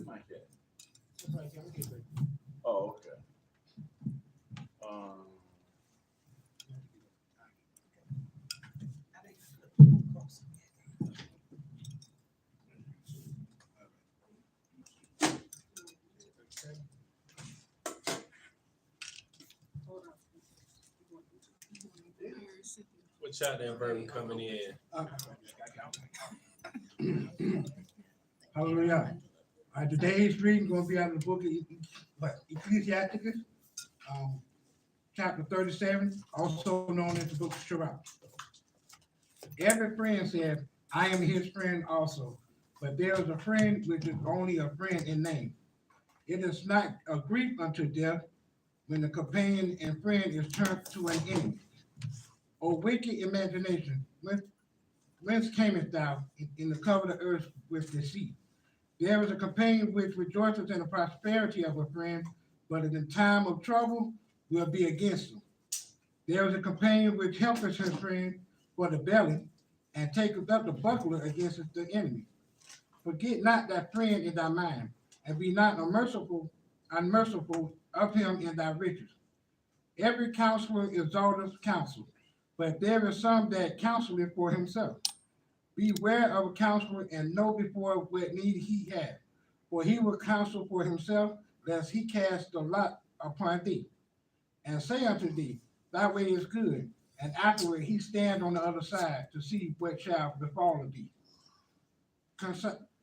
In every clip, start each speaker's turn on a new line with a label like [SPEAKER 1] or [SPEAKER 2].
[SPEAKER 1] mic at? Oh, okay.
[SPEAKER 2] What y'all that verb coming in?
[SPEAKER 3] Hallelujah. Today's reading going to be out of the book of Ecclesiasticus, chapter 37, also known as the book of Yashrael. Every friend says, I am his friend also, but there is a friend which is only a friend in name. It is not a grief unto death when the companion and friend is turned to an enemy. O wicked imagination, whence camest thou in the cover of the earth with deceit? There is a companion which rejoices in the prosperity of a friend, but in the time of trouble will be against him. There is a companion which helpeth his friend for the belly, and taketh up the buckler against the enemy. Forget not thy friend in thy mind, and be not unmerciful of him in thy riches. Every counselor exalteth counsel, but there is some that counseleth for himself. Beware of a counselor, and know before what need he hath, for he will counsel for himself, lest he cast the lot upon thee, and say unto thee, thy way is good, and afterward he stand on the other side to see what shall befall of thee.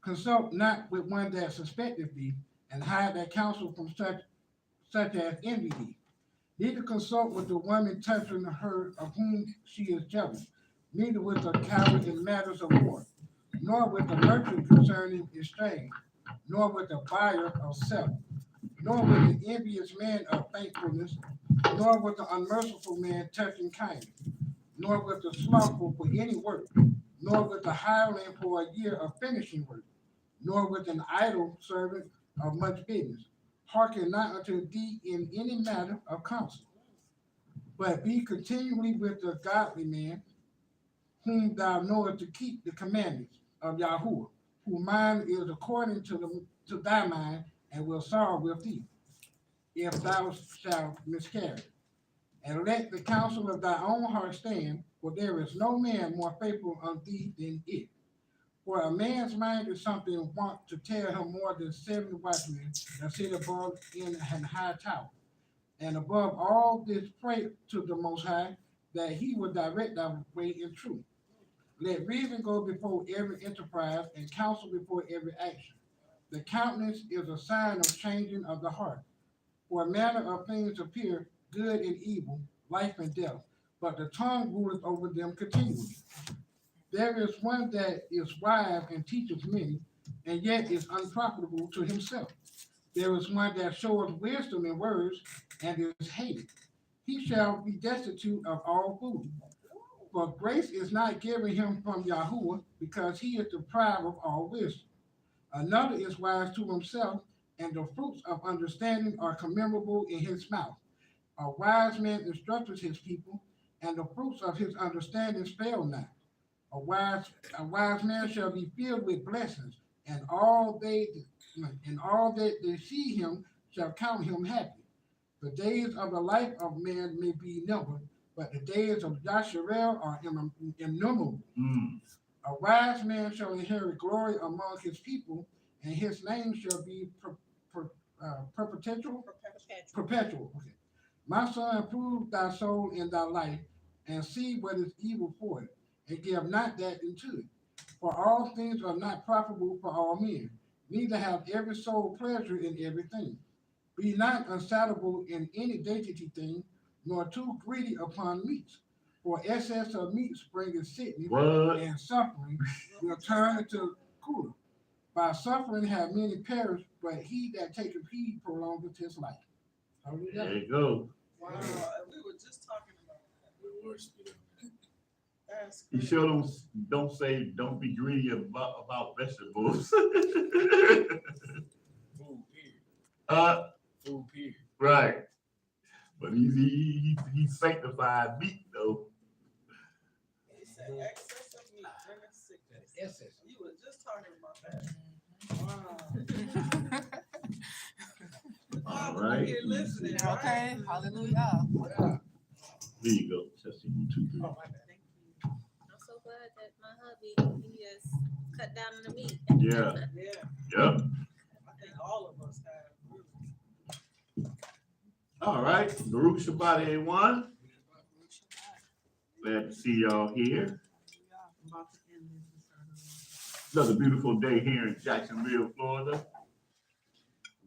[SPEAKER 3] Consult not with one that suspecteth thee, and hide that counsel from such as envy thee. Neither consult with the woman touching her of whom she is jealous, neither with the coward in matters of war, nor with the merchant concerning exchange, nor with the buyer of self, nor with the envious man of thankfulness, nor with the unmerciful man touching kindness, nor with the slothful for any work, nor with the hireling for a year of finishing work, nor with an idle servant of much business. Hearken not unto thee in any matter of counsel, but be continually with the godly man, whom thou knowest to keep the commandments of Yahuwah, whose mind is according to thy mind, and will sorrow with thee, if thou shalt miscarry. And let the counsel of thy own heart stand, for there is no man more faithful unto thee than it. For a man's mind is something wont to tell him more than 70 watchmen that sit above in an high tower. And above all this, pray to the Most High, that he will direct thy way in truth. Let reason go before every enterprise, and counsel before every action. The countenance is a sign of changing of the heart. For a manner of things appear, good and evil, life and death, but the tongue ruleth over them continually. There is one that is wise and teacheth many, and yet is unprofitable to himself. There is one that showeth wisdom in words, and is hated. He shall be destitute of all food. For grace is not given him from Yahuwah, because he is deprived of all wisdom. Another is wise to himself, and the fruits of understanding are commemorable in his mouth. A wise man instructeth his people, and the fruits of his understanding fail not. A wise man shall be filled with blessings, and all that they see him shall count him happy. The days of the life of man may be numbered, but the days of Yashrael are innumerable. A wise man shall inherit glory among his people, and his name shall be perpetual. Okay. My son, prove thy soul in thy life, and see what is evil for it, and give not that into it. For all things are not profitable for all men, neither have every soul pleasure in everything. Be not unsatiable in any dainty thing, nor too greedy upon meats. For excess of meat bringeth sickness, and suffering will turn into cooler. By suffering have many perished, but he that taketh heed prolongeth his life.
[SPEAKER 4] There you go.
[SPEAKER 5] Wow, we were just talking about that.
[SPEAKER 4] You sure don't say don't be greedy about vegetables.
[SPEAKER 2] Food period.
[SPEAKER 4] Food period. Right. But he sanctified meat though.
[SPEAKER 5] He said excess of meat bringeth sickness. You were just talking about that.
[SPEAKER 4] All right.
[SPEAKER 5] You're listening, right?
[SPEAKER 1] Okay, hallelujah.
[SPEAKER 4] Here you go. Testing 1, 2, 3.
[SPEAKER 5] Oh, my bad.
[SPEAKER 6] I'm so glad that my hubby, he has cut down on the meat.
[SPEAKER 4] Yeah.
[SPEAKER 5] Yeah,
[SPEAKER 4] Yep.
[SPEAKER 5] I think all of us have.
[SPEAKER 4] All right. Baruch Shabbat, everyone. Glad to see y'all here.
[SPEAKER 5] I'm about to end this.
[SPEAKER 4] Another beautiful day here in Jacksonville, Florida.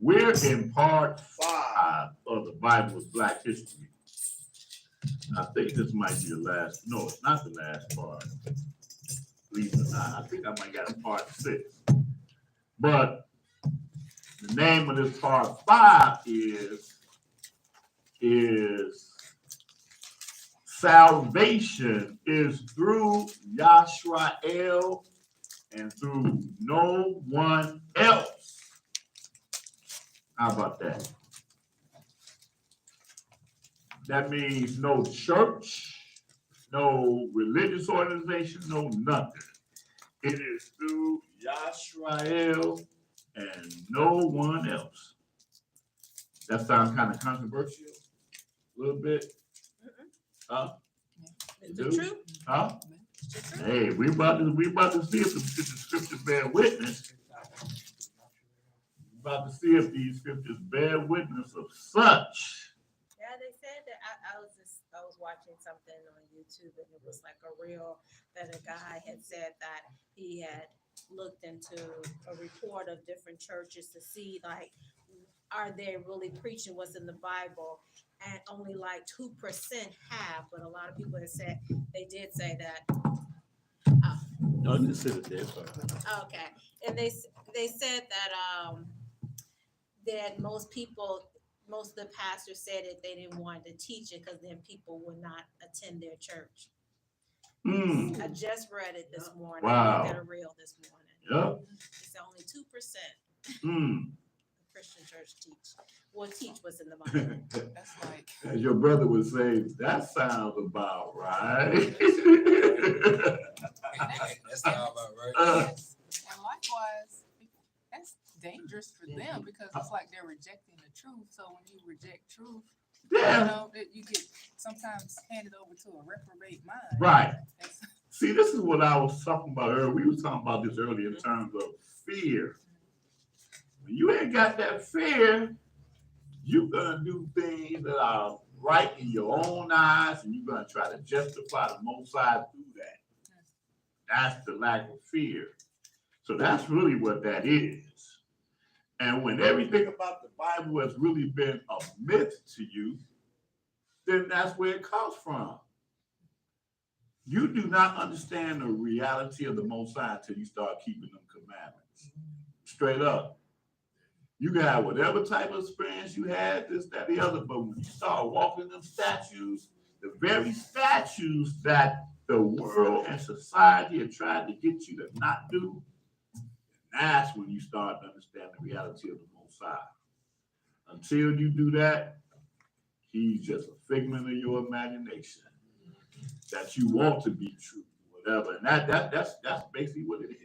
[SPEAKER 4] We're in part 5 of the Bible with Black History. I think this might be the last. No, it's not the last part. Believe it or not, I think I might got a part 6. But the name of this part 5 is salvation is through Yashrael and through no one else. How about that? That means no church, no religious organization, no nothing. It is through Yashrael and no one else. That sounds kind of controversial, a little bit. Huh?
[SPEAKER 6] Is it true?
[SPEAKER 4] Huh?
[SPEAKER 6] Is it true?
[SPEAKER 4] Hey, we about to see if the scriptures bear witness. We about to see if these scriptures bear witness of such.
[SPEAKER 6] Yeah, they said that I was watching something on YouTube and it was like a reel that a guy had said that he had looked into a report of different churches to see like are they really preaching what's in the Bible, and only like 2% have, but a lot of people have said they did say that.
[SPEAKER 4] No, just sit it there.
[SPEAKER 6] Okay, and they said that that most of the pastors said that they didn't want to teach it because then people would not attend their church. I just read it this morning.
[SPEAKER 4] Wow.
[SPEAKER 6] I looked at a reel this morning.
[SPEAKER 4] Yep.
[SPEAKER 6] It's only 2% Christian church will teach what's in the Bible.
[SPEAKER 1] That's like,
[SPEAKER 4] As your brother would say, that sounds about right.
[SPEAKER 2] That's all about right.
[SPEAKER 1] and likewise, that's dangerous for them because it's like they're rejecting the truth. So when you reject truth,
[SPEAKER 4] Yeah.
[SPEAKER 1] you know, that you get sometimes handed over to a reprobate mind.
[SPEAKER 4] Right.
[SPEAKER 1] That's-
[SPEAKER 4] See, this is what I was talking about earlier. We were talking about this earlier in terms of fear. When you ain't got that fear, you're going to do things that are right in your own eyes, and you're going to try to justify the Most High through that. That's the lack of fear. So that's really what that is. And when everything about the Bible has really been a myth to you, then that's where it comes from. You do not understand the reality of the Most High until you start keeping them commandments. Straight up. You can have whatever type of experience you had, this, that, the other, but when you start walking them statues, the very statues that the world and society have tried to get you to not do, that's when you start to understand the reality of the Most High. Until you do that, he's just a figment of your imagination that you want to be true, whatever. And that's basically what it is.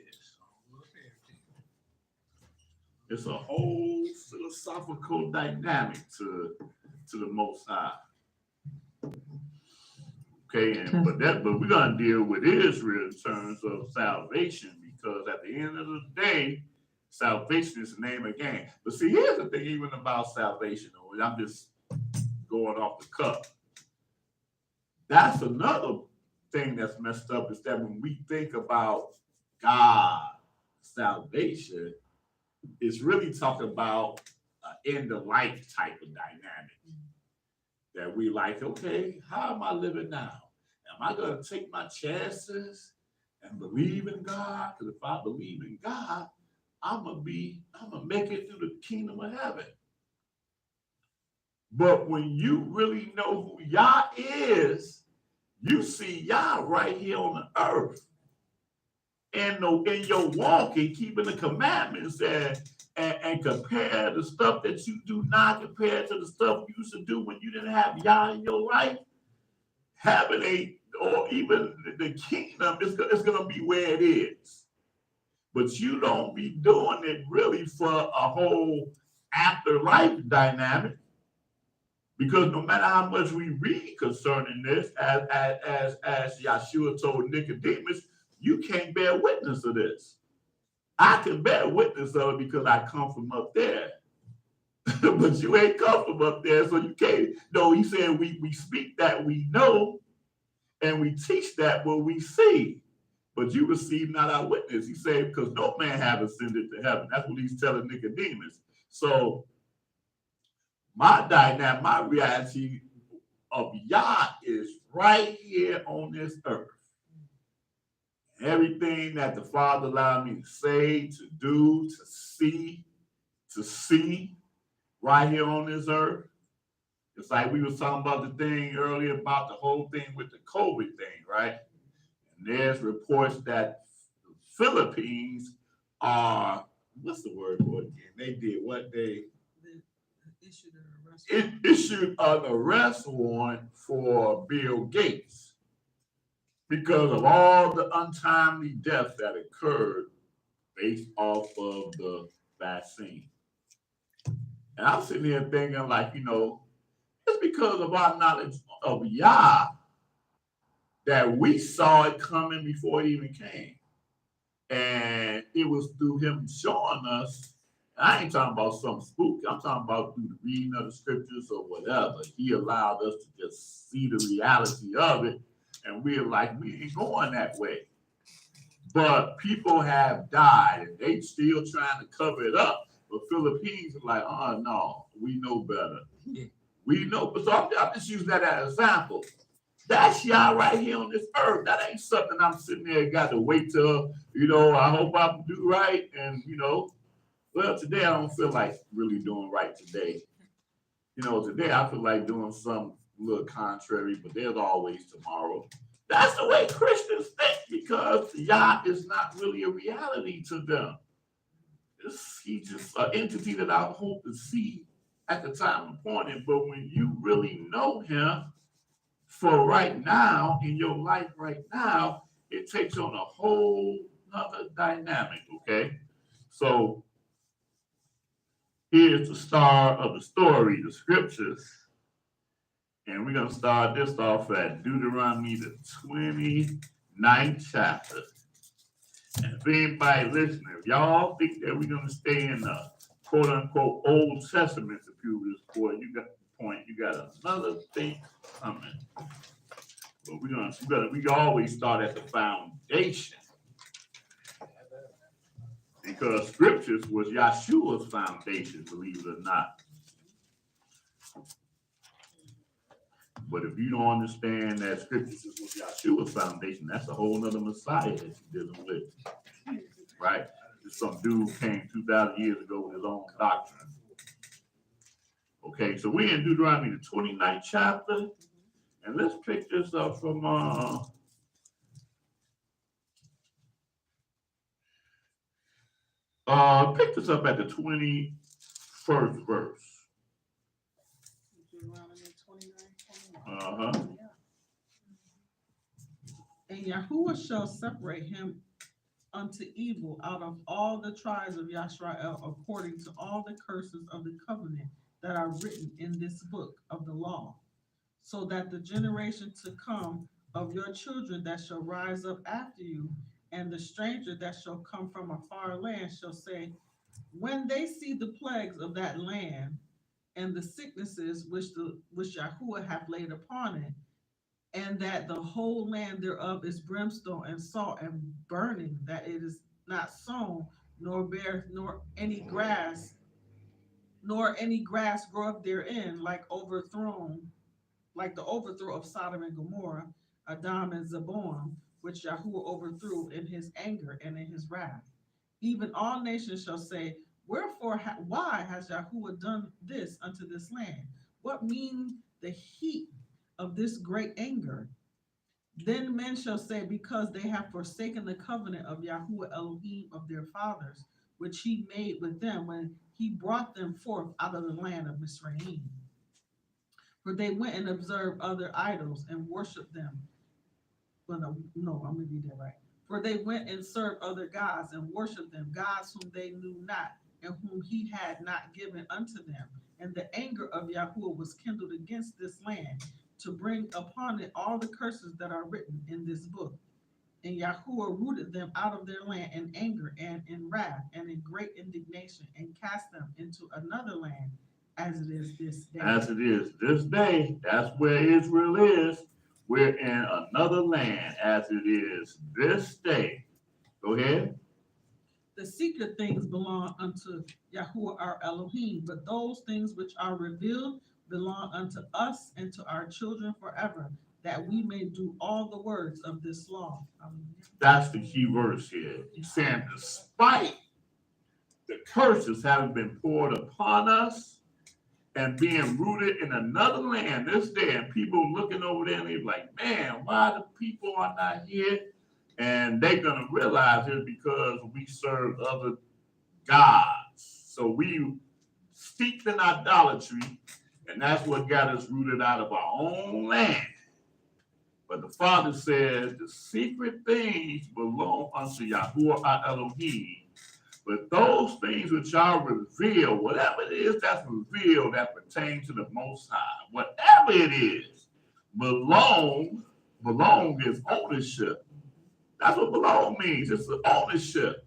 [SPEAKER 4] It's a whole philosophical dynamic to the Most High. Okay, but we're gonna deal with Israel in terms of salvation, because at the end of the day, salvation is the name of the game. But see, here's the thing, even about salvation, I'm just going off the cuff. That's another thing that's messed up, is that when we think about God, salvation, it's really talking about an end of life type of dynamic. That we like, okay, how am I living now? Am I going to take my chances and believe in God? Because if I believe in God, I'm gonna make it through the kingdom of heaven. But when you really know who Yah is, you see Yah right here on the earth. And in your walk and keeping the commandments and compare the stuff that you do not compare to the stuff you used to do when you didn't have Yah in your life, having or even the kingdom is going to be where it is. But you don't be doing it really for a whole afterlife dynamic. Because no matter how much we read concerning this, as Yashua told Nicodemus, you can't bear witness of this. I can bear witness of it because I come from up there. But you ain't come from up there, so you can't. No, he said we speak that we know, and we teach that what we see. But you receive not our witness. He said, because no man have ascended to heaven. That's what he's telling Nicodemus. So my dynamic, my reality of Yah is right here on this earth. Everything that the Father allowed me to say, to do, to see right here on this earth. It's like we were talking about the thing earlier about the whole thing with the COVID thing, right? And there's reports that the Philippines are, what's the word for it again? They did what they issued an arrest warrant for Bill Gates because of all the untimely deaths that occurred based off of the vaccine. And I'm sitting here thinking, like, it's because of our knowledge of Yah that we saw it coming before it even came. And it was through him showing us. I ain't talking about something spooky. I'm talking about through the reading of the scriptures or whatever. He allowed us to just see the reality of it. And we're like, we ain't going that way. But people have died and they still trying to cover it up. But Philippines are like, oh no, we know better. We know. So I'm just using that as an example. That's Yah right here on this earth. That ain't something I'm sitting there and got to wait till, I hope I do right. And, well, today I don't feel like really doing right today. Today I feel like doing something a little contrary, but there's always tomorrow. That's the way Christians think because Yah is not really a reality to them. He's just an entity that I hope to see at the time appointed. But when you really know him for right now, in your life right now, it takes on a whole other dynamic, okay? So here's the star of the story, the scriptures. And we're going to start this off at Deuteronomy, the 29th chapter. And if anybody listening, if y'all think that we're going to stay in the quote unquote Old Testament to prove this point, you got another thing coming. But we always start at the foundation. Because scriptures was Yahshua's foundation, believe it or not. But if you don't understand that scriptures was Yahshua's foundation, that's a whole nother Messiah that you're dealing with. Right? Some dude came 2,000 years ago with his own doctrine. Okay, so we're in Deuteronomy, the 29th chapter. And let's pick this up from pick this up at the 21st verse.
[SPEAKER 5] And Yahuwah shall separate him unto evil out of all the tribes of Yashrael, according to all the curses of the covenant that are written in this book of the law, so that the generation to come of your children that shall rise up after you, and the stranger that shall come from a far land shall say, when they see the plagues of that land and the sicknesses which Yahuwah hath laid upon it, and that the whole land thereof is brimstone and salt and burning, that it is not sown, nor beareth nor any grass groweth therein, like the overthrow of Sodom and Gomorrah, Adam and Zeboam, which Yahuwah overthrew in his anger and in his wrath. Even all nations shall say, wherefore, why has Yahuwah done this unto this land? What mean the heat of this great anger? Then men shall say, because they have forsaken the covenant of Yahuwah Elohim of their fathers, which he made with them when he brought them forth out of the land of Mizraim. For they went and observed other idols and worshiped them. Well, no, I'm going to read that right. For they went and served other gods and worshipped them, gods whom they knew not, and whom he had not given unto them. And the anger of Yahuwah was kindled against this land, to bring upon it all the curses that are written in this book. And Yahuwah rooted them out of their land in anger and in wrath and in great indignation, and cast them into another land, as it is this day.
[SPEAKER 4] As it is this day, that's where Israel is. We're in another land, as it is this day. Go ahead.
[SPEAKER 5] The secret things belong unto Yahuwah our Elohim, but those things which are revealed belong unto us and to our children forever, that we may do all the words of this law.
[SPEAKER 4] That's the key verse here. He's saying, despite the curses having been poured upon us and being rooted in another land this day, and people looking over there and they're like, man, why the people are not here? And they're going to realize it's because we serve other gods. So we steeped in idolatry, and that's what got us rooted out of our own land. But the Father says the secret things belong unto Yahuwah our Elohim. But those things which are revealed, whatever it is that's revealed that pertains to the Most High, whatever it is, belong is ownership. That's what belong means. It's the ownership.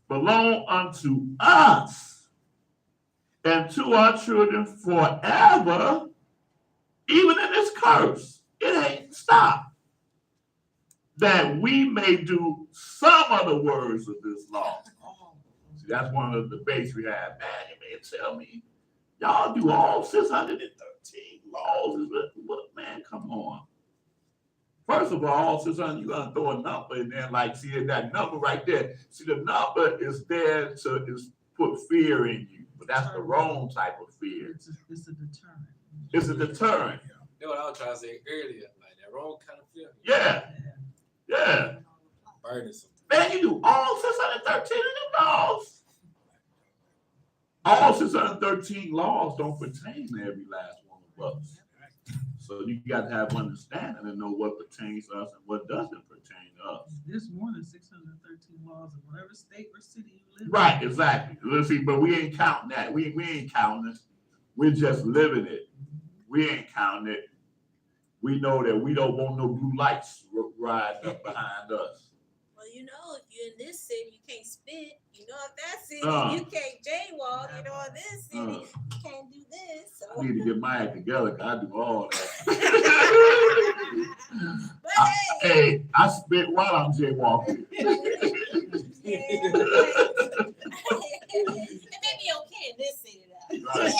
[SPEAKER 4] Belong unto us and to our children forever, even in this curse. It ain't stopped. That we may do some of the words of this law. See, that's one of the debates we have. Man, you may tell me, y'all do all 613 laws. What, man, come on. First of all, 600, you're going to throw a number in there, like, see that number right there. See, the number is there to put fear in you, but that's the wrong type of fear.
[SPEAKER 5] It's a deterrent.
[SPEAKER 4] It's a deterrent.
[SPEAKER 2] That's what I was trying to say earlier, like that wrong kind of feeling.
[SPEAKER 4] Yeah, yeah.
[SPEAKER 2] Burdensome.
[SPEAKER 4] Man, you do all 613 of them laws. All 613 laws don't pertain to every last one of us. So you got to have understanding and know what pertains to us and what doesn't pertain to us.
[SPEAKER 5] There's more than 613 laws in whatever state or city you live in.
[SPEAKER 4] Right, exactly. Let's see, but we ain't counting that. We ain't counting it. We're just living it. We ain't counting it. We know that we don't want no blue lights riding up behind us.
[SPEAKER 6] Well, you know, if you're in this city, you can't spit. You know, if that city, you can't jaywalk. You know, in this city, you can't do this. So.
[SPEAKER 4] I need to get my act together because I do all that.
[SPEAKER 6] But
[SPEAKER 4] Hey, I spit while I'm jaywalking.
[SPEAKER 6] yeah, it may be okay in this city, though.
[SPEAKER 4] Right.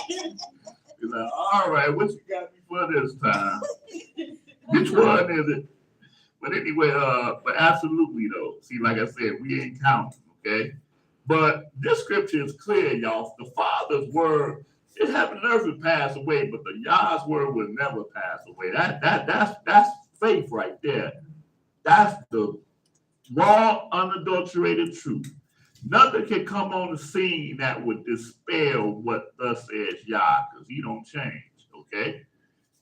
[SPEAKER 4] He's like, all right, what you got me for this time? Which one is it? But anyway, but absolutely though. See, like I said, we ain't counting, okay? But this scripture is clear, y'all. The Father's word, it heaven and earth will pass away, but the Yah's word will never pass away. That's faith right there. That's the raw, unadulterated truth. Nothing can come on the scene that would dispel what thus says Yah, because he don't change, okay?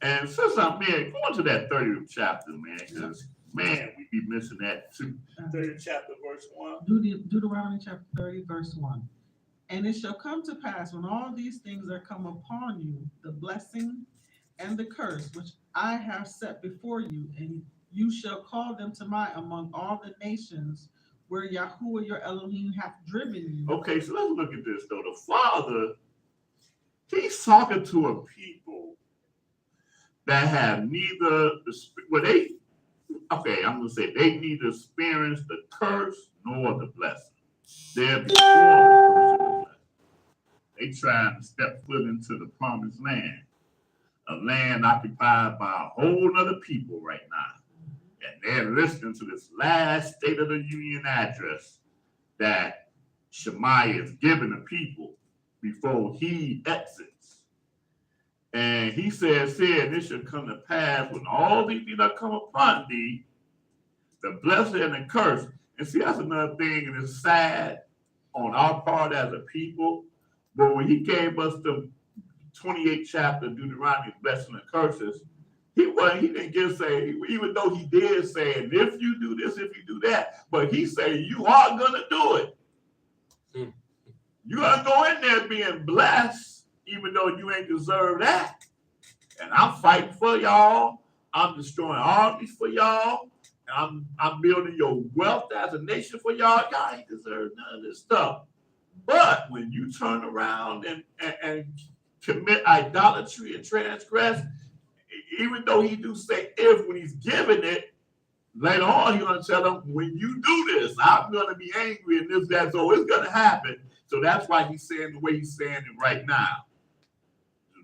[SPEAKER 4] And since I'm there, go into that 30th chapter, man, because, man, we be missing that too. 30th chapter, verse 1.
[SPEAKER 5] Deuteronomy chapter 30, verse 1. And it shall come to pass when all these things are come upon you, the blessing and the curse, which I have set before you, and you shall call them to mind among all the nations where Yahuwah your Elohim hath driven you.
[SPEAKER 4] Okay, so let's look at this, though. The Father, he's talking to a people that have neither, I'm going to say they neither experienced the curse nor the blessing. They're before the curse and the blessing. They trying to step foot into the promised land, a land occupied by a whole other people right now. And they're listening to this last State of the Union address that Shemaiah is giving the people before he exits. And he says here, this shall come to pass when all these things that come upon thee, the blessing and the curse. And see, that's another thing, and it's sad on our part as a people. But when he gave us the 28th chapter of Deuteronomy, blessing and curses, He didn't just say, even though he did say, and if you do this, if you do that, but he said, you are gonna do it. You're gonna go in there being blessed, even though you ain't deserve that. And I'm fighting for y'all. I'm destroying armies for y'all. And I'm building your wealth as a nation for y'all. Y'all ain't deserve none of this stuff. But when you turn around and commit idolatry and transgress, even though he do say if when he's giving it, later on he's gonna tell them, when you do this, I'm gonna be angry and this, that, so it's gonna happen. So that's why he's saying the way he's saying it right now.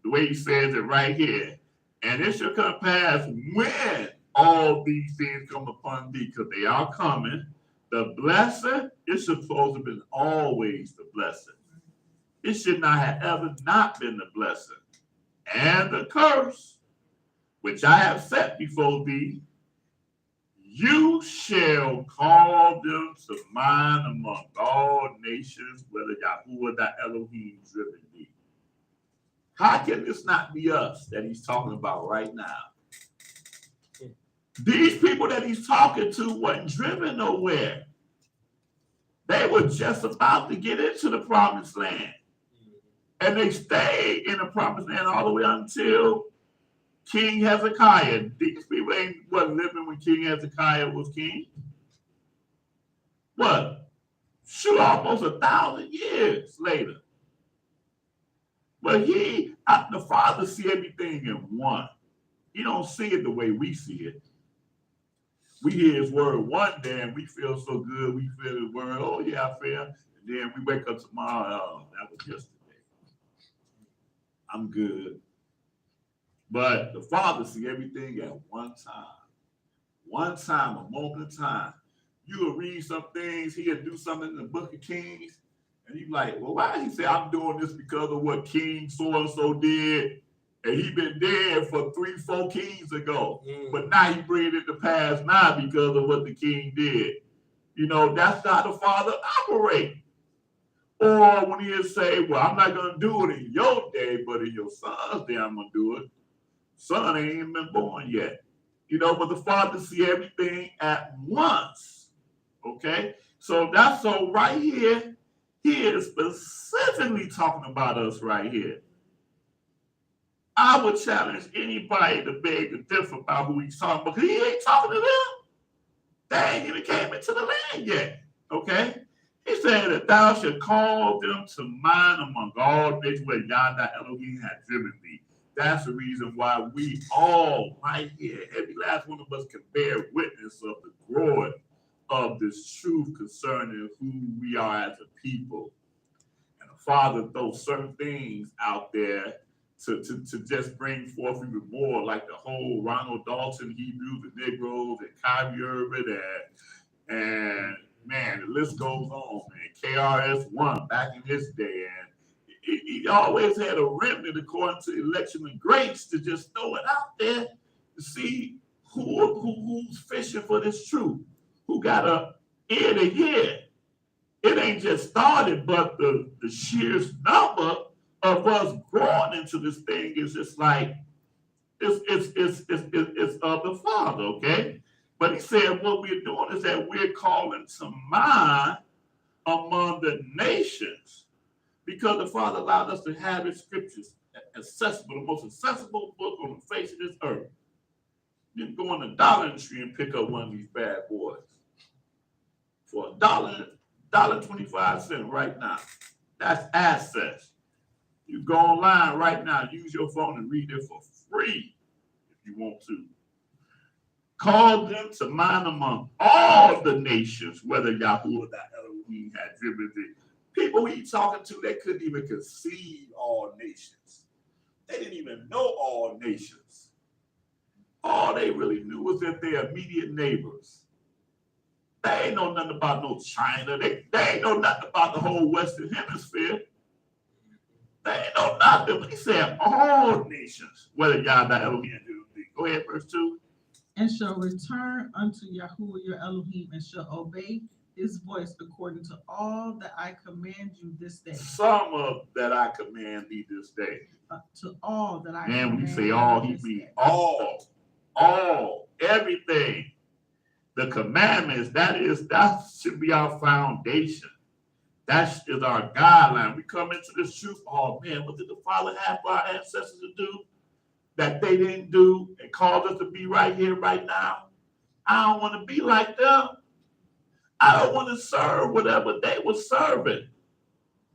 [SPEAKER 4] The way he says it right here. And it shall come pass when all these things come upon thee, because they are coming. The blessing is supposed to be always the blessing. It should not have ever not been the blessing. And the curse, which I have set before thee, you shall call them to mind among all nations, whether Yahuwah thy Elohim driven thee. How can this not be us that he's talking about right now? These people that he's talking to wasn't driven nowhere. They were just about to get into the promised land. And they stayed in the promised land all the way until King Hezekiah. These people wasn't living when King Hezekiah was king. What? Shoot, almost 1,000 years later. But the Father see everything in one. He don't see it the way we see it. We hear his word one day and we feel so good. We feel his word, oh yeah, I feel. And then we wake up tomorrow, oh, that was yesterday. I'm good. But the Father see everything at one time. One time, a moment of time. You will read some things, he'll do something in the book of Kings, and you're like, well, why did he say I'm doing this because of what King so-and-so did? And he been dead for 3-4 kings ago. But now he bring it to pass now because of what the king did. You know, that's how the Father operate. Or when he'll say, well, I'm not going to do it in your day, but in your son's day, I'm going to do it. Son ain't even been born yet. You know, but the Father see everything at once. Okay? So that's so right here, he is specifically talking about us right here. I would challenge anybody to beg to differ about who he's talking about, because he ain't talking to them. They ain't even came into the land yet. Okay? He said that thou shalt call them to mind among all nations where Yah thy Elohim hath driven thee. That's the reason why we all right here, every last one of us, can bear witness of the growing of this truth concerning who we are as a people. And the Father throws certain things out there to just bring forth even more, like the whole Ronald Dalton, Hebrews and Negroes, and Kyrie Irving, and man, the list goes on, man. KRS-One back in his day, and he always had a remnant according to election and grace to just throw it out there to see who's fishing for this truth, who got a ear to hear. It ain't just started, but the sheer number of us growing into this thing is just like it's of the Father, okay? But he said what we're doing is that we're calling to mind among the nations, because the Father allowed us to have his scriptures accessible, the most accessible book on the face of this earth. You can go in the Dollar Tree and pick up one of these bad boys for $1.25 right now. That's access. You go online right now, use your phone and read it for free if you want to. Call them to mind among all the nations, whether Yahuwah thy Elohim had driven thee. People he talking to, they couldn't even conceive all nations. They didn't even know all nations. All they really knew was that their immediate neighbors. They ain't know nothing about no China. They ain't know nothing about the whole Western Hemisphere. They ain't know nothing. He said all nations, whether Yah thy Elohim do thee. Go ahead, verse 2.
[SPEAKER 5] And shall return unto Yahuwah your Elohim, and shall obey his voice according to all that I command you this day.
[SPEAKER 4] Some of that I command thee this day.
[SPEAKER 5] To all that I
[SPEAKER 4] And when
[SPEAKER 5] command
[SPEAKER 4] you say all,
[SPEAKER 5] you
[SPEAKER 4] he
[SPEAKER 5] this
[SPEAKER 4] means
[SPEAKER 5] day.
[SPEAKER 4] all all, everything. The commandments, that should be our foundation. That is our guideline. We come into this truth, oh man, what did the Father have for our ancestors to do that they didn't do and called us to be right here, right now? I don't want to be like them. I don't want to serve whatever they were serving.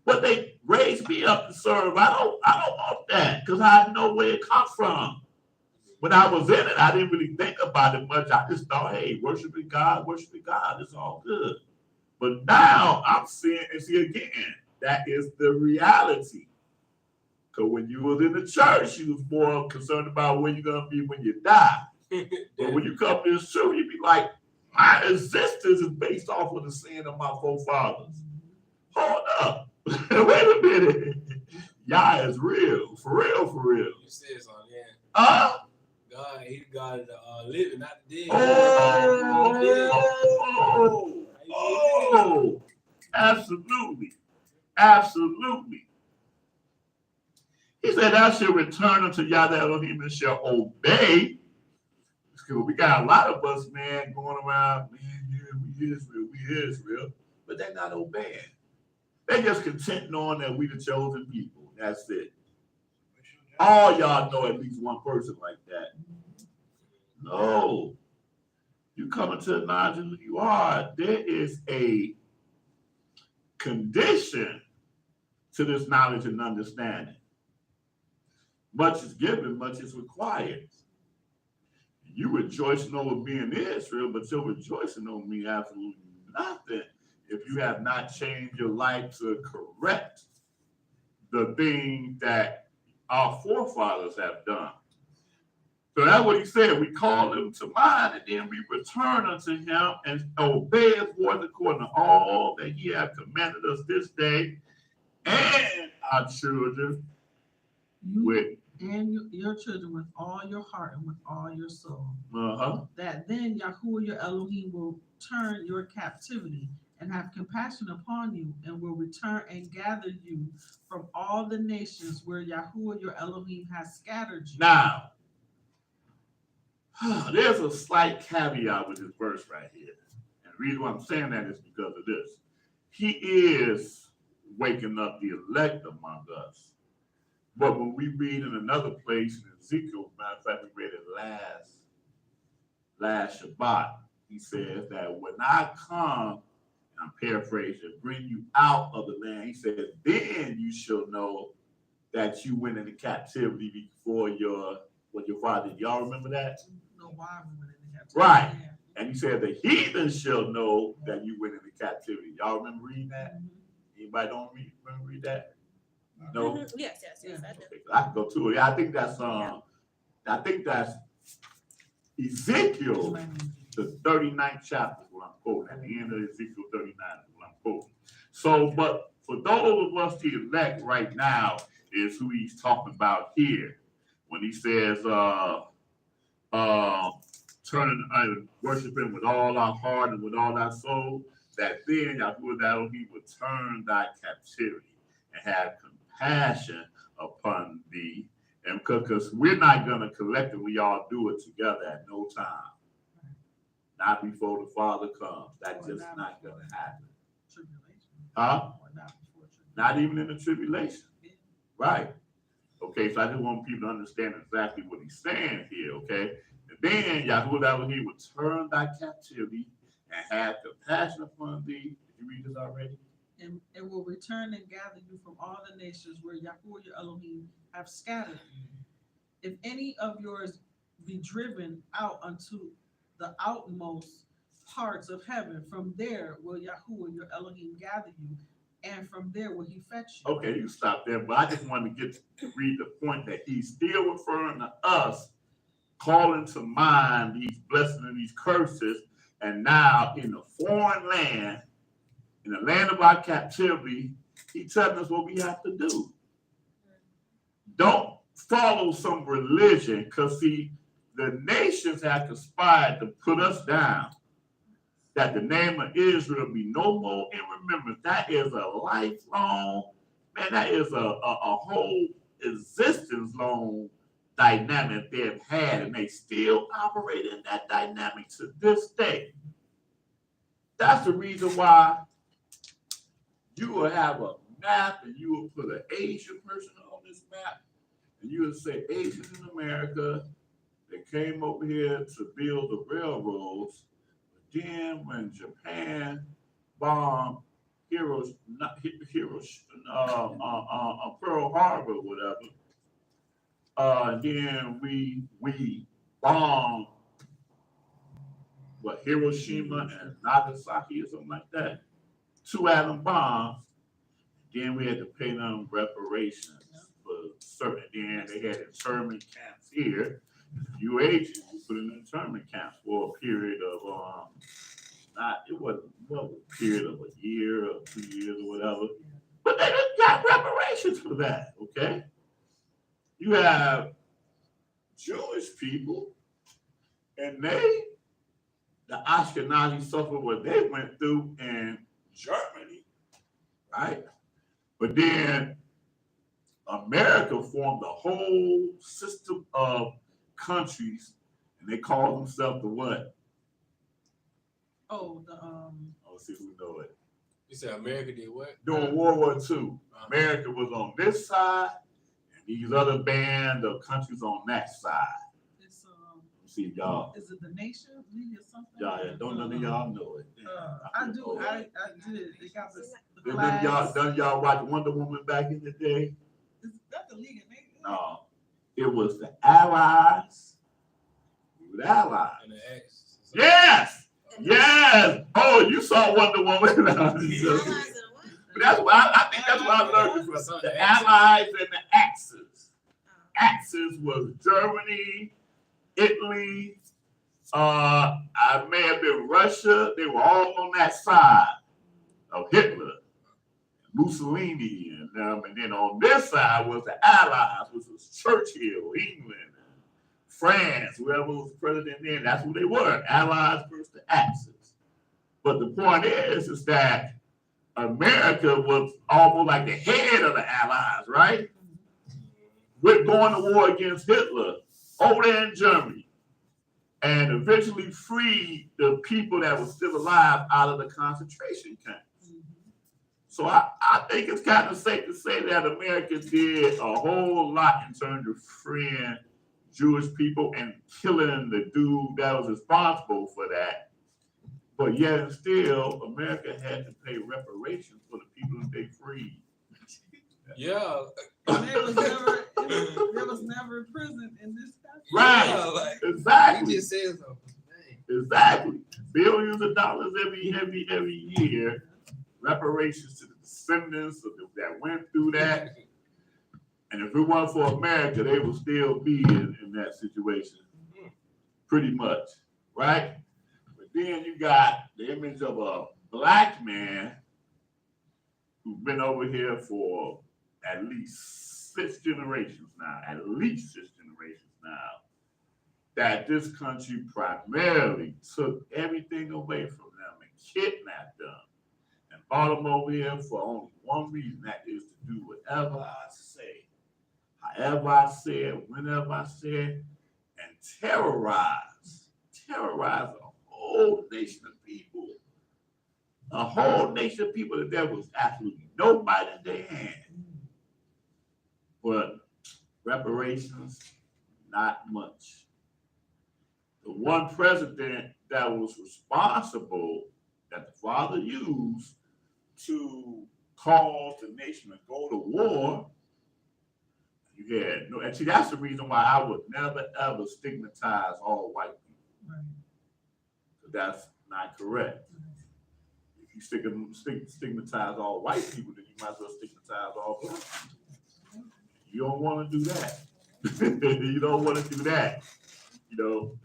[SPEAKER 4] What they raised me up to serve. I don't want that because I know where it comes from. When I was in it, I didn't really think about it much. I just thought, hey, worshiping God, it's all good. But now I'm seeing, and see again, that is the reality. Because when you was in the church, you was more concerned about where you're going to be when you die. But when you come to this truth, you be like, my existence is based off of the sin of my forefathers. Hold up. Wait a minute. Yah is real. For real, for real.
[SPEAKER 2] You said something, yeah. God, He's God of the living, not the dead.
[SPEAKER 4] Oh, absolutely. Absolutely. He said, thou shalt return unto Yah the Elohim and shall obey. We got a lot of us, man, going around, man, yeah, we Israel, but they're not obeying. They're just content knowing that we the chosen people. That's it. All y'all know at least one person like that. No. You come into the knowledge of who you are, there is a condition to this knowledge and understanding. Much is given, much is required. You rejoicing over being Israel, but you're rejoicing over me absolutely nothing if you have not changed your life to correct the thing that our forefathers have done. So that's what he said. We call him to mind, and then we return unto him and obey his voice according to all that he hath commanded us this day, and our children with
[SPEAKER 5] and your children with all your heart and with all your soul. That then Yahuwah your Elohim will turn your captivity and have compassion upon you, and will return and gather you from all the nations where Yahuwah your Elohim has scattered you.
[SPEAKER 4] Now, there's a slight caveat with this verse right here. And the reason why I'm saying that is because of this. He is waking up the elect among us. But when we read in another place in Ezekiel, matter of fact, we read it last Shabbat, he says that when I come, I'm paraphrasing, bring you out of the land, he said, then you shall know that you went into captivity before your father. Y'all remember that?
[SPEAKER 5] No, why we went into captivity.
[SPEAKER 4] Right. And he said, the heathen shall know that you went into captivity. Y'all remember reading that? Anybody don't remember read that? No?
[SPEAKER 6] Yes, I do.
[SPEAKER 4] Okay, I can go to it. I think that's Ezekiel, the 39th chapter is what I'm quoting. At the end of Ezekiel 39 is what I'm quoting. So, but for those of us the elect right now is who he's talking about here. When he says turning and worship him with all our heart and with all our soul, that then Yahuwah Elohim will turn thy captivity and have compassion upon thee. And because we're not going to collectively all do it together at no time. Not before the Father comes. That's just not going to happen. Huh? Not even in the tribulation. Right. Okay, so I just want people to understand exactly what he's saying here, okay? And then Yahuwah Elohim will turn thy captivity and have compassion upon thee. Did you read this already?
[SPEAKER 5] And will return and gather you from all the nations where Yahuwah your Elohim have scattered you. If any of yours be driven out unto the outmost parts of heaven, from there will Yahuwah your Elohim gather you, and from there will he fetch you.
[SPEAKER 4] Okay, you stop there, but I just wanted to read the point that he's still referring to us, calling to mind these blessings and these curses, and now in a foreign land, in the land of our captivity, he's telling us what we have to do. Don't follow some religion, because see, the nations have conspired to put us down, that the name of Israel be no more in remembrance. That is a lifelong, man, that is a whole existence long dynamic they've had, and they still operate in that dynamic to this day. That's the reason why you will have a map and you will put an Asian person on this map, and you will say Asians in America, they came over here to build the railroads. But then when Japan bombed Pearl Harbor, whatever, then we bombed Hiroshima and Nagasaki or something like that. 2 atom bombs. Then we had to pay them reparations for certain. Then they had internment camps here. UH put in internment camps for a period of it wasn't a period of a year or 2 years or whatever. But they just got reparations for that, okay? You have Jewish people, and the Ashkenazi suffered what they went through in Germany, right? But then America formed a whole system of countries, and they call themselves the what? Let's see who know it.
[SPEAKER 2] You said America did what?
[SPEAKER 4] During World War II, America was on this side, and these other band of countries on that side.
[SPEAKER 5] It's
[SPEAKER 4] See y'all.
[SPEAKER 5] Is it the Nation League or something?
[SPEAKER 4] Y'all don't none of y'all know it.
[SPEAKER 5] I do. I did. They got the
[SPEAKER 4] None
[SPEAKER 5] flags.
[SPEAKER 4] y'all watch Wonder Woman back in the day?
[SPEAKER 5] Is that the League of Nations?
[SPEAKER 4] No, it was the Allies. The Allies.
[SPEAKER 2] And the X.
[SPEAKER 4] Yes, yes. Oh, you saw Wonder Woman. That's why I think that's why I learned it from the Allies and the Axis. Axis was Germany, Italy. I may have been Russia. They were all on that side of Hitler, Mussolini, and then on this side was the Allies, which was Churchill, England, France, whoever was president then. That's who they were, Allies versus the Axis. But the point is that America was almost like the head of the Allies, right? We're going to war against Hitler over there in Germany, and eventually freed the people that were still alive out of the concentration camps. So I think it's kind of safe to say that America did a whole lot in terms of freeing Jewish people and killing the dude that was responsible for that. But yet and still, America had to pay reparations for the people that they freed.
[SPEAKER 2] Yeah.
[SPEAKER 5] And there was never a prison in this country.
[SPEAKER 4] Right.
[SPEAKER 2] Yeah, like,
[SPEAKER 4] Exactly.
[SPEAKER 2] he just said something.
[SPEAKER 4] Exactly. Billions of dollars every year. Reparations to the descendants that went through that. And if it weren't for America, they would still be in that situation. Pretty much. Right? But then you got the image of a black man who's been over here for at least 6 generations now. At least 6 generations now. That this country primarily took everything away from them and kidnapped them. And brought them over here for only one reason, that is to do whatever I say, however I say it, whenever I say it, and terrorize a whole nation of people. A whole nation of people that there was absolutely nobody in their hand. But reparations, not much. The one president that was responsible, that the father used to cause the nation to go to war, you had no, and see, that's the reason why I would never ever stigmatize all white people.
[SPEAKER 5] Right.
[SPEAKER 4] That's not correct. If you stigmatize all white people, then you might as well stigmatize all black people. You don't want to do that. You don't want to do that. You know,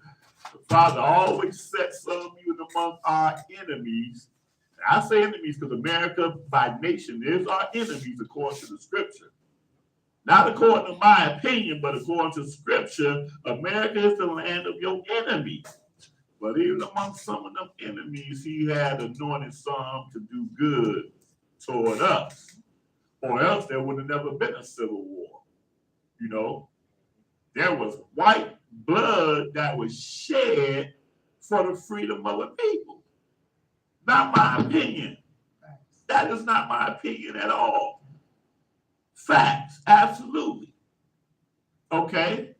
[SPEAKER 4] the Father always sets some even among our enemies. I say enemies because America by nation is our enemies according to the scripture. Not according to my opinion, but according to scripture, America is the land of your enemies. But even among some of them enemies, he had anointed some to do good toward us. Or else there would have never been a civil war. You know, There was white blood that was shed for the freedom of the people. Not my opinion. That is not my opinion at all. Facts, absolutely. Okay?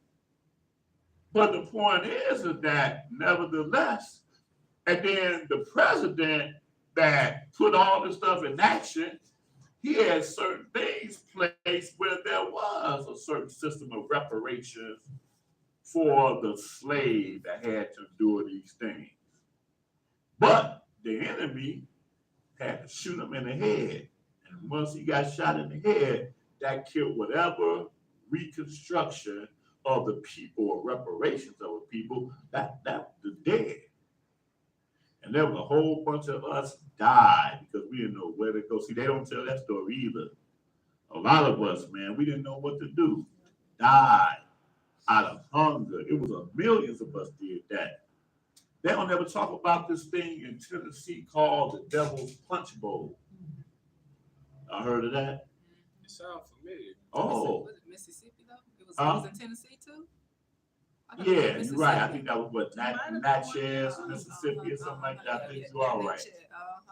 [SPEAKER 4] But the point is that nevertheless, and then the president that put all this stuff in action, he had certain things placed where there was a certain system of reparations for the slave that had to endure these things. But the enemy had to shoot him in the head. And once he got shot in the head, that killed whatever reconstruction of the people or reparations of the people that the dead. And there was a whole bunch of us died because we didn't know where to go. See, they don't tell that story either. A lot of us, man, we didn't know what to do. Died out of hunger. It was millions of us did that. They don't ever talk about this thing in Tennessee called the Devil's Punch Bowl. I heard of that.
[SPEAKER 2] It sounds familiar.
[SPEAKER 4] Oh.
[SPEAKER 1] Was it Mississippi though? It was in Tennessee too? I thought it was
[SPEAKER 4] Yeah, you're right. I
[SPEAKER 1] Mississippi.
[SPEAKER 4] think that was what, Natchez, Mississippi, or something like that. I think you are right.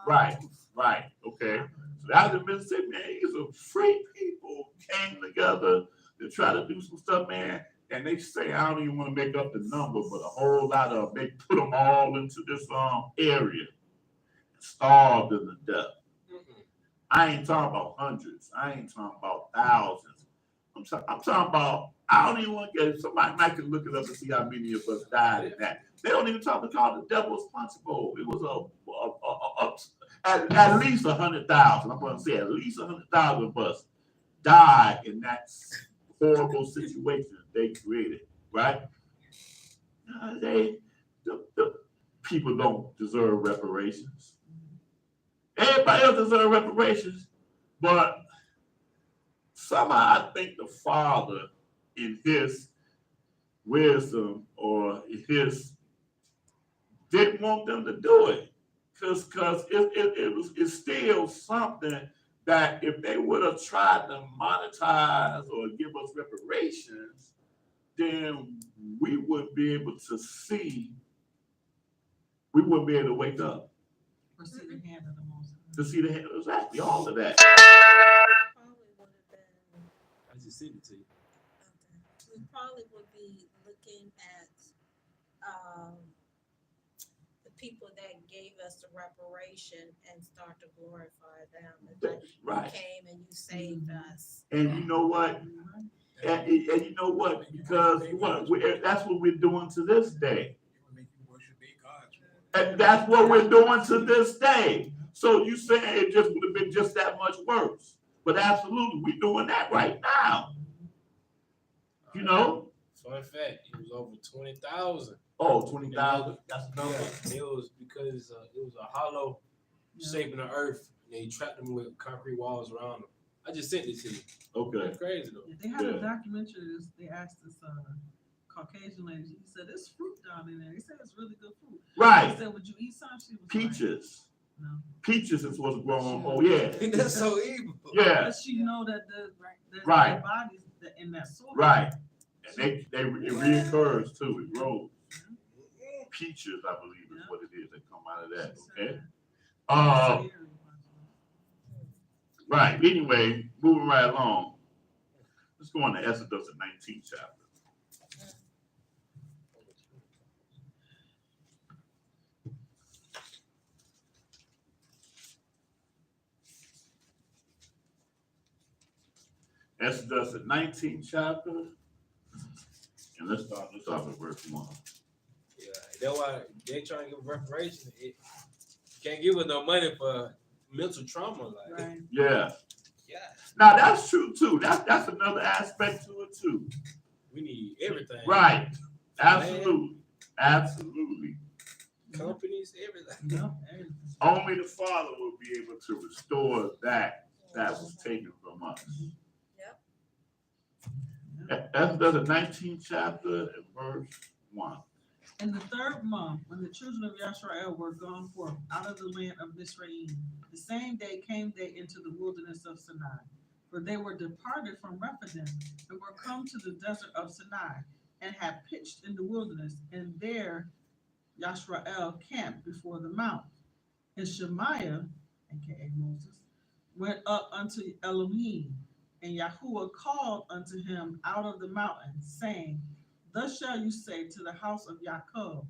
[SPEAKER 1] Right.
[SPEAKER 4] Right. Okay. So out of Mississippi, man, these are free people came together to try to do some stuff, man. And they say, I don't even want to make up the number, but a whole lot of they put them all into this area, starved them to death. I ain't talking about hundreds. I ain't talking about thousands. I'm talking about, I don't even want to get it. Somebody might can look it up and see how many of us died in that. They don't even talk about the Devil's Punch Bowl. It was at least 100,000. I'm going to say at least 100,000 of us died in that horrible situation they created, right? The people don't deserve reparations. Everybody else deserves reparations, but somehow I think the Father, in his wisdom or his, didn't want them to do it, because it's still something that if they would have tried to monetize or give us reparations, then we wouldn't be able to see, we wouldn't be able to wake up.
[SPEAKER 5] Or see the hand of the Most High.
[SPEAKER 4] To see the hand, exactly, all of that.
[SPEAKER 6] Probably would have been,
[SPEAKER 2] I just sent it to you.
[SPEAKER 6] okay. We probably would be looking at, the people that gave us the reparation and start to glorify them. It's like,
[SPEAKER 4] Right.
[SPEAKER 6] you came and you saved us.
[SPEAKER 4] And you know what? And you know what? Because that's what we're doing to this day. And that's what we're doing to this day. So you saying it just would have been just that much worse. But absolutely, we're doing that right now. You know?
[SPEAKER 2] Fun fact, it was over 20,000.
[SPEAKER 4] Oh, 20,000. That's the number.
[SPEAKER 2] Yeah, it was because it was a hollow shape in the earth, and they trapped them with concrete walls around them. I just sent it to you.
[SPEAKER 4] Okay.
[SPEAKER 2] It's crazy though.
[SPEAKER 5] Yeah, they had a documentary. They asked this Caucasian lady. He said, "There's fruit down in there." He said, "It's really good fruit."
[SPEAKER 4] Right.
[SPEAKER 5] He said, "Would you eat some?" She was
[SPEAKER 4] Peaches.
[SPEAKER 5] Like, no.
[SPEAKER 4] Peaches is what's growing. Oh yeah.
[SPEAKER 2] That's so evil.
[SPEAKER 4] Yeah.
[SPEAKER 5] But she know that the
[SPEAKER 4] Right.
[SPEAKER 5] their bodies in that soil.
[SPEAKER 4] Right. And it reoccurs too. It grows. Peaches, I believe, is what it is that come out of that. Okay. Right. Anyway, moving right along. Let's go on to Exodus, the 19th chapter. Exodus, the 19th chapter. And let's start with verse 1.
[SPEAKER 2] Yeah, that's why they trying to give reparations. It can't give us no money for mental trauma. Like,
[SPEAKER 5] Right.
[SPEAKER 4] Yeah.
[SPEAKER 2] yeah,
[SPEAKER 4] Now that's true too. That's another aspect to it too.
[SPEAKER 2] we need everything.
[SPEAKER 4] Right. Absolutely. Absolutely.
[SPEAKER 2] Companies, everything.
[SPEAKER 5] No, everything.
[SPEAKER 4] Only the Father will be able to restore that was taken from us. Exodus, the 19th chapter, and verse 1.
[SPEAKER 5] In the 3rd month, when the children of Yashrael were gone forth out of the land of Mizraim, the same day came they into the wilderness of Sinai. For they were departed from Rephidim and were come to the desert of Sinai. and had pitched in the wilderness, and there Yashrael camped before the mount. And Shemaiah, aka Moses, went up unto Elohim, and Yahuwah called unto him out of the mountain, saying, Thus shall you say to the house of Jacob,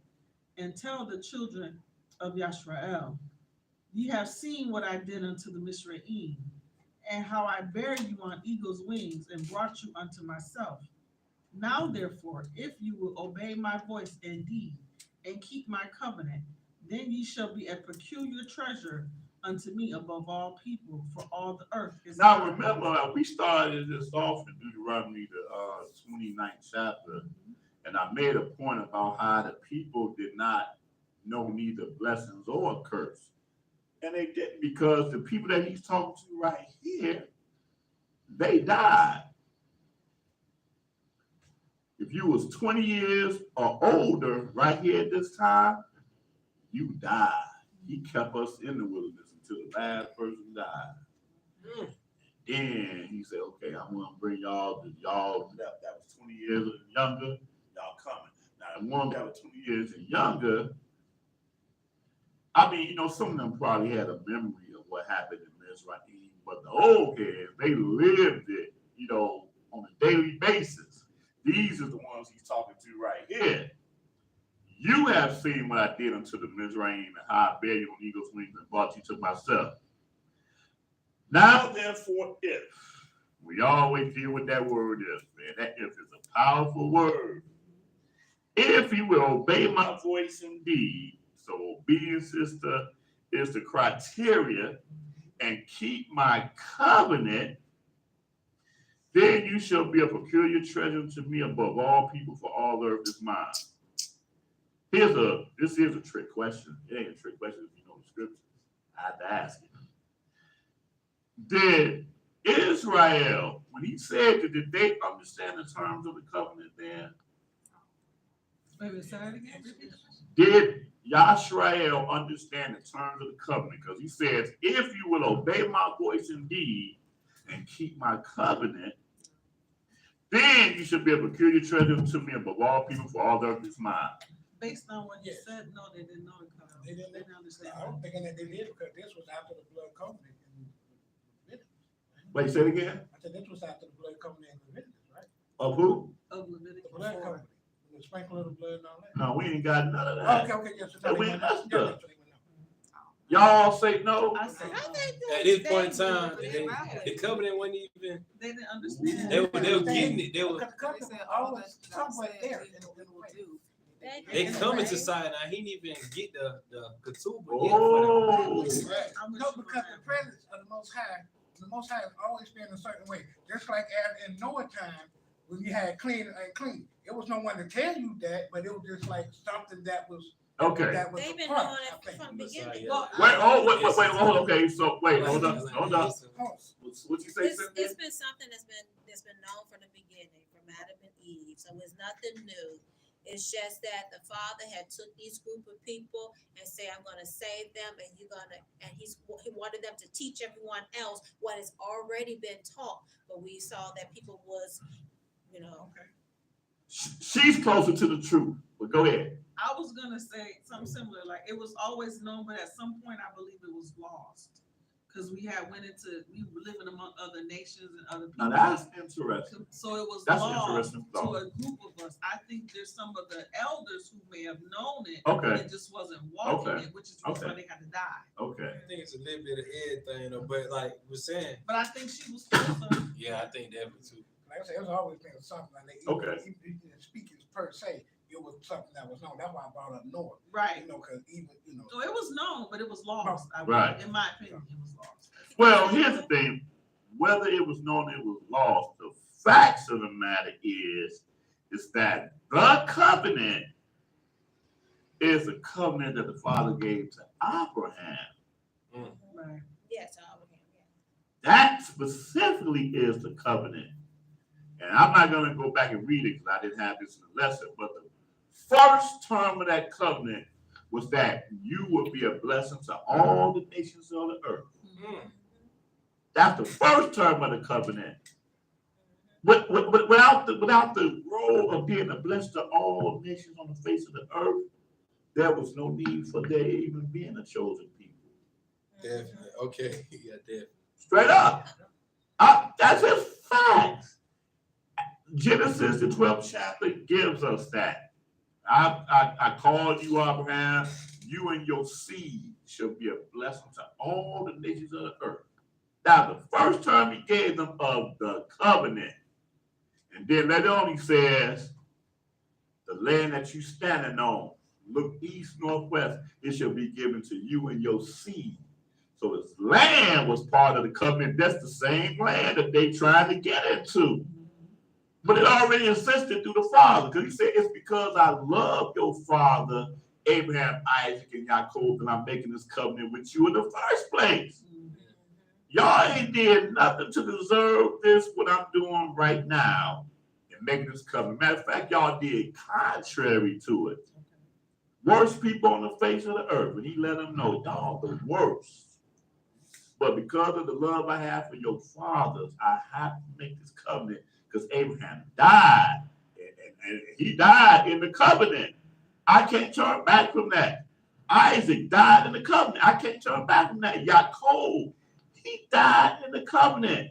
[SPEAKER 5] and tell the children of Yashrael, Ye have seen what I did unto the Mizraim, and how I bare you on eagle's wings, and brought you unto myself. Now therefore, if you will obey my voice indeed, and keep my covenant, then ye shall be a peculiar treasure unto me above all people, for all the earth is
[SPEAKER 4] Now
[SPEAKER 5] mine.
[SPEAKER 4] remember, we started this off in Deuteronomy, the 29th chapter, and I made a point about how the people did not know neither blessings or a curse. And they didn't, because the people that he's talking to right here, they died. If you was 20 years or older right here at this time, you died. He kept us in the wilderness until the last person died. Then he said, okay, I'm gonna bring y'all that was 20 years and younger, y'all coming. Now the one that was 20 years and younger, I mean, some of them probably had a memory of what happened in Mizraim, but the old heads, they lived it, on a daily basis. These are the ones he's talking to right here. You have seen what I did unto the Mizraim, and how I bear you on eagle's wings and brought you to myself. Now, therefore, if we always deal with that word if, man, that if is a powerful word. If you will obey my voice indeed, so obedience is the criteria, and keep my covenant, then you shall be a peculiar treasure to me above all people, for all the earth is mine. This is a trick question. It ain't a trick question if you know the scriptures. I have to ask you. Did Israel, when he said that, did they understand the terms of the covenant then?
[SPEAKER 5] Wait, say that again.
[SPEAKER 4] Did Yashrael understand the terms of the covenant? Because he says, if you will obey my voice indeed and keep my covenant, then you should be a peculiar treasure to me above all people, for all the earth is mine.
[SPEAKER 5] Based on what you
[SPEAKER 3] Yes.
[SPEAKER 5] said, no, they didn't know the covenant.
[SPEAKER 3] They didn't
[SPEAKER 5] understand.
[SPEAKER 3] I was thinking that they did because this was after the blood covenant in Leviticus.
[SPEAKER 4] Wait, say it again?
[SPEAKER 3] I said this was after the blood covenant in Leviticus, right?
[SPEAKER 4] Of who?
[SPEAKER 5] Of
[SPEAKER 3] The
[SPEAKER 5] Leviticus
[SPEAKER 3] blood
[SPEAKER 5] 4.
[SPEAKER 3] covenant, the sprinkle of the blood and all that.
[SPEAKER 4] No, we ain't got none of that.
[SPEAKER 3] Okay, yes.
[SPEAKER 4] Yeah, we ain't messed
[SPEAKER 3] Yeah,
[SPEAKER 4] up.
[SPEAKER 3] that's what they went up.
[SPEAKER 4] Y'all say no?
[SPEAKER 5] I said,
[SPEAKER 6] I
[SPEAKER 5] no.
[SPEAKER 6] think
[SPEAKER 2] At this point in
[SPEAKER 6] they
[SPEAKER 2] time,
[SPEAKER 6] knew
[SPEAKER 2] the
[SPEAKER 6] it.
[SPEAKER 2] covenant wasn't even.
[SPEAKER 5] They didn't understand.
[SPEAKER 2] They were getting it. They were.
[SPEAKER 3] Because the covenant was always somewhere there in the
[SPEAKER 1] do.
[SPEAKER 2] They
[SPEAKER 6] did,
[SPEAKER 2] coming
[SPEAKER 6] right?
[SPEAKER 2] to Sinai. He didn't even get the ketubah
[SPEAKER 4] Oh.
[SPEAKER 2] yet for
[SPEAKER 3] No,
[SPEAKER 5] I wish
[SPEAKER 3] because
[SPEAKER 5] you
[SPEAKER 3] the presence of the Most High has always been a certain way. Just like in Noah time, when you had clean and unclean. It was no one to tell you that, but it was just like something that was
[SPEAKER 4] Okay.
[SPEAKER 3] that was
[SPEAKER 6] They've
[SPEAKER 3] a
[SPEAKER 6] been
[SPEAKER 3] part,
[SPEAKER 6] doing
[SPEAKER 3] I
[SPEAKER 6] it
[SPEAKER 3] think.
[SPEAKER 6] from the beginning.
[SPEAKER 5] Well,
[SPEAKER 4] Wait, hold on. Okay, so wait, hold up. What you say,
[SPEAKER 6] It's
[SPEAKER 4] Cynthia?
[SPEAKER 6] been something that's been known from the beginning, from Adam and Eve. So it's nothing new. It's just that the Father had took these group of people and say, "I'm going to save them," and he wanted them to teach everyone else what has already been taught. But we saw that people was,
[SPEAKER 4] She's closer to the truth, but go ahead.
[SPEAKER 5] I was gonna say something similar, like it was always known, but at some point I believe it was lost. Cause we were living among other nations and other people.
[SPEAKER 4] Now that's interesting.
[SPEAKER 5] So it was
[SPEAKER 4] That's
[SPEAKER 5] lost
[SPEAKER 4] interesting
[SPEAKER 5] to
[SPEAKER 4] thought.
[SPEAKER 5] a group of us. I think there's some of the elders who may have known it.
[SPEAKER 4] Okay.
[SPEAKER 5] And just wasn't walking
[SPEAKER 4] Okay.
[SPEAKER 5] it, which is why
[SPEAKER 4] Okay.
[SPEAKER 5] they had to die.
[SPEAKER 4] Okay.
[SPEAKER 2] I think it's a little bit of everything, though. But like we're saying,
[SPEAKER 5] But I think she was closer.
[SPEAKER 2] yeah, I think that too.
[SPEAKER 3] Like I said, it's always been something like that.
[SPEAKER 4] Okay.
[SPEAKER 3] Even speaking per se, it was something that was known. That's why I brought up Noah.
[SPEAKER 5] Right.
[SPEAKER 3] Because
[SPEAKER 5] So it was known, but it was lost. I mean,
[SPEAKER 4] Right.
[SPEAKER 5] In my opinion, it was lost.
[SPEAKER 4] Well, here's the thing. Whether it was known it was lost, the facts of the matter is that the covenant is a covenant that the Father gave to Abraham.
[SPEAKER 5] Right.
[SPEAKER 6] yes, Abraham.
[SPEAKER 4] That specifically is the covenant. And I'm not going to go back and read it because I didn't have this in the lesson, but the first term of that covenant was that you would be a blessing to all the nations of the earth.
[SPEAKER 2] Mm.
[SPEAKER 4] That's the first term of the covenant. without the role of being a blessed to all nations on the face of the earth, there was no need for there even being a chosen people.
[SPEAKER 2] Definitely. Okay. Yeah, definitely.
[SPEAKER 4] Straight up. That's just facts. Genesis, the 12th chapter, gives us that. I called you, Abraham, you and your seed shall be a blessing to all the nations of the earth. Now, the first term he gave them of the covenant. And then later on he says, the land that you standing on, look east, northwest, it shall be given to you and your seed. So this land was part of the covenant. That's the same land that they tried to get into. But it already insisted through the father, because he said, it's because I love your father, Abraham, Isaac, and Jacob, that I'm making this covenant with you in the first place. Y'all ain't did nothing to deserve this, what I'm doing right now, and making this covenant. Matter of fact, y'all did contrary to it. Worst people on the face of the earth. And he let them know, y'all the worst. But because of the love I have for your fathers, I have to make this covenant, because Abraham died. And he died in the covenant. I can't turn back from that. Isaac died in the covenant. I can't turn back from that. Jacob, he died in the covenant.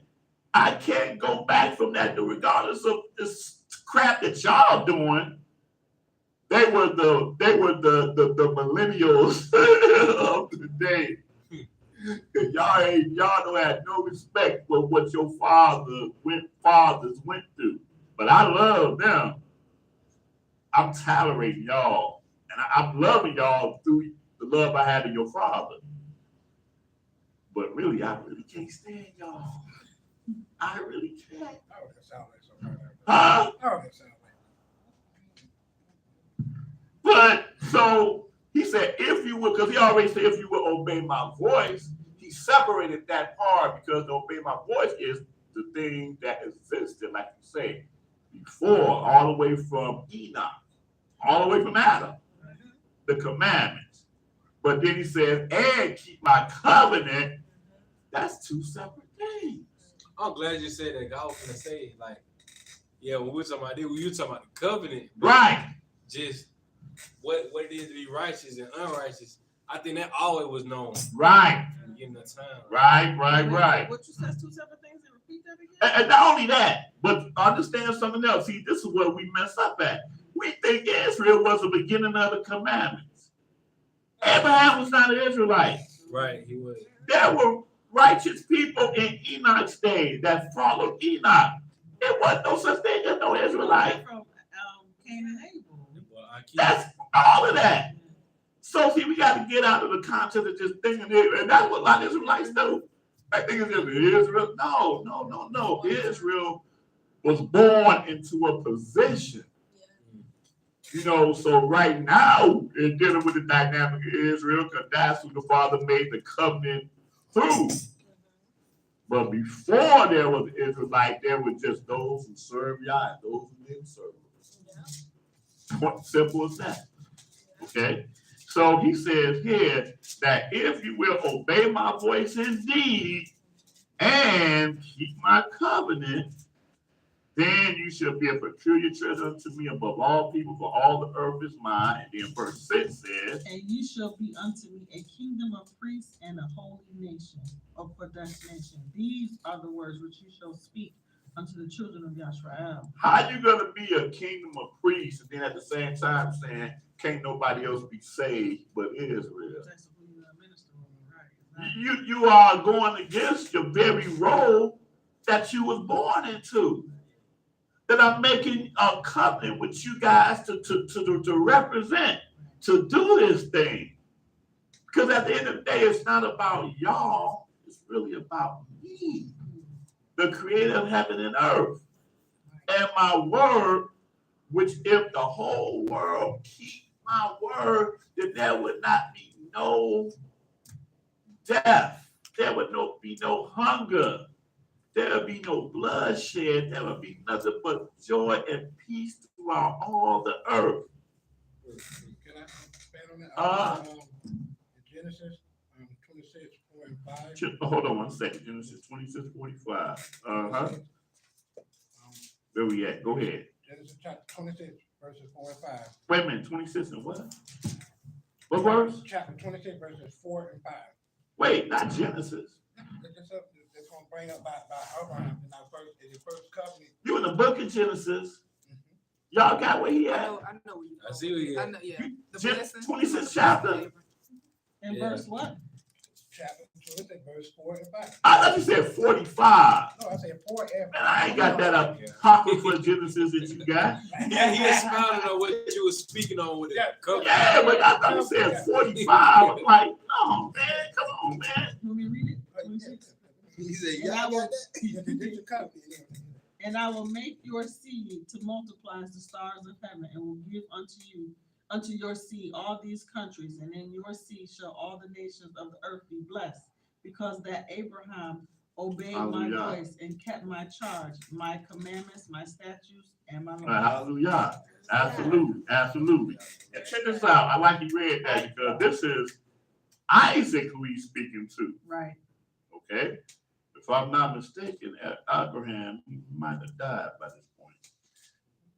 [SPEAKER 4] I can't go back from that, regardless of this crap that y'all doing. They were the millennials of the day. Y'all don't have no respect for what your fathers went through. But I love them. I'm tolerating y'all, and I'm loving y'all through the love I had to your father. But really, I really can't stand y'all. I really can't. Huh? But so he said, if you would, because he already said, if you would obey my voice, he separated that part, because to obey my voice is the thing that existed, like you say, before, all the way from Enoch, all the way from Adam, the commandments. But then he says, and keep my covenant. That's two separate things.
[SPEAKER 2] I'm glad you said that. I was gonna say, like, yeah, when we were talking about this, we were talking about the covenant.
[SPEAKER 4] Right.
[SPEAKER 2] Just what it is to be righteous and unrighteous. I think that always was known.
[SPEAKER 4] Right.
[SPEAKER 2] From the beginning of time.
[SPEAKER 4] Right.
[SPEAKER 5] What you said, two separate things, and repeat that again?
[SPEAKER 4] And not only that, but understand something else. See, this is where we mess up at. We think Israel was the beginning of the commandments. Abraham was not an Israelite.
[SPEAKER 2] Right, he was.
[SPEAKER 4] There were righteous people in Enoch's day that followed Enoch. It wasn't no such thing as no Israelite.
[SPEAKER 5] From Cain and Abel.
[SPEAKER 4] That's all of that. So see, we got to get out of the context of just thinking it, and that's what a lot of Israelites do. I think it's just Israel. No. Israel was born into a position. You know, so right now, in dealing with the dynamic of Israel, because that's who the Father made the covenant through. But before there was Israelite, there were just those who serve Yah and those who didn't serve Him. Simple as that. Okay? So he says here that if you will obey my voice indeed and keep my covenant, then you shall be a peculiar treasure unto me above all people, for all the earth is mine. And then verse 6 says,
[SPEAKER 5] and ye shall be unto me a kingdom of priests and a holy nation, or predestination. These are the words which you shall speak unto the children of Yashrael.
[SPEAKER 4] how you going to be a kingdom of priests and then at the same time saying, can't nobody else be saved but Israel?
[SPEAKER 5] That's who you are ministering, right?
[SPEAKER 4] You are going against your very role that you was born into. That I'm making a covenant with you guys to represent, to do this thing. Because at the end of the day, it's not about y'all, it's really about me, the creator of heaven and earth. And my word, which if the whole world keep my word, then there would not be no death. There would be no hunger. There will be no bloodshed. There will be nothing but joy and peace throughout all the earth.
[SPEAKER 3] Can I expand on that? Genesis 26:45.
[SPEAKER 4] Hold on one second. Genesis 26:45. Where we at? Go ahead.
[SPEAKER 3] Genesis chapter 26, verses 4 and 5.
[SPEAKER 4] Wait a minute, 26 and what? What verse?
[SPEAKER 3] Chapter 26, verses 4 and 5.
[SPEAKER 4] Wait, not Genesis.
[SPEAKER 3] That's going to bring up by Abraham in the first covenant.
[SPEAKER 4] You in the book of Genesis.
[SPEAKER 3] Mhm.
[SPEAKER 4] Y'all got where he
[SPEAKER 1] I
[SPEAKER 4] at?
[SPEAKER 1] know where you
[SPEAKER 2] I see where you
[SPEAKER 1] I
[SPEAKER 2] at.
[SPEAKER 1] know, yeah. The
[SPEAKER 4] Gen-
[SPEAKER 1] blessing.
[SPEAKER 4] 26 chapter.
[SPEAKER 5] In
[SPEAKER 2] Yeah.
[SPEAKER 5] verse what?
[SPEAKER 3] Chapter 26, verse 4 and 5.
[SPEAKER 4] I thought you said 45.
[SPEAKER 3] No, I said 4 and 5.
[SPEAKER 4] Man, I ain't got that apocryphal Genesis that you got.
[SPEAKER 2] Yeah, he expounded on what you were speaking on with it.
[SPEAKER 3] Yeah.
[SPEAKER 4] Yeah, but I thought you said 45. I'm like, no, man, come on, man.
[SPEAKER 5] Let me read it. 26.
[SPEAKER 7] He said,
[SPEAKER 5] And
[SPEAKER 7] y'all
[SPEAKER 5] I will-
[SPEAKER 7] got that?
[SPEAKER 5] And I will make your seed to multiply as the stars of heaven, and will give unto your seed all these countries, and in your seed shall all the nations of the earth be blessed, because that Abraham obeyed my
[SPEAKER 4] Hallelujah.
[SPEAKER 5] voice and kept my charge, my commandments, my statutes, and my laws.
[SPEAKER 4] Hallelujah. Absolutely, absolutely. And check this out. I like you read that because this is Isaac who he's speaking to.
[SPEAKER 5] Right.
[SPEAKER 4] Okay? If I'm not mistaken, Abraham, he might have died by this point.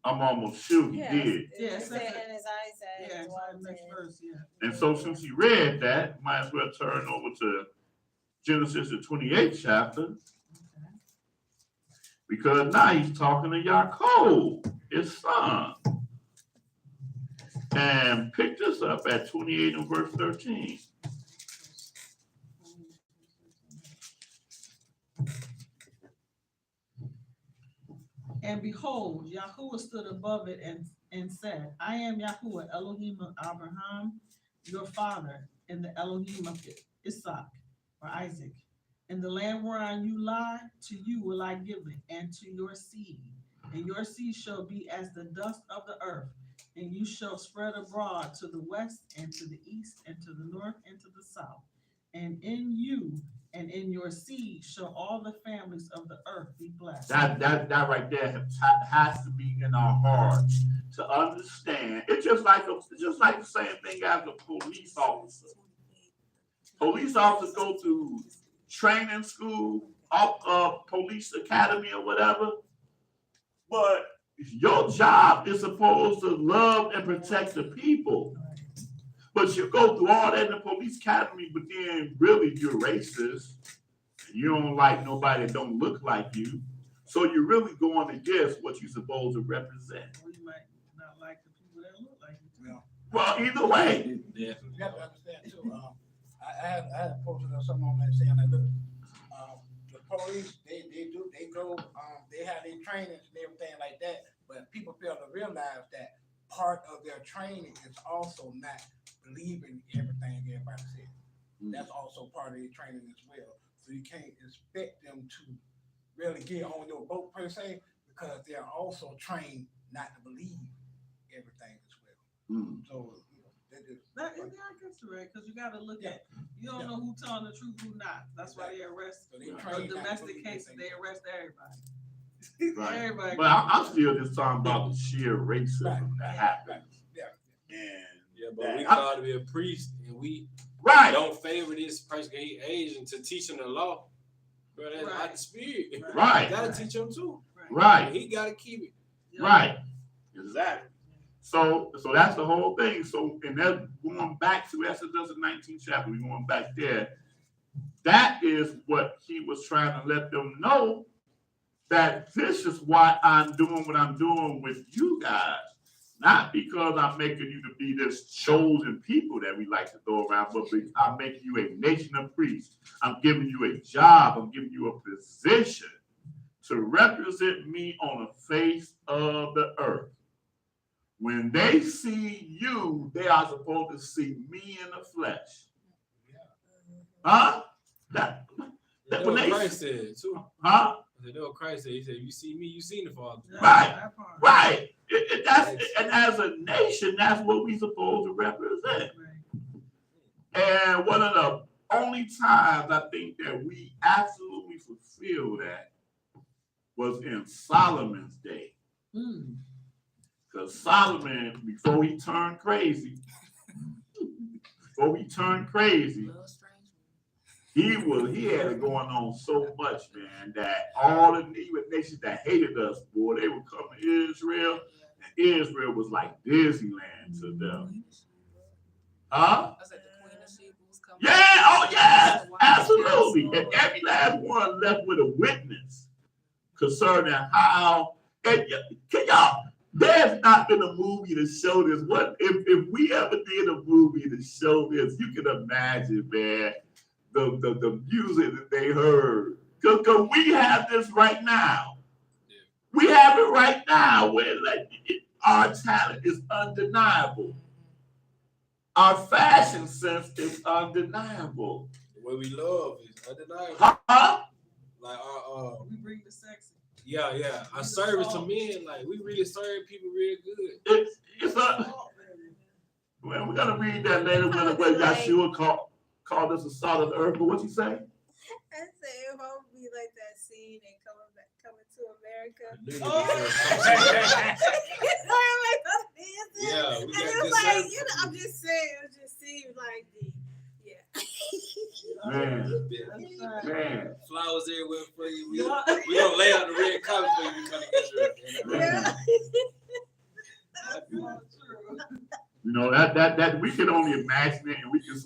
[SPEAKER 4] I'm almost sure he did.
[SPEAKER 5] Yes,
[SPEAKER 6] It
[SPEAKER 5] that's
[SPEAKER 6] said
[SPEAKER 5] it.
[SPEAKER 6] in his Isaac.
[SPEAKER 5] Yeah, it's
[SPEAKER 6] dwelt
[SPEAKER 5] right next
[SPEAKER 6] in-
[SPEAKER 5] verse, yeah.
[SPEAKER 4] And so since he read that, might as well turn over to Genesis, the 28th chapter,
[SPEAKER 5] Okay.
[SPEAKER 4] because now he's talking to Yaakov, his son. And pick this up at 28 and verse 13.
[SPEAKER 5] And behold, Yahuwah stood above it and said, I am Yahuwah, Elohim of Abraham, your father, and the Elohim of Isaac, or Isaac. And the land whereon you lie, to you will I give it, and to your seed. And your seed shall be as the dust of the earth, and you shall spread abroad to the west, and to the east, and to the north, and to the south. And in you and in your seed shall all the families of the earth be blessed.
[SPEAKER 4] That right there has to be in our hearts to understand. It's just like the same thing as a police officer. Police officers go to training school, police academy or whatever. But your job is supposed to love and protect the people. But you go through all that in the police academy, but then really you're racist. You don't like nobody that don't look like you. So you're really going against what you're supposed to represent.
[SPEAKER 5] Or you might not like the people that look like you.
[SPEAKER 3] Yeah.
[SPEAKER 4] Well, either way.
[SPEAKER 2] Yeah.
[SPEAKER 3] You have to understand too. I had a post of something on that saying that look, the police they go they have their trainings and everything like that, but people fail to realize that part of their training is also not believing everything everybody says. That's also part of their training as well. So you can't expect them to really get on your boat per se, because they're also trained not to believe everything as well. So that is.
[SPEAKER 5] That is, I guess you're right, because you gotta look at, you don't know who telling the truth, who not. That's why they arrest,
[SPEAKER 3] So they
[SPEAKER 5] for
[SPEAKER 3] trained not to
[SPEAKER 5] domestic
[SPEAKER 3] believe
[SPEAKER 5] cases,
[SPEAKER 3] everything.
[SPEAKER 5] they arrest everybody.
[SPEAKER 4] Right.
[SPEAKER 5] Everybody.
[SPEAKER 4] But I'm still just talking about the sheer racism that happens.
[SPEAKER 2] Yeah, but we
[SPEAKER 4] Yeah.
[SPEAKER 2] called to be a priest, and we
[SPEAKER 4] Right.
[SPEAKER 2] don't favor this person. He Asian to teach him the law. Bro, that's
[SPEAKER 5] Right.
[SPEAKER 2] not the spirit.
[SPEAKER 4] Right.
[SPEAKER 2] Gotta teach him too.
[SPEAKER 4] Right.
[SPEAKER 2] He gotta keep it.
[SPEAKER 5] Yeah.
[SPEAKER 4] Right. Exactly. So that's the whole thing. So, and that's going back to Exodus 19 chapter, we're going back there. That is what he was trying to let them know, that this is why I'm doing what I'm doing with you guys. Not because I'm making you to be this chosen people that we like to throw around, but I'm making you a nation of priests. I'm giving you a job. I'm giving you a position to represent me on the face of the earth. When they see you, they are supposed to see me in the flesh. Huh? That's
[SPEAKER 2] That's
[SPEAKER 4] when
[SPEAKER 2] what
[SPEAKER 4] they,
[SPEAKER 2] Christ said too.
[SPEAKER 4] huh?
[SPEAKER 2] That's what Christ said. He said, "You see me, you seen the Father."
[SPEAKER 5] Yeah,
[SPEAKER 4] Right.
[SPEAKER 5] that part.
[SPEAKER 4] Right. And as a nation, that's what we're supposed to represent.
[SPEAKER 5] Right.
[SPEAKER 4] And one of the only times I think that we absolutely fulfill that was in Solomon's day.
[SPEAKER 5] Mm.
[SPEAKER 4] Because Solomon, before he turned crazy, He had it going on so much, man, that all the nations that hated us, boy, they would come to Israel, and Israel was like Disneyland to them. Huh?
[SPEAKER 1] I said the Queen of Sheba was coming.
[SPEAKER 4] Yeah, oh yes, absolutely. And every last one left with a witness concerning how, and can y'all, there's not been a movie to show this. What if we ever did a movie to show this, you can imagine, man, the music that they heard. Because we have this right now. We have it right now where like, our talent is undeniable. Our fashion sense is undeniable.
[SPEAKER 2] The way we love is undeniable.
[SPEAKER 4] Huh?
[SPEAKER 2] Like our
[SPEAKER 5] We bring the sexy.
[SPEAKER 2] yeah. Our service to men, like we really serve people real good.
[SPEAKER 4] It's a, well, we're gonna read that later when Yashrael called us a salt of the earth. But what you say?
[SPEAKER 6] I say it won't be like that scene and coming to America.
[SPEAKER 2] Yeah, we
[SPEAKER 6] And
[SPEAKER 2] got
[SPEAKER 6] it
[SPEAKER 2] good
[SPEAKER 6] was like,
[SPEAKER 2] service.
[SPEAKER 6] you know, I'm just saying, it just seemed like
[SPEAKER 4] Man.
[SPEAKER 2] Flowers everywhere for you. We gonna lay out the red carpet for you to come to Israel.
[SPEAKER 6] Yeah.
[SPEAKER 4] You know, that we can only imagine it, and we can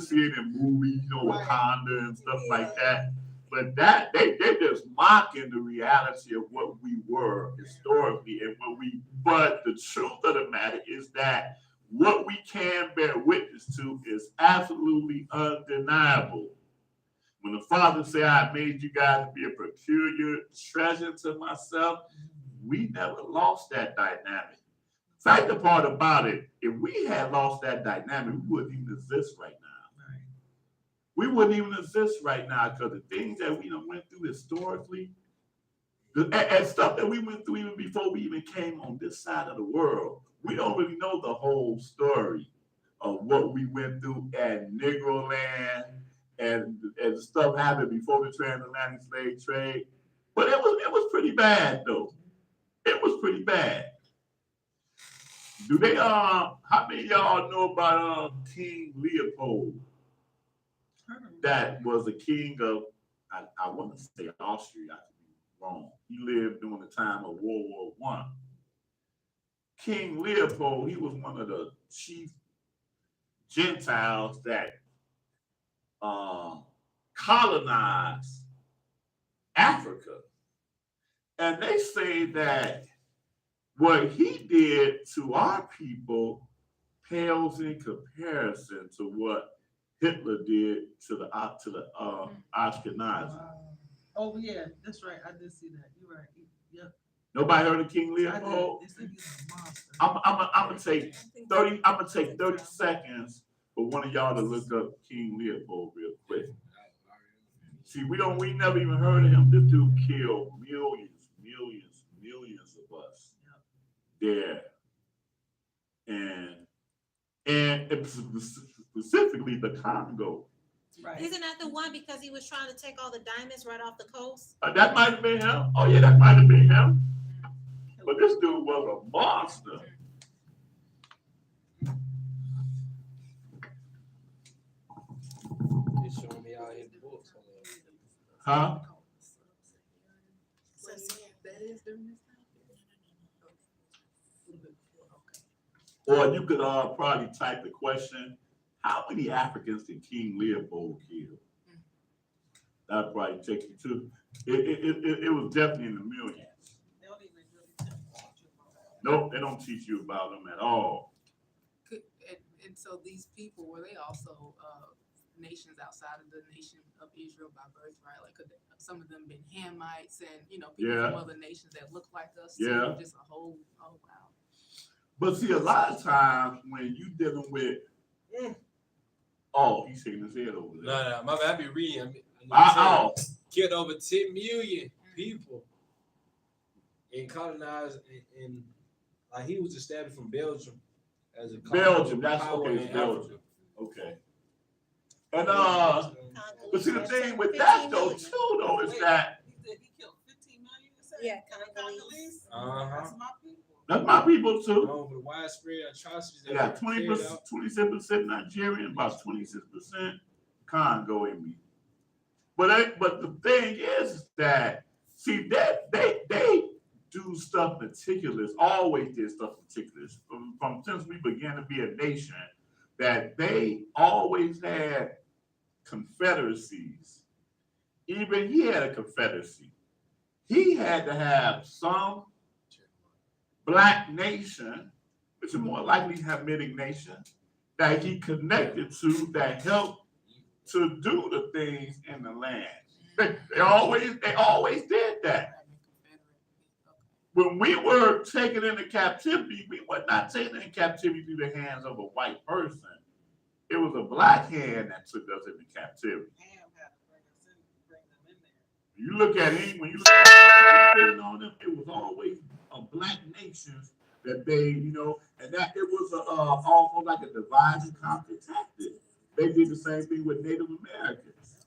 [SPEAKER 4] see it in movies, you know, Wakanda and stuff like that. But that they're just mocking the reality of what we were historically and what we. But the truth of the matter is that what we can bear witness to is absolutely undeniable. When the Father said, "I made you guys to be a peculiar treasure to myself," we never lost that dynamic. In fact, the part about it, if we had lost that dynamic, we wouldn't even exist right now. We wouldn't even exist right now because the things that we done went through historically, and stuff that we went through even before we even came on this side of the world, we don't really know the whole story of what we went through at Negro land and stuff happened before the transatlantic slave trade. But it was pretty bad though. It was pretty bad. Do they how many of y'all know about King Leopold? That was a king of I want to say Austria, I could be wrong. He lived during the time of World War I. King Leopold, he was one of the chief Gentiles that colonized Africa. And they say that what he did to our people pales in comparison to what Hitler did to the Ashkenazi.
[SPEAKER 5] Oh yeah, that's right. I did see that. You're right. Yep.
[SPEAKER 4] Nobody heard of King Leopold?
[SPEAKER 5] They said he's a monster.
[SPEAKER 4] I'm gonna take 30. I'm gonna take 30 seconds for one of y'all to look up King Leopold real quick. See, we never even heard of him. This dude killed millions of us there, and specifically the Congo.
[SPEAKER 5] Right.
[SPEAKER 6] Isn't that the one because he was trying to take all the diamonds right off the coast?
[SPEAKER 4] That might have been him. Oh yeah, that might have been him. But this dude was a monster.
[SPEAKER 2] They showing me out his books.
[SPEAKER 4] Huh?
[SPEAKER 1] That is during this time.
[SPEAKER 4] Or you could probably type the question, how many Africans did King Leopold kill? That'd probably take you to, it was definitely in the millions. Nope, they don't teach you about them at all.
[SPEAKER 1] And so these people, were they also nations outside of the nation of Israel by birthright? Like could some of them been Hamites and, people from other nations that look like us?
[SPEAKER 4] Yeah.
[SPEAKER 1] Just a whole, oh wow.
[SPEAKER 4] But see, a lot of times when you dealing with, oh, he's shaking his head over there.
[SPEAKER 2] No, my bad. I be reading. Killed over 10 million people and colonized and like he was established from Belgium as a
[SPEAKER 4] Belgium, that's
[SPEAKER 2] power
[SPEAKER 4] okay,
[SPEAKER 2] in
[SPEAKER 4] it's Belgium.
[SPEAKER 2] Africa.
[SPEAKER 4] Okay. And but see the thing with that though too though is that
[SPEAKER 5] He killed 15 million.
[SPEAKER 6] Yeah,
[SPEAKER 5] Congolese.
[SPEAKER 2] Uh-huh.
[SPEAKER 5] That's my people.
[SPEAKER 4] that's my people too.
[SPEAKER 2] Known for the widespread atrocities that
[SPEAKER 4] They got
[SPEAKER 2] were carried out.
[SPEAKER 4] 27% Nigerian, about 26% Congo in me. But the thing is that, see, that they do stuff meticulous, always did stuff meticulous. From since we began to be a nation, that they always had confederacies. Even he had a confederacy. He had to have some black nation, which is more likely Hamitic nation, that he connected to that helped to do the things in the land. They always did that. When we were taken into captivity, we were not taken into captivity through the hands of a white person. It was a black hand that took us into captivity. You look at it, when you look at it on them, it was always a black nation that they, and that it was almost like a divide and conquer tactic. They did the same thing with Native Americans.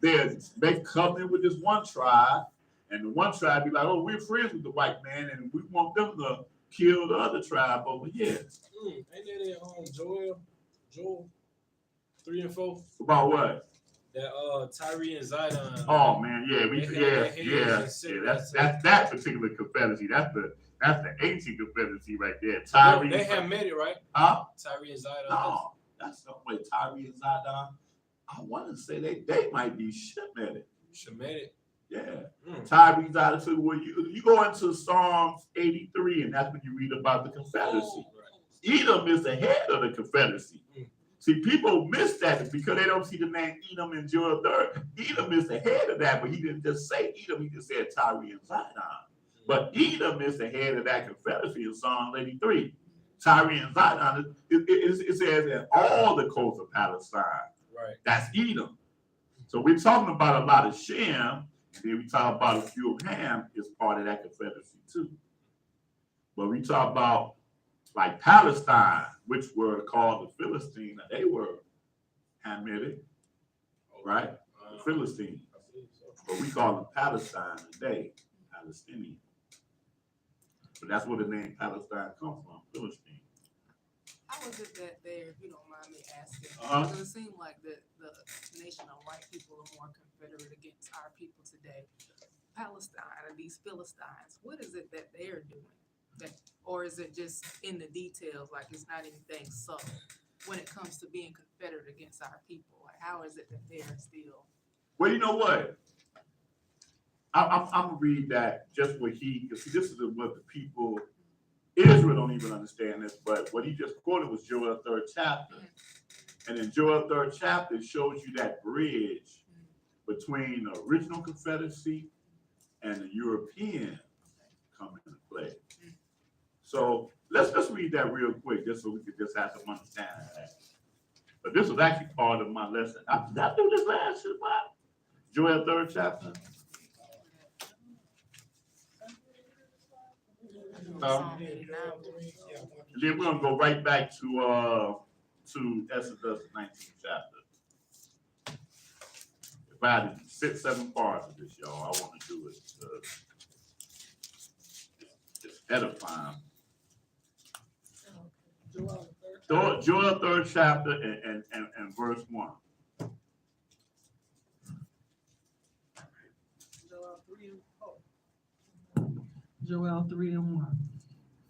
[SPEAKER 4] They come in with this one tribe, and the one tribe be like, "Oh, we're friends with the white man, and we want them to kill the other tribe over here."
[SPEAKER 2] Ain't that Joel 3 and 4?
[SPEAKER 4] About what?
[SPEAKER 2] That Tyree and Zidon.
[SPEAKER 4] Oh man, that's that particular confederacy. That's the ancient confederacy right there. Tyree.
[SPEAKER 2] They have made it, right?
[SPEAKER 4] Huh?
[SPEAKER 2] Tyree and Zidon.
[SPEAKER 4] No, that's the way Tyree and Zidon. I want to say they might be Shemitic.
[SPEAKER 2] Shemitic.
[SPEAKER 4] Yeah. Tyree Zidon. So when you go into Psalms 83, and that's when you read about the confederacy. Right. Edom is the head of the confederacy. See, people miss that because they don't see the name Edom in Joel 3. Edom is the head of that, but he didn't just say Edom, he just said Tyree and Zidon. But Edom is the head of that confederacy in Psalm 83. Tyree and Zidon, it says in all the coasts of Palestine.
[SPEAKER 2] Right.
[SPEAKER 4] That's Edom. So we're talking about a lot of Shem, and then we talk about a few of Ham is part of that confederacy too. But we talk about like Palestine, which were called the Philistines, they were Hamitic, right? The Philistines. But we call them Palestine today, Palestinian. But that's where the name Palestine comes from, Philistine.
[SPEAKER 1] How was it that there, if you don't mind me asking, because it seemed like the nation of white people are more confederate against our people today. Palestine or these Philistines, what is it that they're doing? Or is it just in the details, like it's not anything subtle when it comes to being confederate against our people? Like, how is it that they're still?
[SPEAKER 4] Well, you know what? I'm gonna read that just what because this is what the people, Israel don't even understand this, but what he just quoted was Joel 3rd chapter. And in Joel 3rd chapter, it shows you that bridge between the original confederacy and the European coming into play. So let's read that real quick, just so we could just have some understanding of that. But this was actually part of my lesson. Did I do this last year, Bob? Joel 3rd chapter. Then we're gonna go right back to Exodus 19th chapter. If I had 6, 7 parts of this, y'all, I want to do it. It's edifying. Joel 3rd chapter and verse 1.
[SPEAKER 5] Joel 3 and 1.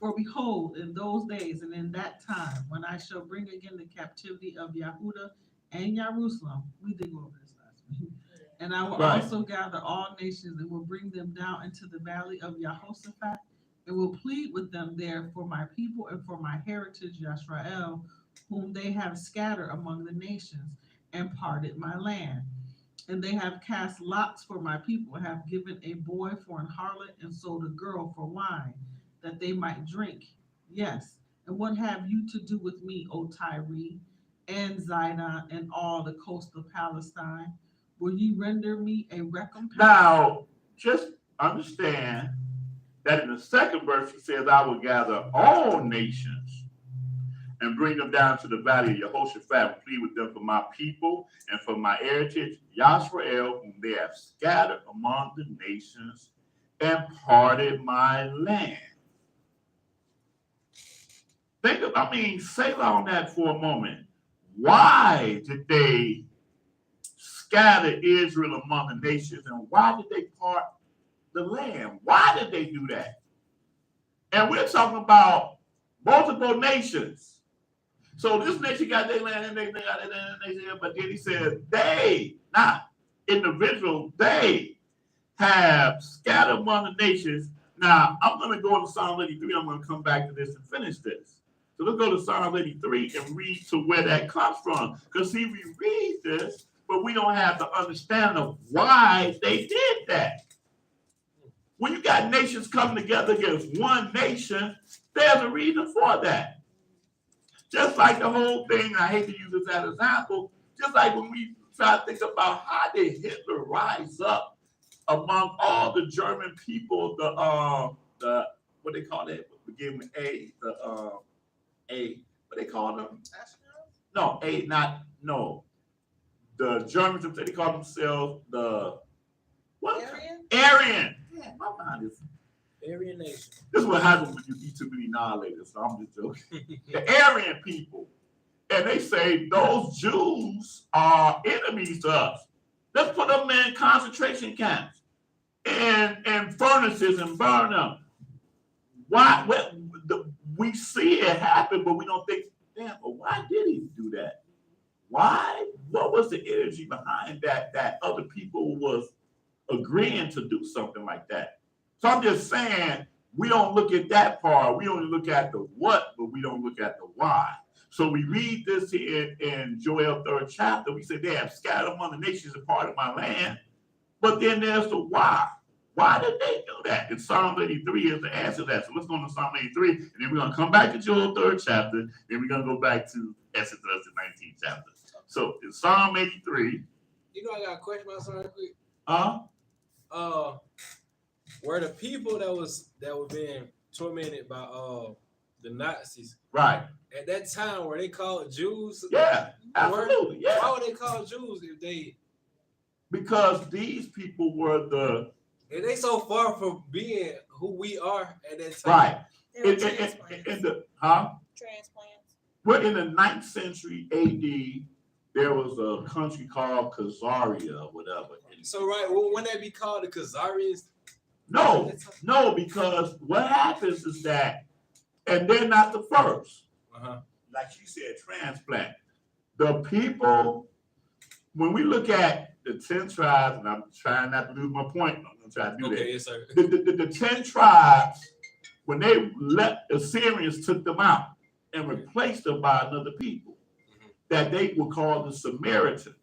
[SPEAKER 5] For behold, in those days and in that time, when I shall bring again the captivity of Yehudah and Jerusalem, we did go over this last week, and I will also gather all nations and will bring them down into the valley of Jehoshaphat, and will plead with them there for my people and for my heritage Yashrael, whom they have scattered among the nations and parted my land. And they have cast lots for my people, have given a boy for an harlot, and sold a girl for wine, that they might drink. Yes, and what have you to do with me, O Tyree, and Zidon, and all the coast of Palestine? Will ye render me a recompense?
[SPEAKER 4] Now, just understand that in the second verse, he says, I will gather all nations and bring them down to the valley of Jehoshaphat and plead with them for my people and for my heritage, Yashrael, whom they have scattered among the nations and parted my land. Say on that for a moment. Why did they scattered Israel among the nations. And why did they part the land? Why did they do that? And we're talking about multiple nations. So this nation got their land and they got their land, but then he said they, not individual, they have scattered among the nations. Now, I'm going to go to Psalm 83. I'm going to come back to this and finish this. So let's go to Psalm 83 and read to where that comes from. Because see, we read this, but we don't have the understanding of why they did that. When you got nations coming together against one nation, there's a reason for that. Just like the whole thing, I hate to use this as an example, just like when we try to think about how did Hitler rise up among all the German people, the what they call it, begin with A, what they call them? No, A, not, no. The Germans, they call themselves the, what? Aryan. Yeah, my mind is.
[SPEAKER 2] Aryan nation.
[SPEAKER 4] This is what happens when you eat too many non-laters, so I'm just joking. The Aryan people, and they say those Jews are enemies to us. Let's put them in concentration camps and furnaces and burn them. Why? We see it happen, but we don't think, damn, but why did he do that? Why? What was the energy behind that other people was agreeing to do something like that? So I'm just saying, we don't look at that part. We only look at the what, but we don't look at the why. So we read this here in Joel 3rd chapter. We say they have scattered among the nations a part of my land. But then there's the why. Why did they do that? And Psalm 83 is the answer to that. So let's go to Psalm 83, and then we're going to come back to Joel 3rd chapter, then we're going to go back to Exodus, the 19th chapter. So in Psalm 83.
[SPEAKER 2] You know, I got a question about something quick. Were the people that were being tormented by the Nazis,
[SPEAKER 4] right,
[SPEAKER 2] at that time, were they called Jews?
[SPEAKER 4] Yeah, absolutely. Yeah.
[SPEAKER 2] Why were they called Jews if they?
[SPEAKER 4] Because these people were
[SPEAKER 2] and they so far from being who we are at that time.
[SPEAKER 4] Right.
[SPEAKER 6] Transplants.
[SPEAKER 4] Well, in the 9th century AD, there was a country called Khazaria or whatever.
[SPEAKER 2] So right, wouldn't that be called the Khazarians?
[SPEAKER 4] No, because what happens is that, and they're not the first. Like you said, transplant. The people, when we look at the 10 tribes, and I'm trying not to lose my point, I'm gonna try to do that.
[SPEAKER 2] Yes, sir.
[SPEAKER 4] The 10 tribes, when they left, the Assyrians took them out and replaced them by another people that they would call the Samaritans.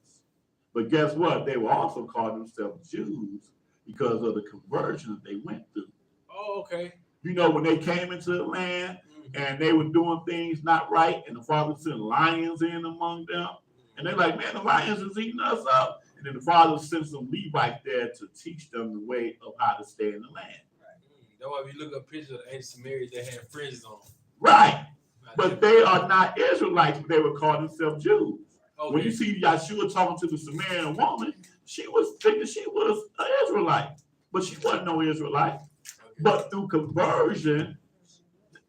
[SPEAKER 4] But guess what? They were also called themselves Jews because of the conversion that they went through.
[SPEAKER 2] Oh, okay.
[SPEAKER 4] You know, when they came into the land and they were doing things not right, and the father sent lions in among them, and they're like, man, the lions is eating us up. And then the father sent some Levites there to teach them the way of how to stay in the land.
[SPEAKER 2] That's why we look at pictures of the ancient Samaritans that had fringes on.
[SPEAKER 4] Right. But they are not Israelites, but they would call themselves Jews. Okay. When you see Yashrael talking to the Samaritan woman, she was thinking she was an Israelite, but she wasn't no Israelite. Okay. But through conversion,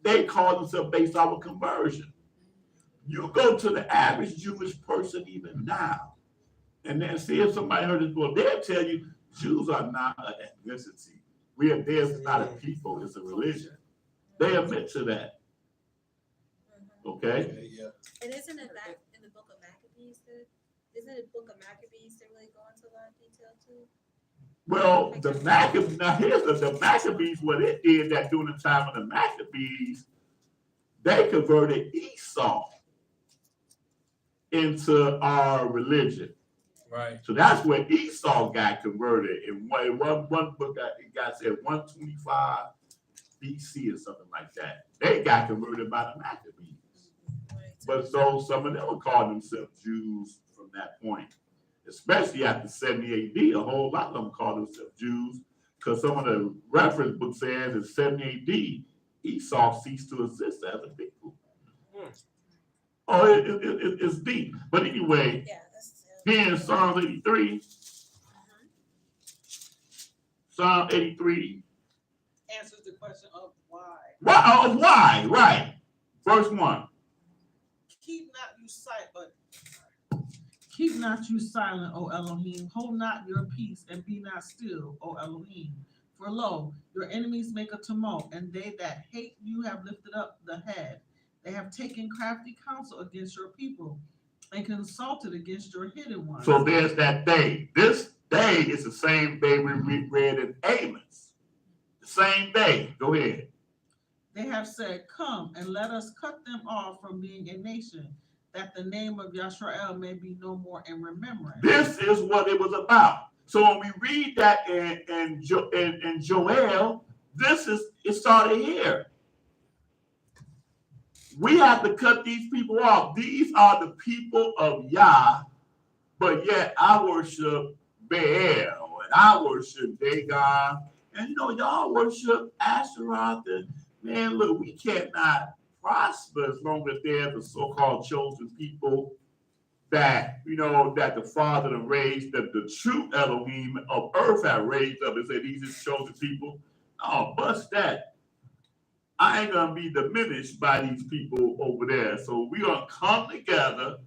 [SPEAKER 4] they call themselves based off of conversion. You go to the average Jewish person even now, and then see if somebody heard this book, they'll tell you Jews are not an ethnicity. There's not a people, it's a religion. They admit to that. Okay?
[SPEAKER 6] Yeah. And isn't it back in the book of Maccabees isn't it book of Maccabees that really go into a lot of detail too?
[SPEAKER 4] Well, the Maccabees, now here's the Maccabees, what it did that during the time of the Maccabees, they converted Esau into our religion.
[SPEAKER 2] Right.
[SPEAKER 4] So that's where Esau got converted. In one book, it got said 125 BC or something like that. They got converted by the Maccabees. But so some of them would call themselves Jews from that point, especially after 70 AD. A whole lot of them call themselves Jews because some of the reference book says in 70 AD, Esau ceased to exist as a people. Oh, it's deep. But anyway, here in Psalm 83, Psalm 83
[SPEAKER 5] answers the question of why.
[SPEAKER 4] Why? Right. Verse 1.
[SPEAKER 5] Keep not you sight, but Keep not you silent, O Elohim. Hold not your peace and be not still, O Elohim. For lo, your enemies make a tumult, and they that hate you have lifted up the head. They have taken crafty counsel against your people and consulted against your hidden ones.
[SPEAKER 4] So there's that day. This day is the same day we read in Amos. The same day. Go ahead.
[SPEAKER 5] They have said, come and let us cut them off from being a nation, that the name of Yashrael may be no more in remembrance.
[SPEAKER 4] This is what it was about. So when we read that in Joel, it started here. We have to cut these people off. These are the people of Yah, but yet I worship Baal and I worship Dagon, and y'all worship Asheroth. And man, look, we cannot prosper as long as there's a so-called chosen people that that the Father have raised, that the true Elohim of earth have raised up and said these are chosen people. Oh, bust that. I ain't gonna be diminished by these people over there. So we're gonna come together,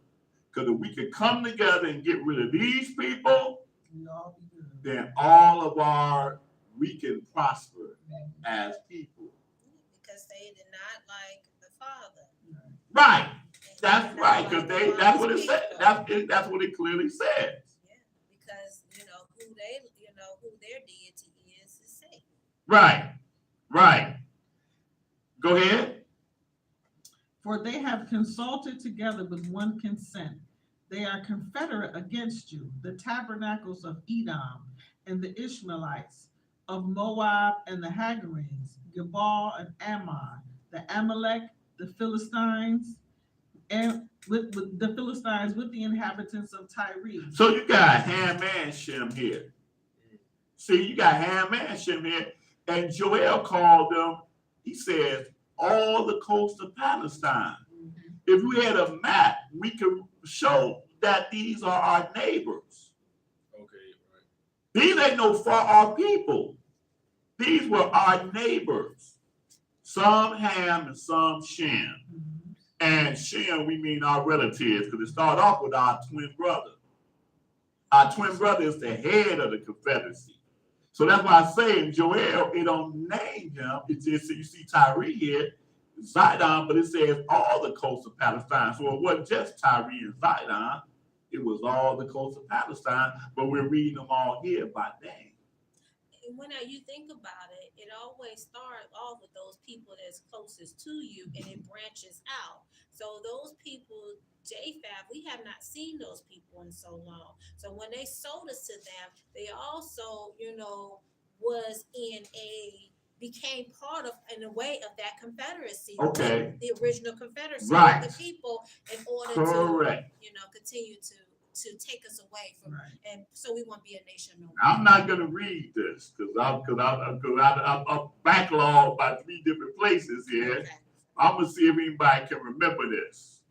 [SPEAKER 4] because if we can come together and get rid of these people, then we can prosper as people.
[SPEAKER 6] Because they did not like the Father.
[SPEAKER 4] Right. That's right, because that's what it said. That's what it clearly says.
[SPEAKER 6] Yeah, because who their deity is Satan.
[SPEAKER 4] Right. Right. Go ahead.
[SPEAKER 5] For they have consulted together with one consent. They are confederate against you, the tabernacles of Edom and the Ishmaelites, of Moab and the Hagarenes, Gebal and Ammon, the Amalek, the Philistines, and with the Philistines with the inhabitants of Tyre.
[SPEAKER 4] So you got Ham and Shem here. See, you got Ham and Shem here. And Joel called them, he says, all the coast of Palestine. Mm-hmm. If we had a map, we could show that these are our neighbors.
[SPEAKER 2] Okay, right.
[SPEAKER 4] These ain't no far-off people. These were our neighbors. Some Ham and some Shem. Mm-hmm. And Shem, we mean our relatives, because it started off with our twin brother. Our twin brother is the head of the Confederacy. So that's why I say in Joel, it don't name him. It's just, you see Tyre here, Zidon, but it says all the coast of Palestine. So it wasn't just Tyre and Zidon. It was all the coast of Palestine, but we're reading them all here by name.
[SPEAKER 6] And when you think about it, it always starts off with those people that's closest to you, and it branches out. So those people, JFAB, we have not seen those people in so long. So when they sold us to them, they also, became part of, in a way, of that Confederacy.
[SPEAKER 4] Okay.
[SPEAKER 6] The original Confederacy.
[SPEAKER 4] Right.
[SPEAKER 6] Of the people, in order
[SPEAKER 4] Correct.
[SPEAKER 6] to, continue to take us away from, right. And so we won't be a nation no more.
[SPEAKER 4] I'm not going to read this because I'm backlogged by 3 different places here. Okay. I'm going to see if anybody can remember this.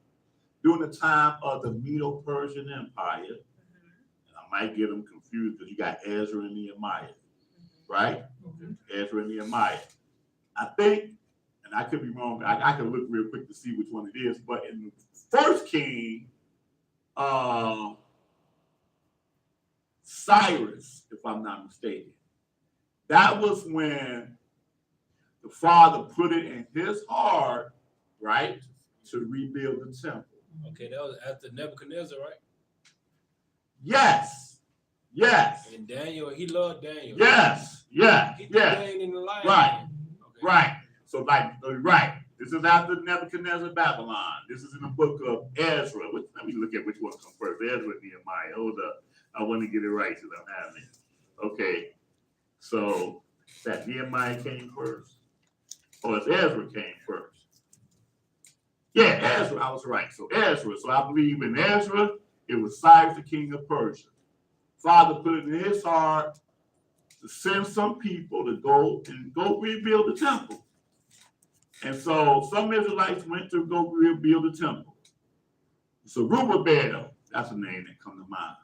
[SPEAKER 4] During the time of the Medo-Persian Empire, and I might get them confused because you got Ezra and Nehemiah, right? Mm-hmm. Ezra and Nehemiah. I think, and I could be wrong, I can look real quick to see which one it is, but in the first king, Cyrus, if I'm not mistaken, that was when the Father put it in his heart, right, to rebuild the temple.
[SPEAKER 2] Okay, that was after Nebuchadnezzar, right?
[SPEAKER 4] Yes. Yes.
[SPEAKER 2] And Daniel, he loved Daniel.
[SPEAKER 4] Yes. Yeah.
[SPEAKER 2] He
[SPEAKER 4] yeah.
[SPEAKER 2] Daniel in the lion.
[SPEAKER 4] Right.
[SPEAKER 2] Okay.
[SPEAKER 4] Right. So right. This is after Nebuchadnezzar, Babylon. This is in the book of Ezra. Let me look at which one comes first. Ezra and Nehemiah. Hold up. I want to get it right because I'm having it. Okay. So that Nehemiah came first. Or it's Ezra came first. Yeah, Ezra. I was right. So Ezra. So I believe in Ezra, it was Cyrus, the king of Persia. Father put it in his heart to send some people to go rebuild the temple. And so some Israelites went to go rebuild the temple. So Zerubbabel, that's a name that comes to mind.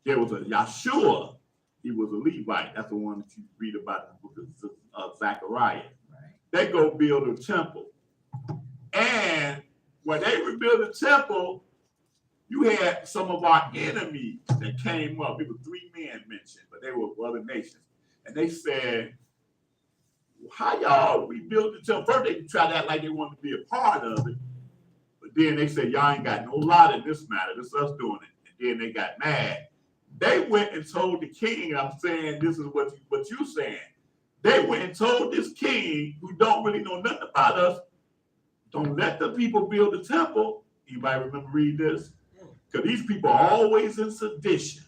[SPEAKER 4] There was a Yashrael. He was a Levite. That's the one that you read about in the book of Zechariah. Right. They go build a temple. And when they rebuild the temple, You had some of our enemies that came up. There were 3 men mentioned, but they were other nations. And they said, how y'all rebuild the temple? First, they tried to act like they wanted to be a part of it. But then they said, y'all ain't got no lot in this matter. This is us doing it. And then they got mad. They went and told the king, I'm saying this is what you're saying. They went and told this king, who don't really know nothing about us, don't let the people build the temple. Anybody remember read this? Because these people are always in sedition.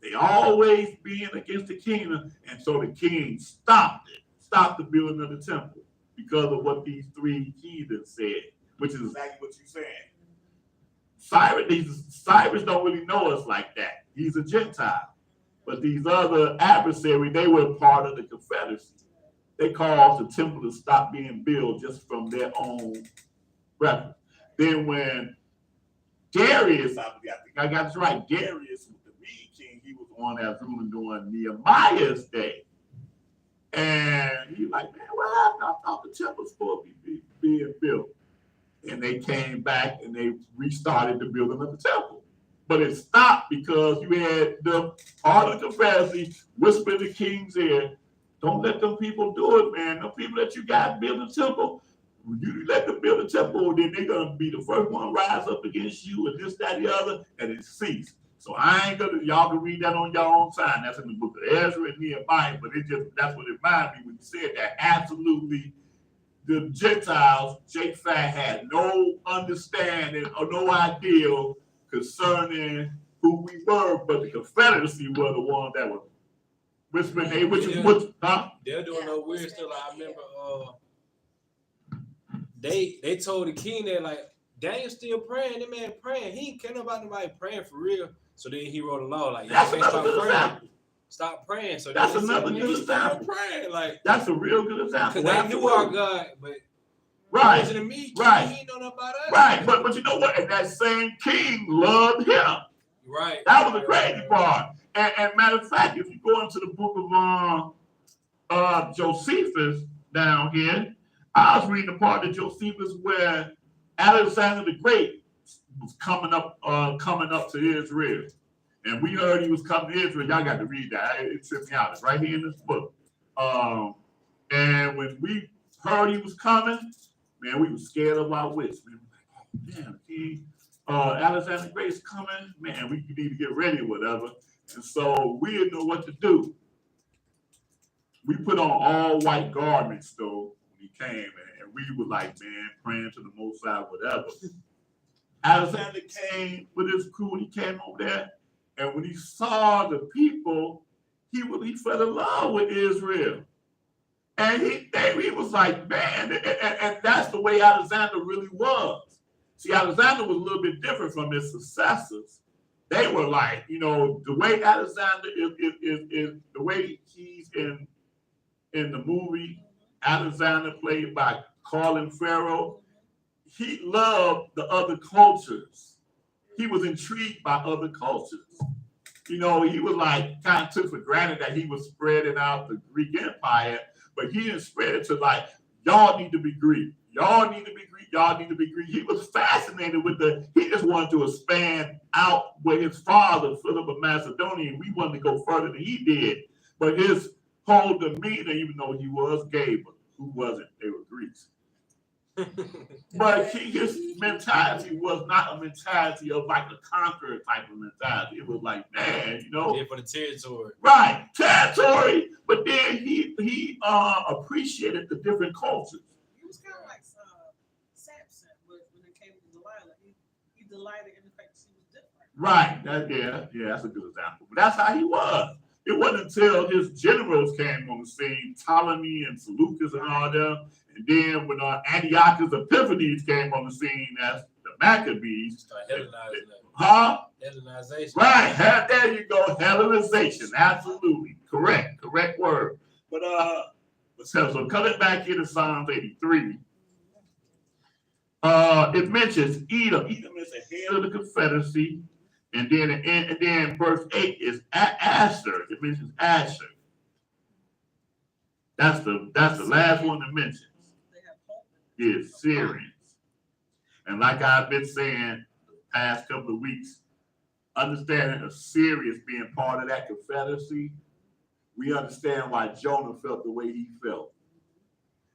[SPEAKER 4] They always being against the kingdom. And so the king stopped the building of the temple because of what these 3 heathens said, which is exactly what you're saying. Cyrus don't really know us like that. He's a Gentile. But these other adversaries, they were part of the Confederacy. They caused the temple to stop being built just from their own reference. Then when Darius, I think I got this right, Darius was the Mede king. He was the one that was ruling during Nehemiah's day. And he like, man, what happened? I thought the temple was supposed to be being built. And they came back and they restarted the building of the temple. But it stopped because you had the part of the Confederacy whispering the king's ear, don't let them people do it, man. The people that you got build the temple, you let them build the temple, then they're going to be the first one to rise up against you and this, that, the other, and it ceased. So I ain't going to, y'all can read that on your own time. That's in the book of Ezra and Nehemiah, but that's what it reminded me when you said that. Absolutely, the Gentiles, Japheth had no understanding or no idea concerning who we were, but the Confederacy were the one that was whispering, hey,
[SPEAKER 2] They're doing no weird stuff. I remember they told the king that like Daniel's still praying, that man praying. He ain't care about nobody praying for real. So then he wrote a law like, you can't stop praying. Stop praying. So
[SPEAKER 4] that's another good example.
[SPEAKER 2] Praying. Like,
[SPEAKER 4] that's a real good example.
[SPEAKER 2] Because they knew our God, but
[SPEAKER 4] right,
[SPEAKER 2] wasn't a me.
[SPEAKER 4] Right,
[SPEAKER 2] he ain't know nothing about us.
[SPEAKER 4] Right, but you know what? And that same king loved him.
[SPEAKER 2] Right.
[SPEAKER 4] That was the crazy part. And matter of fact, if you go into the book of Josephus down here, I was reading the part of Josephus where Alexander the Great was coming up to Israel. And we heard he was coming to Israel. Y'all got to read that. It tripped me out. It's right here in this book. And when we heard he was coming, man, we were scared of our wits. We were like, oh, man, Alexander the Great's coming. Man, we need to get ready or whatever. And so we didn't know what to do. We put on all white garments, though, when he came. And we were like, man, praying to the Most High, whatever. Alexander came with his crew. He came over there. And when he saw the people, he fell in love with Israel. And he was like, man, and that's the way Alexander really was. See, Alexander was a little bit different from his successors. They were like, the way Alexander is the way he's in the movie, Alexander played by Colin Farrell, he loved the other cultures. He was intrigued by other cultures. He was like, kind of took for granted that he was spreading out the Greek Empire, but he didn't spread it to like, y'all need to be Greek. Y'all need to be Greek. Y'all need to be Greek. He was fascinated with he just wanted to expand out where his father, Philip of Macedonia, and we wanted to go further than he did. But his whole demeanor, even though he was gay, but who wasn't? They were Greeks. But his mentality was not a mentality of like a conqueror type of mentality. It was like, man,
[SPEAKER 2] Yeah, for the territory.
[SPEAKER 4] Right, territory. But then he appreciated the different cultures.
[SPEAKER 5] He was kind of like Samson, but when it came to Delilah, he delighted in the fact that she was different.
[SPEAKER 4] Right. That's a good example. But that's how he was. It wasn't until his generals came on the scene, Ptolemy and Seleucus and all them. And then when Antiochus Epiphanes came on the scene, that's the Maccabees.
[SPEAKER 2] Hellenization.
[SPEAKER 4] Right. There you go. Hellenization. Absolutely. Correct word. But so coming back here to Psalms 83, it mentions Edom. Edom is the head of the Confederacy. And then verse 8 is Asher. It mentions Asher. That's the last one that mentions. Is Syrians. And like I've been saying the past couple of weeks, understanding Assyria as being part of that confederacy, we understand why Jonah felt the way he felt.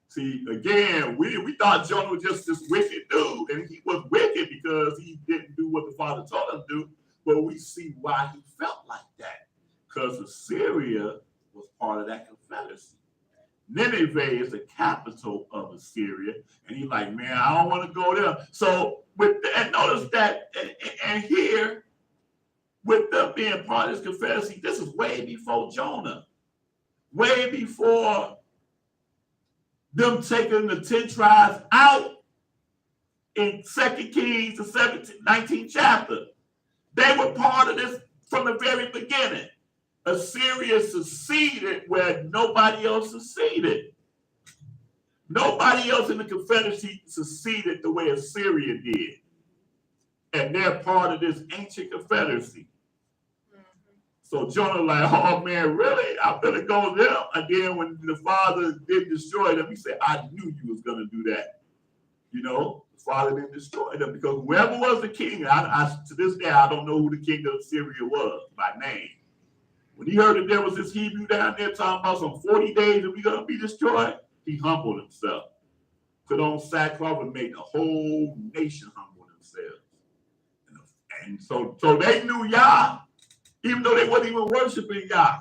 [SPEAKER 4] See, again, we thought Jonah was just this wicked dude, and he was wicked because he didn't do what the Father told him to do, but we see why he felt like that, because Assyria was part of that confederacy. Nineveh is the capital of Assyria, and he's like, man, I don't want to go there. So, and notice that, and here, with them being part of this confederacy, this is way before Jonah, way before them taking the 10 tribes out in 2 Kings, the 19th chapter. They were part of this from the very beginning. Assyria succeeded where nobody else succeeded. Nobody else in the Confederacy succeeded the way Assyria did. And they're part of this ancient Confederacy. So Jonah like, oh man, really? I'm gonna go there. And then when the Father did destroy them, he said, I knew you was gonna do that. You know, the Father didn't destroy them because whoever was the king, to this day, I don't know who the king of Syria was by name. When he heard that there was this Hebrew down there talking about some 40 days and we're gonna be destroyed, he humbled himself. Put on sackcloth and made the whole nation humble themselves. And so they knew Yah, even though they wasn't even worshiping Yah.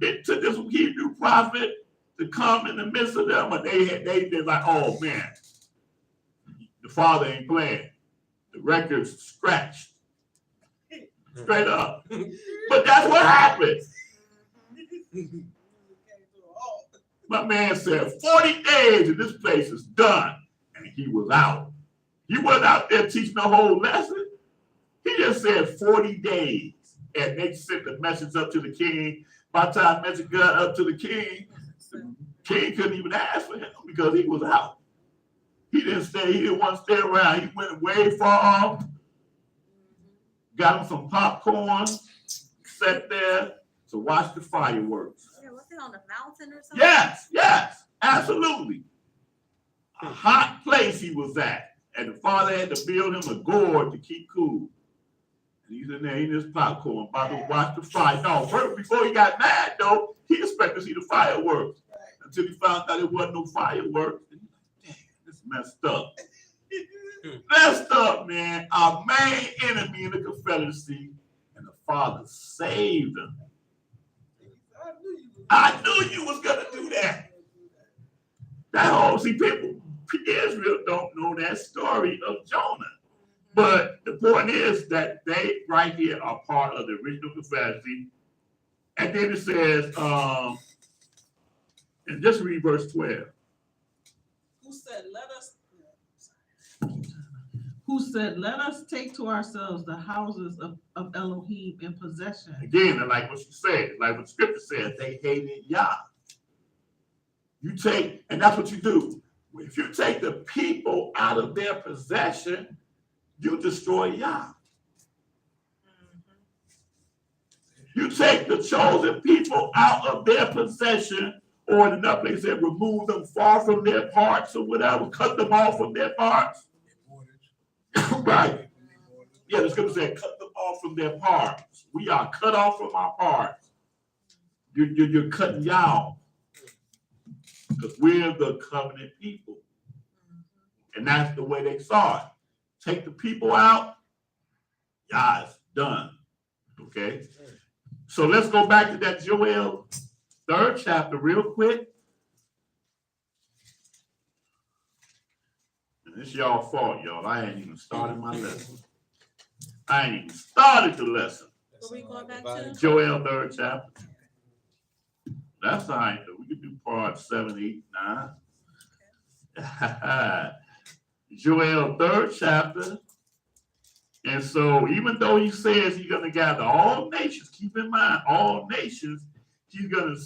[SPEAKER 4] It took this Hebrew prophet to come in the midst of them, and they're like, oh man, the Father ain't playing. The record's scratched. Straight up. But that's what happened. My man said 40 days and this place is done. And he was out. He wasn't out there teaching the whole lesson. He just said 40 days. And they sent the message up to the king. By the time the message got up to the king couldn't even ask for him because he was out. He didn't want to stay around. He went way far off. Got him some popcorn, sat there to watch the fireworks.
[SPEAKER 6] Yeah, was it on the mountain or something?
[SPEAKER 4] Yes, absolutely. A hot place he was at. And the Father had to build him a gourd to keep cool. And he's in there eating his popcorn, about to watch the fire. No, before he got mad, though, he expected to see the fireworks. Until he found out it wasn't no fireworks. And he's like, damn, this messed up. Messed up, man. Our main enemy in the Confederacy, and the Father saved him. I knew you was gonna do that. That whole people, Israel don't know that story of Jonah. But the point is that they right here are part of the original Confederacy. And then it says, and just read verse 12.
[SPEAKER 5] Who said, let us take to ourselves the houses of Elohim in possession.
[SPEAKER 4] Again, like what you said, like what Scripture says, they hated Yah. You take, and that's what you do. If you take the people out of their possession, you destroy Yah. You take the chosen people out of their possession, or in another place said, remove them far from their parts or whatever, cut them off from their parts. Right. Yeah, the Scripture said, cut them off from their parts. We are cut off from our parts. You're cutting Yah, because we're the covenant people. And that's the way they saw it. Take the people out, Yah is done. Okay? So let's go back to that Joel 3rd chapter real quick. And it's y'all fault, y'all. I ain't even started my lesson. I ain't even started the lesson.
[SPEAKER 6] What are we going back to?
[SPEAKER 4] Joel 3rd chapter. That's all right, though. We can do part 7, 8, 9. Joel 3rd chapter. And so even though he says he's going to gather all nations, keep in mind, all nations, he's going to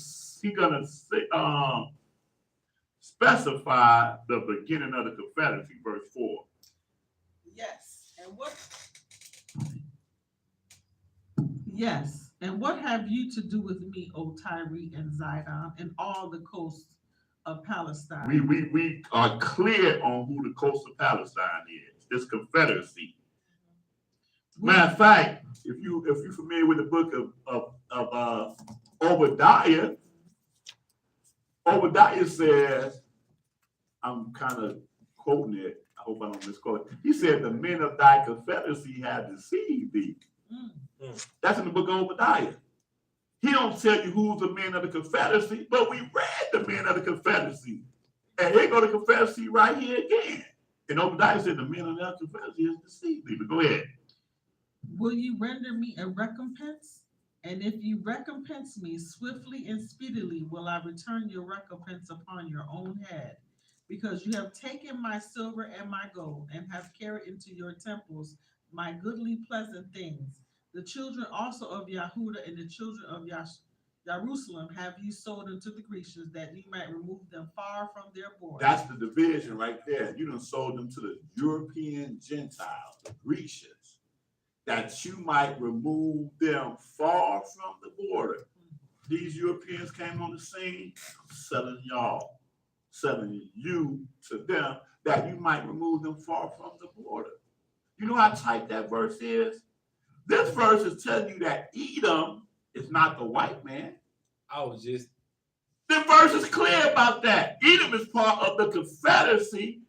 [SPEAKER 4] specify the beginning of the Confederacy, verse 4.
[SPEAKER 5] Yes. And what have you to do with me, O Tyre and Zidon, and all the coasts of Palestine?
[SPEAKER 4] We are clear on who the coast of Palestine is. This Confederacy. Matter of fact, if you're familiar with the book of Obadiah, Obadiah says, I'm kind of quoting it. I hope I don't misquote it. He said, "The men of thy confederacy have deceived thee." That's in the book of Obadiah. He don't tell you who's the men of the confederacy, but we read the men of the confederacy. And here go the confederacy right here again. And Obadiah said, "The men of the confederacy has deceived thee." But go ahead.
[SPEAKER 5] Will you render me a recompense? And if you recompense me swiftly and speedily, will I return your recompense upon your own head? Because you have taken my silver and my gold, and have carried into your temples my goodly pleasant things. The children also of Yehuda and the children of Jerusalem have you sold unto the Grecians, that you might remove them far from their borders.
[SPEAKER 4] That's the division right there. You done sold them to the European Gentiles, the Grecians, that you might remove them far from the border. These Europeans came on the scene, selling you to them, that you might remove them far from the border. You know how tight that verse is? This verse is telling you that Edom is not the white man. The verse is clear about that. Edom is part of the Confederacy.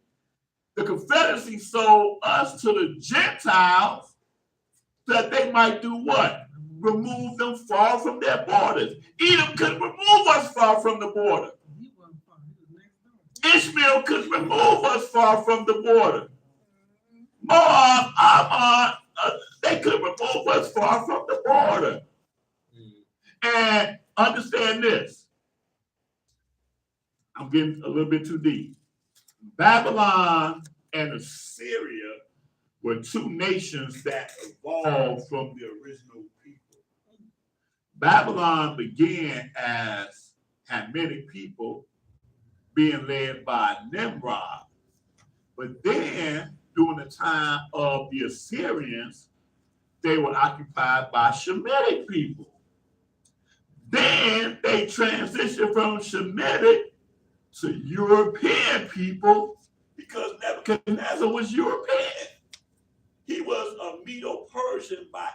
[SPEAKER 4] The Confederacy sold us to the Gentiles that they might do what? Remove them far from their borders. Edom could remove us far from the border. Ishmael could remove us far from the border. Moab, Ammon, they could remove us far from the border. And understand this. I'm getting a little bit too deep. Babylon and Assyria were two nations that evolved from the original people. Babylon began as Hamitic people being led by Nimrod. But then, during the time of the Assyrians, they were occupied by Shemitic people. Then they transitioned from Shemitic to European people because Nebuchadnezzar was European. He was a Medo-Persian by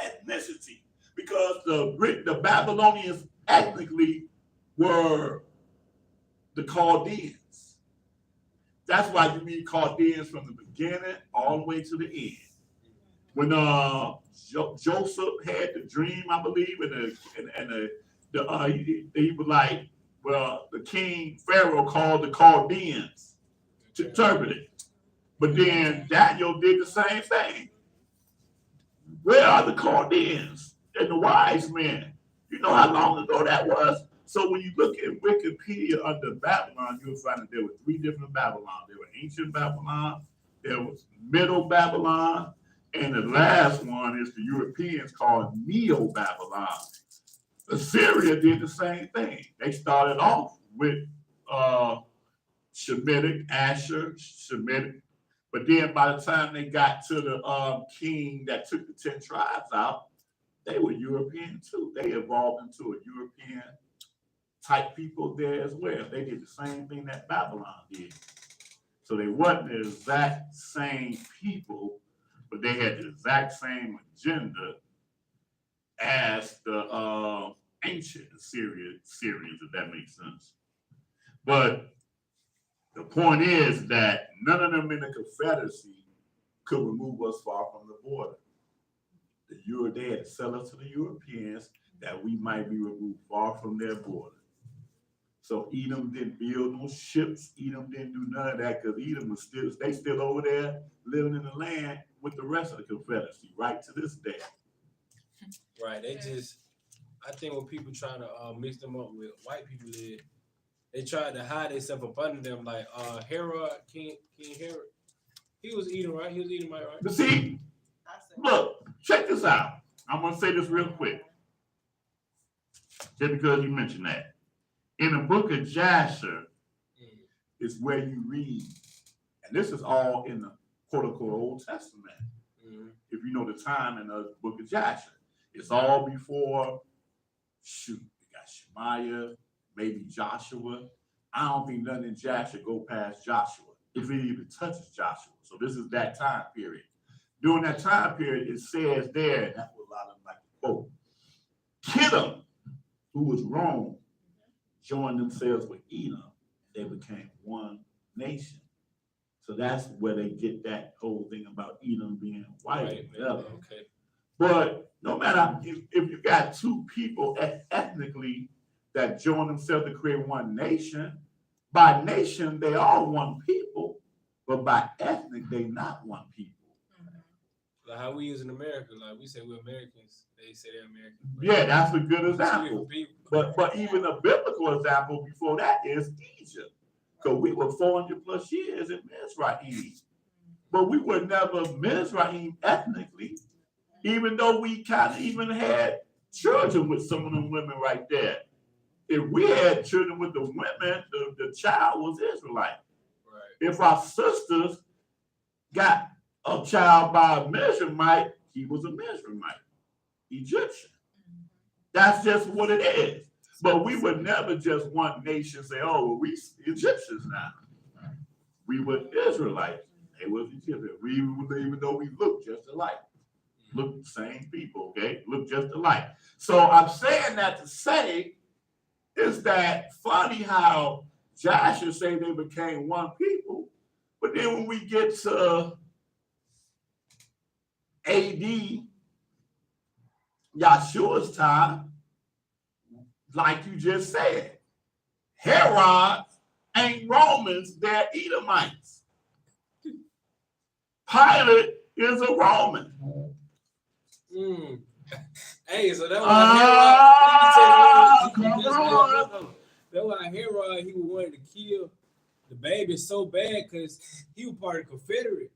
[SPEAKER 4] ethnicity because the Babylonians ethnically were the Chaldeans. That's why you read Chaldeans from the beginning all the way to the end. When Joseph had the dream, I believe, he was like, well, the king Pharaoh called the Chaldeans to interpret it. But then Daniel did the same thing. Where are the Chaldeans and the wise men? You know how long ago that was? So when you look at Wikipedia under Babylon, you'll find that there were three different Babylon. There were ancient Babylon, there was middle Babylon, and the last one is the Europeans called Neo-Babylon. Assyria did the same thing. They started off with Shemitic, Asher, Shemitic, but then by the time they got to the king that took the 10 tribes out, they were European too. They evolved into a European type people there as well. They did the same thing that Babylon did. So they wasn't the exact same people, but they had the exact same agenda as the ancient Syrians, if that makes sense. But the point is that none of them in the Confederacy could remove us far from the border. They had to sell us to the Europeans that we might be removed far from their border. So Edom didn't build no ships. Edom didn't do none of that because Edom was still over there living in the land with the rest of the Confederacy right to this day.
[SPEAKER 2] Right. I think when people trying to mix them up with white people, they tried to hide themselves up under them. Like Herod, King Herod, he was Edom, right? He was Edomite, right?
[SPEAKER 4] But see, look, check this out. I'm gonna say this real quick, just because you mentioned that. In the book of Jasher is where you read, and this is all in the quote-unquote Old Testament. If you know the time in the book of Jasher, it's all before, you got Shemaiah, maybe Joshua. I don't think nothing in Jasher go past Joshua, if it even touches Joshua. So this is that time period. during that time period, it says there, and that's what a lot of them like to quote, Kittim, who was Rome, joined themselves with Edom. They became one nation. So that's where they get that whole thing about Edom being white.
[SPEAKER 2] Right, okay.
[SPEAKER 4] But no matter if you got two people ethnically that join themselves to create one nation, by nation they are one people, but by ethnic they not one people.
[SPEAKER 2] Like how we use in America, like we say we're Americans, they say they're Americans.
[SPEAKER 4] Yeah, that's a good example.
[SPEAKER 2] People.
[SPEAKER 4] But even a biblical example before that is Egypt. Because we were 400 plus years in Mizraim. But we were never Mizraim ethnically, even though we kind of even had children with some of them women right there. If we had children with the women, the child was Israelite. Right. If our sisters got a child by a Mizraimite, he was a Mizraimite, Egyptian. That's just what it is. But we would never just one nation say, oh, well, we Egyptians now. We were Israelites. They was Egyptians. Even though we look just alike. Look the same people, okay? Look just alike. So I'm saying that to say is that funny how Joshua say they became one people, but then when we get to AD, Yahshua's time, like you just said, Herod ain't Romans, they're Edomites. Pilate is a Roman.
[SPEAKER 2] Hey, so that was that's why Herod, he wanted to kill the baby so bad because he was part of the Confederate.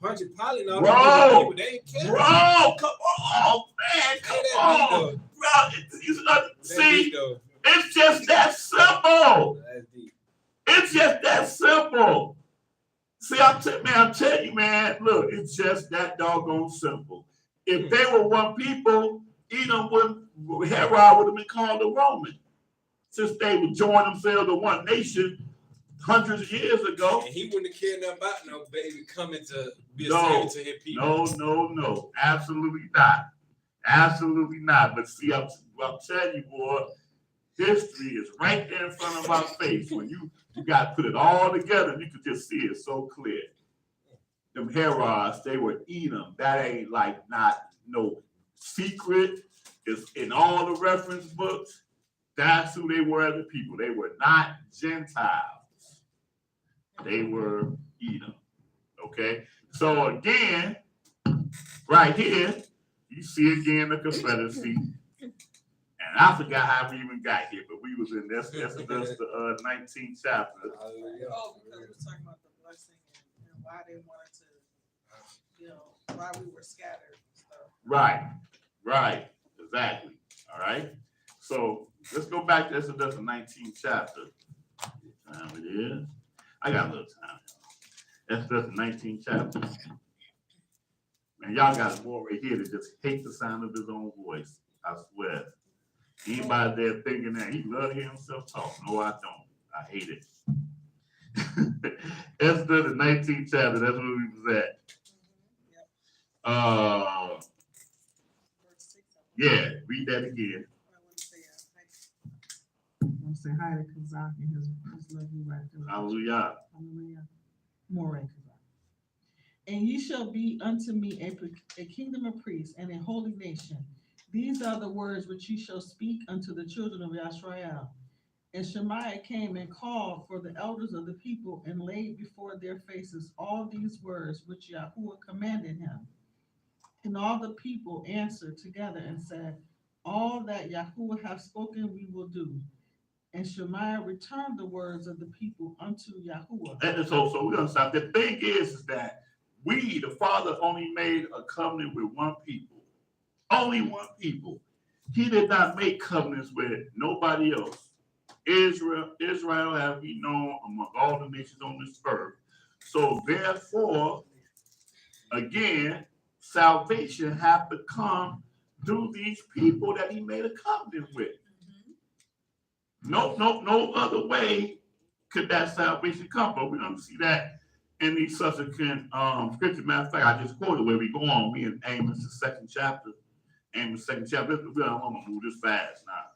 [SPEAKER 2] Pontius Pilate and all those people, they ain't care.
[SPEAKER 4] Bro, come on, man, come on. Bro, see, it's just that simple. It's just that simple. See, I'm telling you, man, look, it's just that doggone simple. If they were one people, Herod would have been called a Roman. Since they would join themselves to one nation hundreds of years ago.
[SPEAKER 2] And he wouldn't have cared nothing about no baby coming to be a savior to his people.
[SPEAKER 4] No. Absolutely not. Absolutely not. But see, I'm telling you, boy, history is right there in front of our face. When you got to put it all together, you could just see it so clear. Them Herods, they were Edom. That ain't like not no secret. It's in all the reference books. That's who they were as a people. They were not Gentiles. They were Edom. Okay? So again, right here, you see again the Confederacy. And I forgot how we even got here, but we was in this the 19th chapter.
[SPEAKER 5] Oh, because we were talking about the blessing and why they wanted to, why we were scattered and stuff.
[SPEAKER 4] Right. Exactly. All right. So let's go back to Exodus, the 19th chapter. Time it is. I got a little time. Exodus, the 19th chapter. Man, y'all got a boy right here that just hate the sound of his own voice. I swear. Anybody there thinking that he love to hear himself talk? No, I don't. I hate it. Exodus, the 19th chapter. That's where we was at. Yeah, read that again.
[SPEAKER 5] I'll say hi to Kazak and his lovely wife.
[SPEAKER 4] Hallelujah.
[SPEAKER 5] More Kazak. And ye shall be unto me a kingdom of priests and a holy nation. These are the words which ye shall speak unto the children of Yashrael. And Shemaiah came and called for the elders of the people and laid before their faces all these words which Yahuwah commanded him. And all the people answered together and said, all that Yahuwah hath spoken we will do. And Shemaiah returned the words of the people unto Yahuwah.
[SPEAKER 4] And so we're going to stop. The thing is that we, the Father, only made a covenant with one people. Only one people. He did not make covenants with nobody else. Israel have we known among all the nations on this earth. So therefore, again, salvation have to come through these people that he made a covenant with. No other way could that salvation come. But we're going to see that in these subsequent scriptures. Matter of fact, I just quoted where we go on. We in Amos, the second chapter. Amos, second chapter. We don't want to move this fast now.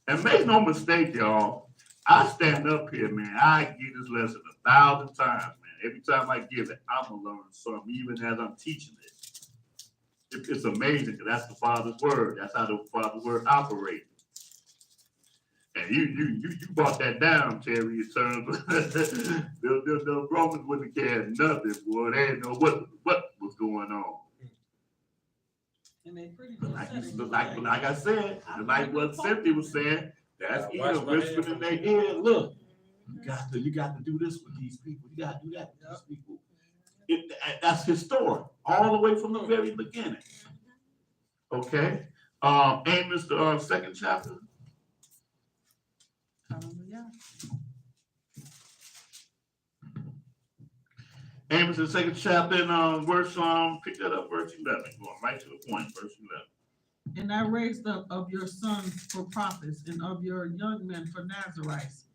[SPEAKER 4] And make no mistake, y'all. I stand up here, man. I give this lesson 1,000 times, man. Every time I give it, I'm gonna learn something, even as I'm teaching it. It's amazing because that's the Father's word. That's how the Father's word operates. And you brought that down, Terry, in terms of the Romans wouldn't care nothing, boy. They didn't know what was going on.
[SPEAKER 5] And they pretty much
[SPEAKER 4] Like I said, like what Cynthia was saying, that's either whispering in their ear. Look, you got to do this with these people. You got to do that with these people. That's historic, all the way from the very beginning. Okay, Amos, the second chapter.
[SPEAKER 5] Hallelujah.
[SPEAKER 4] Amos, the second chapter, and verse pick that up, verse 11. Going right to the point, verse 11.
[SPEAKER 5] And I raised up of your sons for prophets, and of your young men for Nazarites.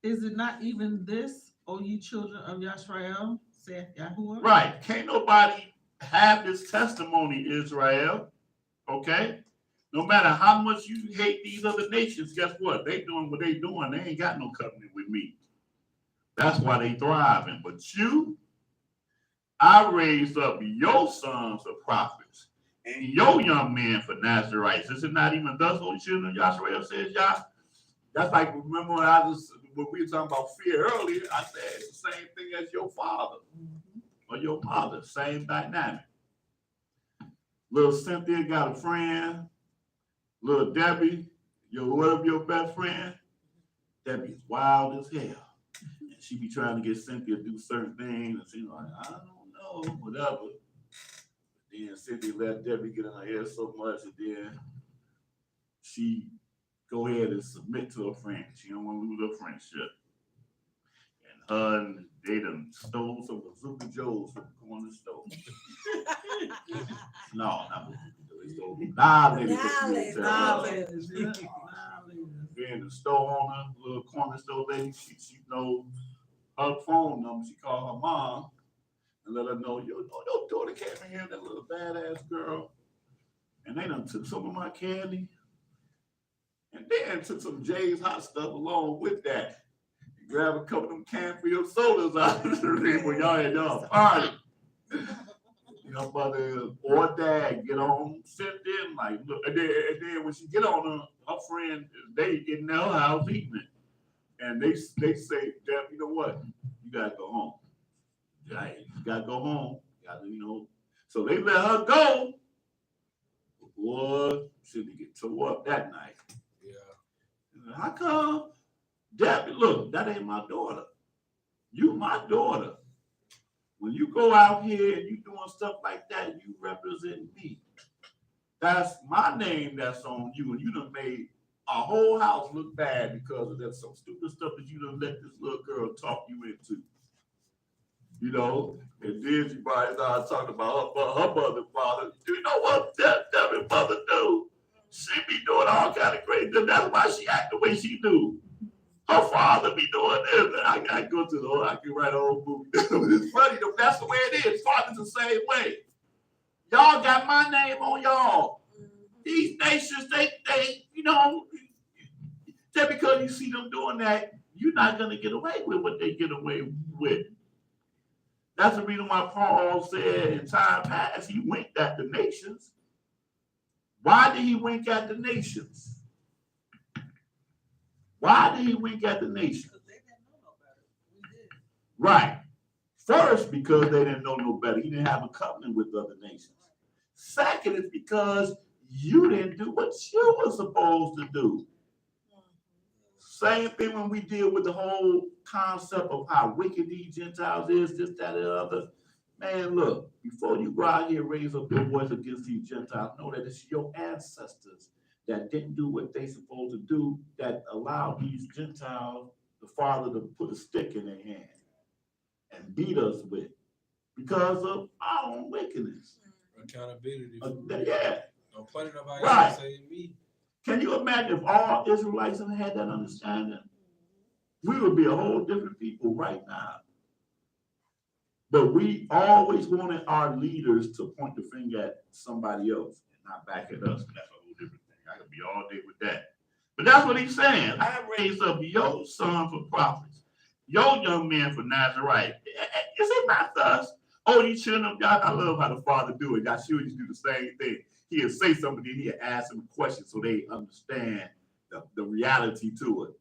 [SPEAKER 5] Is it not even this, O ye children of Yashrael, saith Yahuwah?
[SPEAKER 4] Right. Can't nobody have this testimony, Israel. Okay? No matter how much you hate these other nations, guess what? They doing what they doing. They ain't got no covenant with me. That's why they thriving. But you, I raised up your sons of prophets and your young men for Nazarites. Is it not even thus, O children of Yashrael, says Yah? That's like, remember when we were talking about fear earlier, I said it's the same thing as your father or your mother, same dynamic. Little Cynthia got a friend, little Debbie, one of your best friend, Debbie's wild as hell. And she be trying to get Cynthia to do certain things, and she's like, I don't know, whatever. Then Cynthia let Debbie get in her ear so much, and then she go ahead and submit to her friend. She don't want to lose her friendship. And her and they done stole some Bazooka Joes from the corner store. No, not Bazooka Joes.
[SPEAKER 6] Knowledge.
[SPEAKER 4] Being the store owner, little corner store lady, she knows her phone number. She called her mom and let her know, your daughter came in here, that little badass girl. And they done took some of my candy. And then took some Jay's hot stuff along with that. And grab a couple of them Canfield sodas out of the ring when y'all had y'all party. Your mother or dad get on, sit there, like, look, and then when she get on her friend, they in their house eating it. And they say, Dad, you know what? You gotta go home. Yeah, you gotta go home. You gotta, So they let her go. Boy, she didn't get tore up that night. Yeah. How come? Debbie, look, that ain't my daughter. You my daughter. When you go out here and you doing stuff like that, you represent me. That's my name that's on you, and you done made a whole house look bad because of that some stupid stuff that you done let this little girl talk you into. And then she probably started talking about her mother and father. Do you know what Debbie's mother do? She be doing all kind of crazy stuff. That's why she act the way she do. Her father be doing this. I gotta go to I can write a whole movie. It's funny though. That's the way it is. Father's the same way. Y'all got my name on y'all. These nations, they just because you see them doing that, you're not gonna get away with what they get away with. That's the reason why Paul said in time past he winked at the nations. Why did he wink at the nations? Why did he wink at the nations?
[SPEAKER 5] Because they didn't know no better. We did.
[SPEAKER 4] Right. First, because they didn't know no better. He didn't have a covenant with other nations. Second, is because you didn't do what you were supposed to do. Same thing when we deal with the whole concept of how wicked these Gentiles is, this, that, and the other. Man, look, before you go out here and raise up your voice against these Gentiles, know that it's your ancestors that didn't do what they supposed to do that allowed these Gentiles, the Father, to put a stick in their hand and beat us with because of our own wickedness.
[SPEAKER 2] Accountability.
[SPEAKER 4] Yeah.
[SPEAKER 2] Don't point it nobody
[SPEAKER 4] Right.
[SPEAKER 2] else, say me.
[SPEAKER 4] Can you imagine if all Israelites had that understanding? we would be a whole different people right now. But we always wanted our leaders to point the finger at somebody else and not back at us. That's a whole different thing. I could be all day with that. But that's what he's saying. I raised up your son for prophets, your young man for Nazarite. Is it not us? Oh, you children of God, I love how the Father do it. Yashrael used to do the same thing. He'll say something, then he'll ask them questions so they understand the reality to it.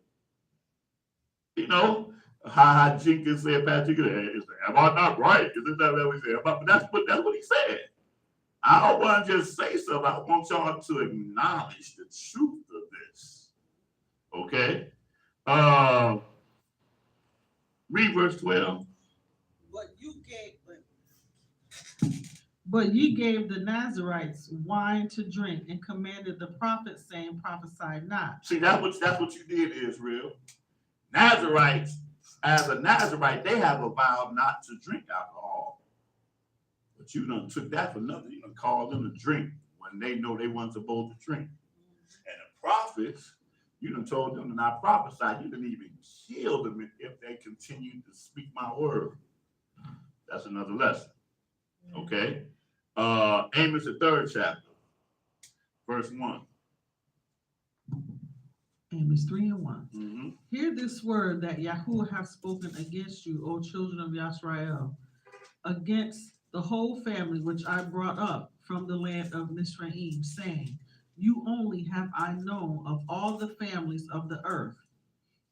[SPEAKER 4] You know, how Jenkins said, Patrick, am I not right? Isn't that what we say? But that's what he said. I don't want to just say something. I want y'all to acknowledge the truth of this. Okay? Read verse 12.
[SPEAKER 5] But ye gave the Nazarites wine to drink and commanded the prophets, saying, prophesy not.
[SPEAKER 4] See, that's what you did, Israel. Nazarites, as a Nazarite, they have a vow not to drink alcohol. But you done took that for nothing. You done called them to drink when they know they weren't supposed to drink. And the prophets, you done told them to not prophesy. You didn't even kill them if they continue to speak my word. That's another lesson. Okay? Amos, the 3rd chapter, verse 1.
[SPEAKER 5] Amos 3:1.
[SPEAKER 4] Mm-hmm.
[SPEAKER 5] Hear this word that Yahuwah hath spoken against you, O children of Yashrael, against the whole family which I brought up from the land of Mizraim, saying, you only have I known of all the families of the earth.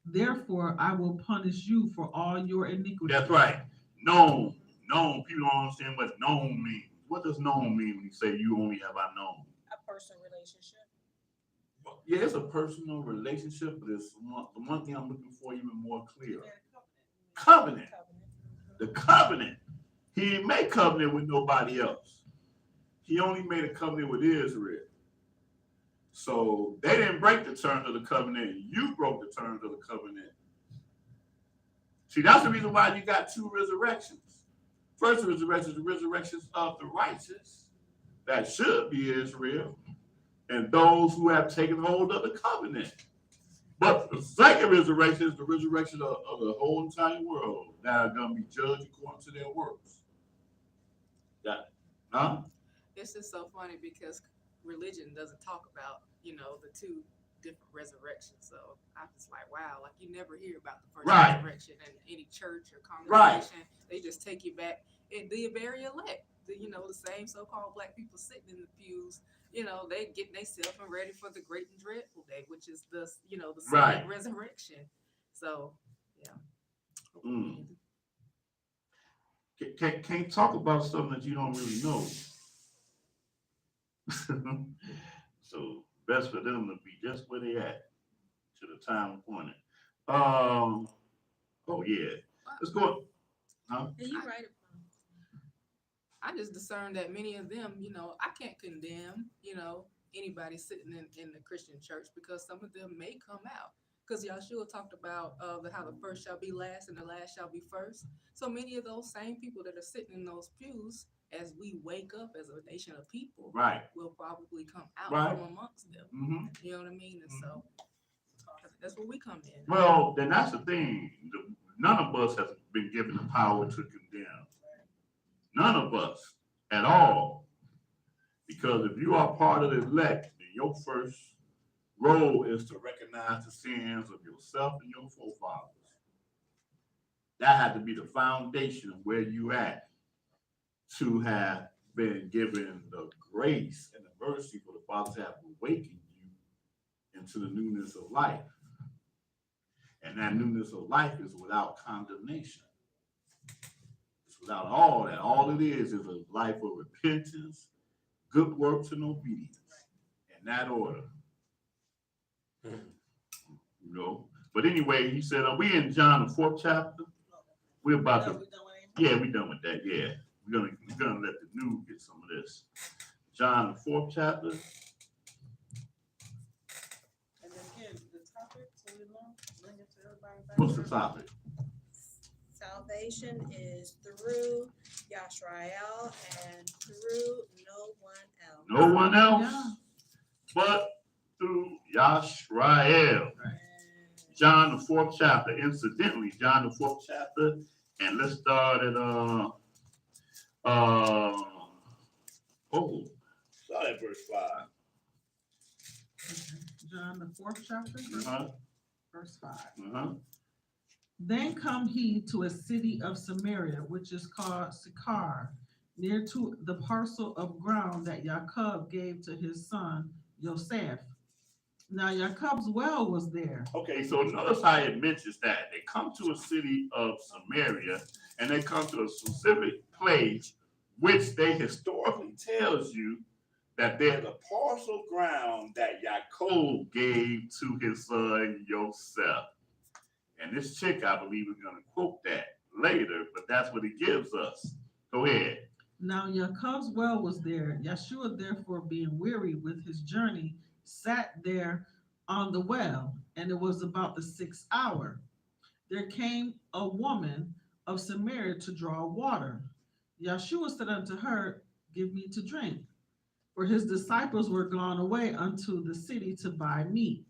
[SPEAKER 5] Therefore I will punish you for all your iniquities.
[SPEAKER 4] That's right. Known. People don't understand what known means. What does known mean when you say you only have I known?
[SPEAKER 6] A personal relationship.
[SPEAKER 4] Well, yeah, it's a personal relationship, but it's the one thing I'm looking for even more clear. Covenant. The covenant. He didn't make covenant with nobody else. He only made a covenant with Israel. So they didn't break the terms of the covenant. You broke the terms of the covenant. See, that's the reason why you got 2 resurrections. First resurrection is the resurrections of the righteous. That should be Israel. And those who have taken hold of the covenant. But the second resurrection is the resurrection of the whole entire world that are going to be judged according to their works. Got it? Huh?
[SPEAKER 1] It's just so funny because religion doesn't talk about, the 2 different resurrections. So I'm just like, wow, like you never hear about the first resurrection in any church or congregation. Right. They just take you back. And the very elect, the same so-called black people sitting in the pews, they get themselves ready for the great and dreadful day, which is the second resurrection. So, yeah.
[SPEAKER 4] Can't talk about something that you don't really know. So best for them to be just where they at to the time appointed. Oh yeah. Let's go. Huh?
[SPEAKER 6] You right.
[SPEAKER 1] I just discerned that many of them, I can't condemn, anybody sitting in the Christian church because some of them may come out. Because Yashrael talked about how the first shall be last and the last shall be first. So many of those same people that are sitting in those pews, as we wake up as a nation of people, will probably come out from amongst them. Mm-hmm. You know what I mean? And so that's where we come in.
[SPEAKER 4] Well, then that's the thing. None of us has been given the power to condemn. None of us at all. Because if you are part of the elect, then your first role is to recognize the sins of yourself and your forefathers. That had to be the foundation of where you at to have been given the grace and the mercy for the Father to have awakened you into the newness of life. And that newness of life is without condemnation. It's without all that. All it is a life of repentance, good works, and obedience. In that order. But anyway, he said, are we in John the 4th chapter? We're about to, we're done with that. Yeah, we're gonna let the new get some of this. John the 4th chapter.
[SPEAKER 5] And again, the topic, so we know, bring it to everybody back.
[SPEAKER 4] What's the topic?
[SPEAKER 6] Salvation is through Yashrael and through no one else.
[SPEAKER 4] No one else but through Yashrael. John the 4th chapter. Incidentally, John the 4th chapter, and let's start at start at verse 5.
[SPEAKER 5] John, the 4th chapter,
[SPEAKER 4] Uh-huh.
[SPEAKER 5] verse 5.
[SPEAKER 4] Uh-huh.
[SPEAKER 5] Then come he to a city of Samaria, which is called Sychar, near to the parcel of ground that Jacob gave to his son Joseph. Now Jacob's well was there.
[SPEAKER 4] Okay, so notice how it mentions that. They come to a city of Samaria, and they come to a specific place, which they historically tells you that there's a parcel of ground that Jacob gave to his son Joseph. And this chick, I believe, is going to quote that later, but that's what it gives us. Go ahead.
[SPEAKER 5] Now Jacob's well was there. Yashrael, therefore, being weary with his journey, sat there on the well, and it was about the 6th hour. There came a woman of Samaria to draw water. Yashrael said unto her, Give me to drink. For his disciples were gone away unto the city to buy meat.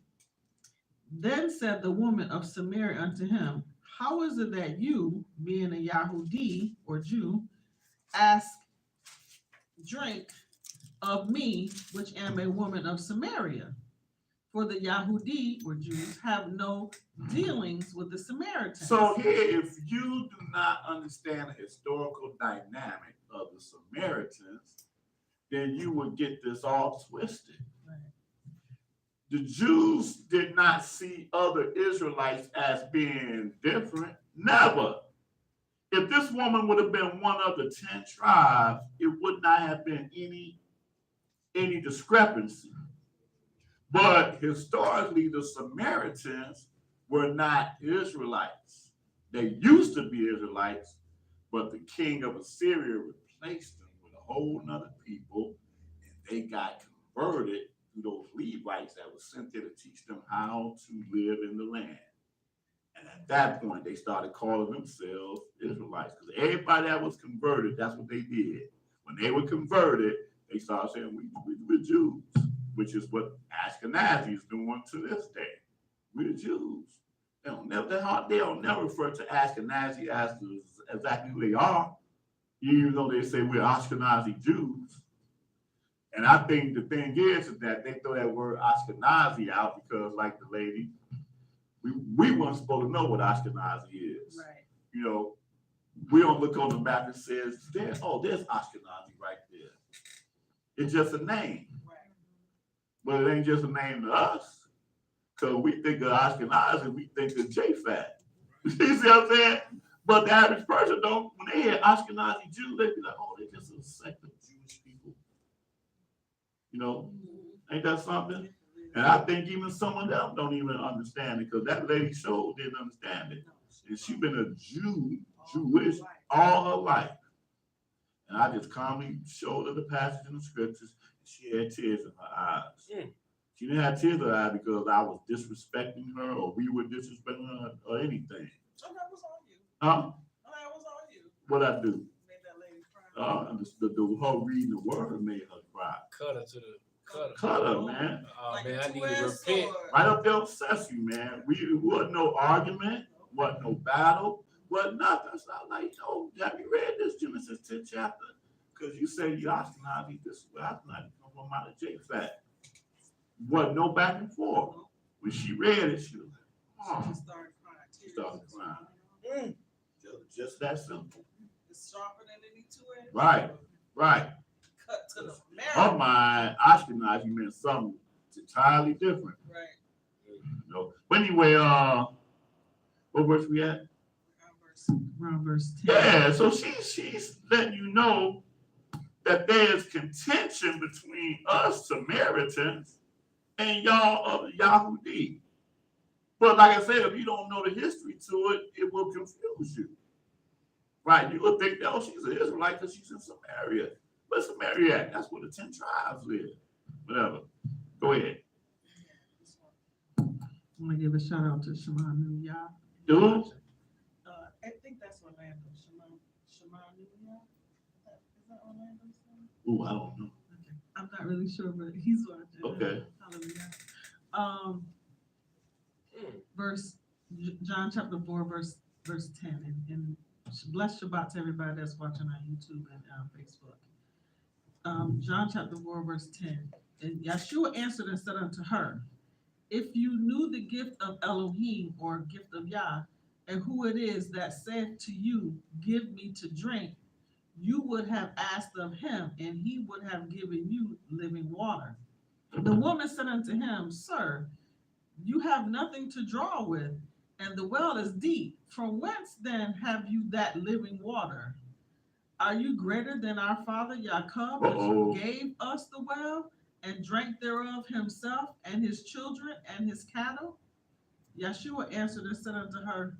[SPEAKER 5] Then said the woman of Samaria unto him, How is it that you, being a Yahudi or Jew, ask drink of me, which am a woman of Samaria? For the Yahudi or Jews have no dealings with the Samaritans.
[SPEAKER 4] So here, if you do not understand the historical dynamic of the Samaritans, then you would get this all twisted.
[SPEAKER 5] Right.
[SPEAKER 4] The Jews did not see other Israelites as being different. Never. If this woman would have been one of the 10 tribes, it would not have been any discrepancy. But historically, the Samaritans were not Israelites. They used to be Israelites, but the king of Assyria replaced them with a whole nother people, and they got converted through those Levites that were sent there to teach them how to live in the land. And at that point, they started calling themselves Israelites, because everybody that was converted, that's what they did. When they were converted, they started saying, we're Jews, which is what Ashkenazi is doing to this day. We're Jews. They don't never refer to Ashkenazi as exactly who they are, even though they say we're Ashkenazi Jews. And I think the thing is that they throw that word Ashkenazi out because, like the lady, we weren't supposed to know what Ashkenazi is.
[SPEAKER 5] Right.
[SPEAKER 4] You know, we don't look on the map and says, there's Ashkenazi right there. It's just a name.
[SPEAKER 5] Right.
[SPEAKER 4] But it ain't just a name to us. Because we think of Ashkenazi, we think of Japhet. You see what I'm saying? But the average person don't, when they hear Ashkenazi Jews, they be like, oh, they're just a sect of Jewish people. You know, ain't that something? And I think even someone else don't even understand it, because that lady sure didn't understand it. And she been a Jewish all her life. And I just calmly showed her the passage in the scriptures, and she had tears in her eyes. She didn't have tears in her eyes because I was disrespecting her, or we were disrespecting her, or anything.
[SPEAKER 5] Oh, that was on you.
[SPEAKER 4] Huh?
[SPEAKER 5] Oh, that was on you.
[SPEAKER 4] What'd I do?
[SPEAKER 5] Made that lady cry.
[SPEAKER 4] The whole reading the word made her cry.
[SPEAKER 2] Cut her to the
[SPEAKER 4] Cut her, man.
[SPEAKER 2] Oh
[SPEAKER 5] Like
[SPEAKER 2] man,
[SPEAKER 5] a
[SPEAKER 2] I need to
[SPEAKER 5] two-edged
[SPEAKER 2] repent.
[SPEAKER 5] sword.
[SPEAKER 4] Right up there obsessed you, man. It wasn't no argument, wasn't no battle, wasn't nothing. So I was like, have you read this Genesis 10th chapter? Because you say you Ashkenazi, this is where Ashkenazi come from out of Japhet. Wasn't no back and forth. When she read it, she was like,
[SPEAKER 5] She
[SPEAKER 4] oh,
[SPEAKER 5] started crying.
[SPEAKER 4] she started crying. Just that simple.
[SPEAKER 5] It's sharper than any two-edged
[SPEAKER 4] Right,
[SPEAKER 5] sword.
[SPEAKER 4] right.
[SPEAKER 5] Cut to the
[SPEAKER 4] Her
[SPEAKER 5] marrow.
[SPEAKER 4] mind, Ashkenazi meant something entirely different.
[SPEAKER 5] Right.
[SPEAKER 4] You know. But anyway, what verse we at?
[SPEAKER 5] Around verse 10.
[SPEAKER 4] Yeah, so she's letting you know that there's contention between us Samaritans and y'all of the Yahudi. But like I said, if you don't know the history to it, it will confuse you. Right? You would think, she's an Israelite because she's in Samaria. But Samaria, that's where the 10 tribes live. Whatever. Go ahead.
[SPEAKER 5] I want to give a shout out to Shema Yah.
[SPEAKER 4] Dude?
[SPEAKER 5] I think that's Orlando. Shema Yah. Is that Orlando's son?
[SPEAKER 4] Ooh, I don't know.
[SPEAKER 5] Okay. I'm not really sure, but he's watching.
[SPEAKER 4] Okay.
[SPEAKER 5] Hallelujah. John chapter 4, verse 10. And bless Shabbat to everybody that's watching on YouTube and Facebook. John chapter 4, verse 10. And Yeshua answered and said unto her, if you knew the gift of Elohim or gift of Yah, and who it is that saith to you, give me to drink, you would have asked of him, and he would have given you living water. The woman said unto him, Sir, you have nothing to draw with, and the well is deep. From whence then have you that living water? Are you greater than our father Jacob, which gave us the well, and drank thereof himself, and his children, and his cattle? Yeshua answered and said unto her,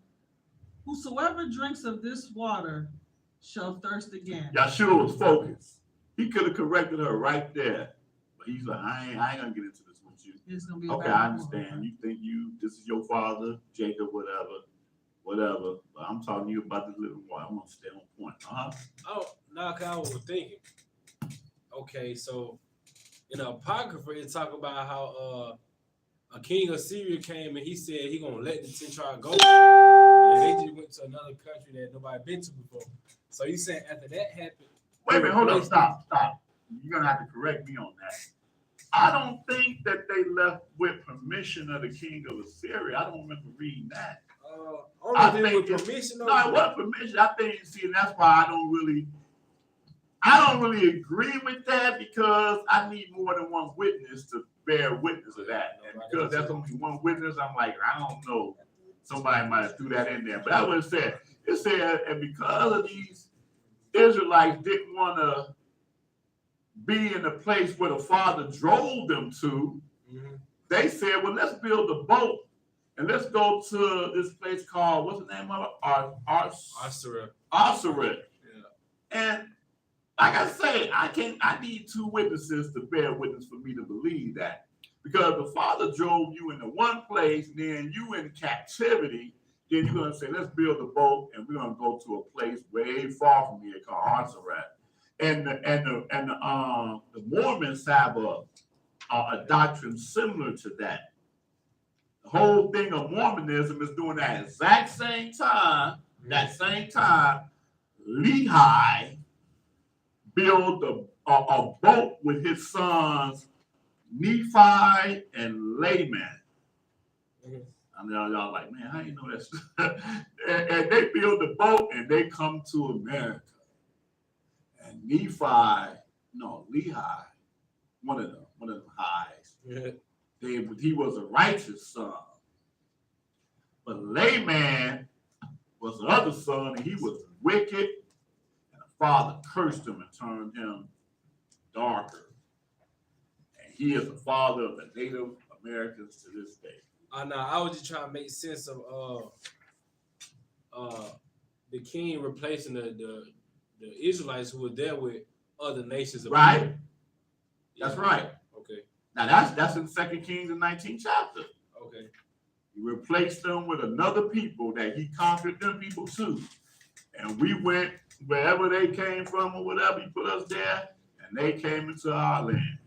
[SPEAKER 5] whosoever drinks of this water shall thirst again.
[SPEAKER 4] Yeshua was focused. He could have corrected her right there. But he's like, I ain't gonna get into this with you.
[SPEAKER 5] It's gonna be
[SPEAKER 4] Okay, I understand. You think this is your father, Jacob, whatever. But I'm talking to you about this living water. I'm gonna stay on point.
[SPEAKER 2] Oh, now I was thinking. Okay, so in the Apocrypha, it talk about how a king of Syria came and he said he gonna let the 10 tribes go. And they just went to another country that nobody been to before. So you saying after that happened?
[SPEAKER 4] Wait a minute, hold up, stop. You're gonna have to correct me on that. I don't think that they left with permission of the king of Assyria. I don't remember reading that.
[SPEAKER 2] I think with permission.
[SPEAKER 4] No, it wasn't permission. I think, and that's why I don't really agree with that, because I need more than one witness to bear witness of that. And because that's only one witness, I'm like, I don't know. Somebody might have threw that in there. But that's what it said. It said, and because of these Israelites didn't want to be in the place where the Father drove them to, they said, well, let's build a boat and let's go to this place called, what's the name of it? Yashrael. And like I say, I need two witnesses to bear witness for me to believe that. Because the Father drove you into one place, then you in captivity, then you're going to say, let's build a boat and we're going to go to a place way far from here called Yashrael. And the Mormons have a doctrine similar to that. The whole thing of Mormonism is doing that exact same time. Lehi built a boat with his sons Nephi and Laman. I know y'all like, man, how you know that? and they build the boat and they come to America. And Lehi, one of them highs. He was a righteous son. But Laman was the other son, and he was wicked. And the Father cursed him and turned him darker. And he is the father of the Native Americans to this day.
[SPEAKER 2] No, I was just trying to make sense of the king replacing the Israelites who were there with other nations.
[SPEAKER 4] Right. That's right.
[SPEAKER 2] Okay.
[SPEAKER 4] Now that's in 2 Kings, the 19th chapter.
[SPEAKER 2] Okay.
[SPEAKER 4] He replaced them with another people that he conquered them people too. And we went wherever they came from or whatever, he put us there, and they came into our land.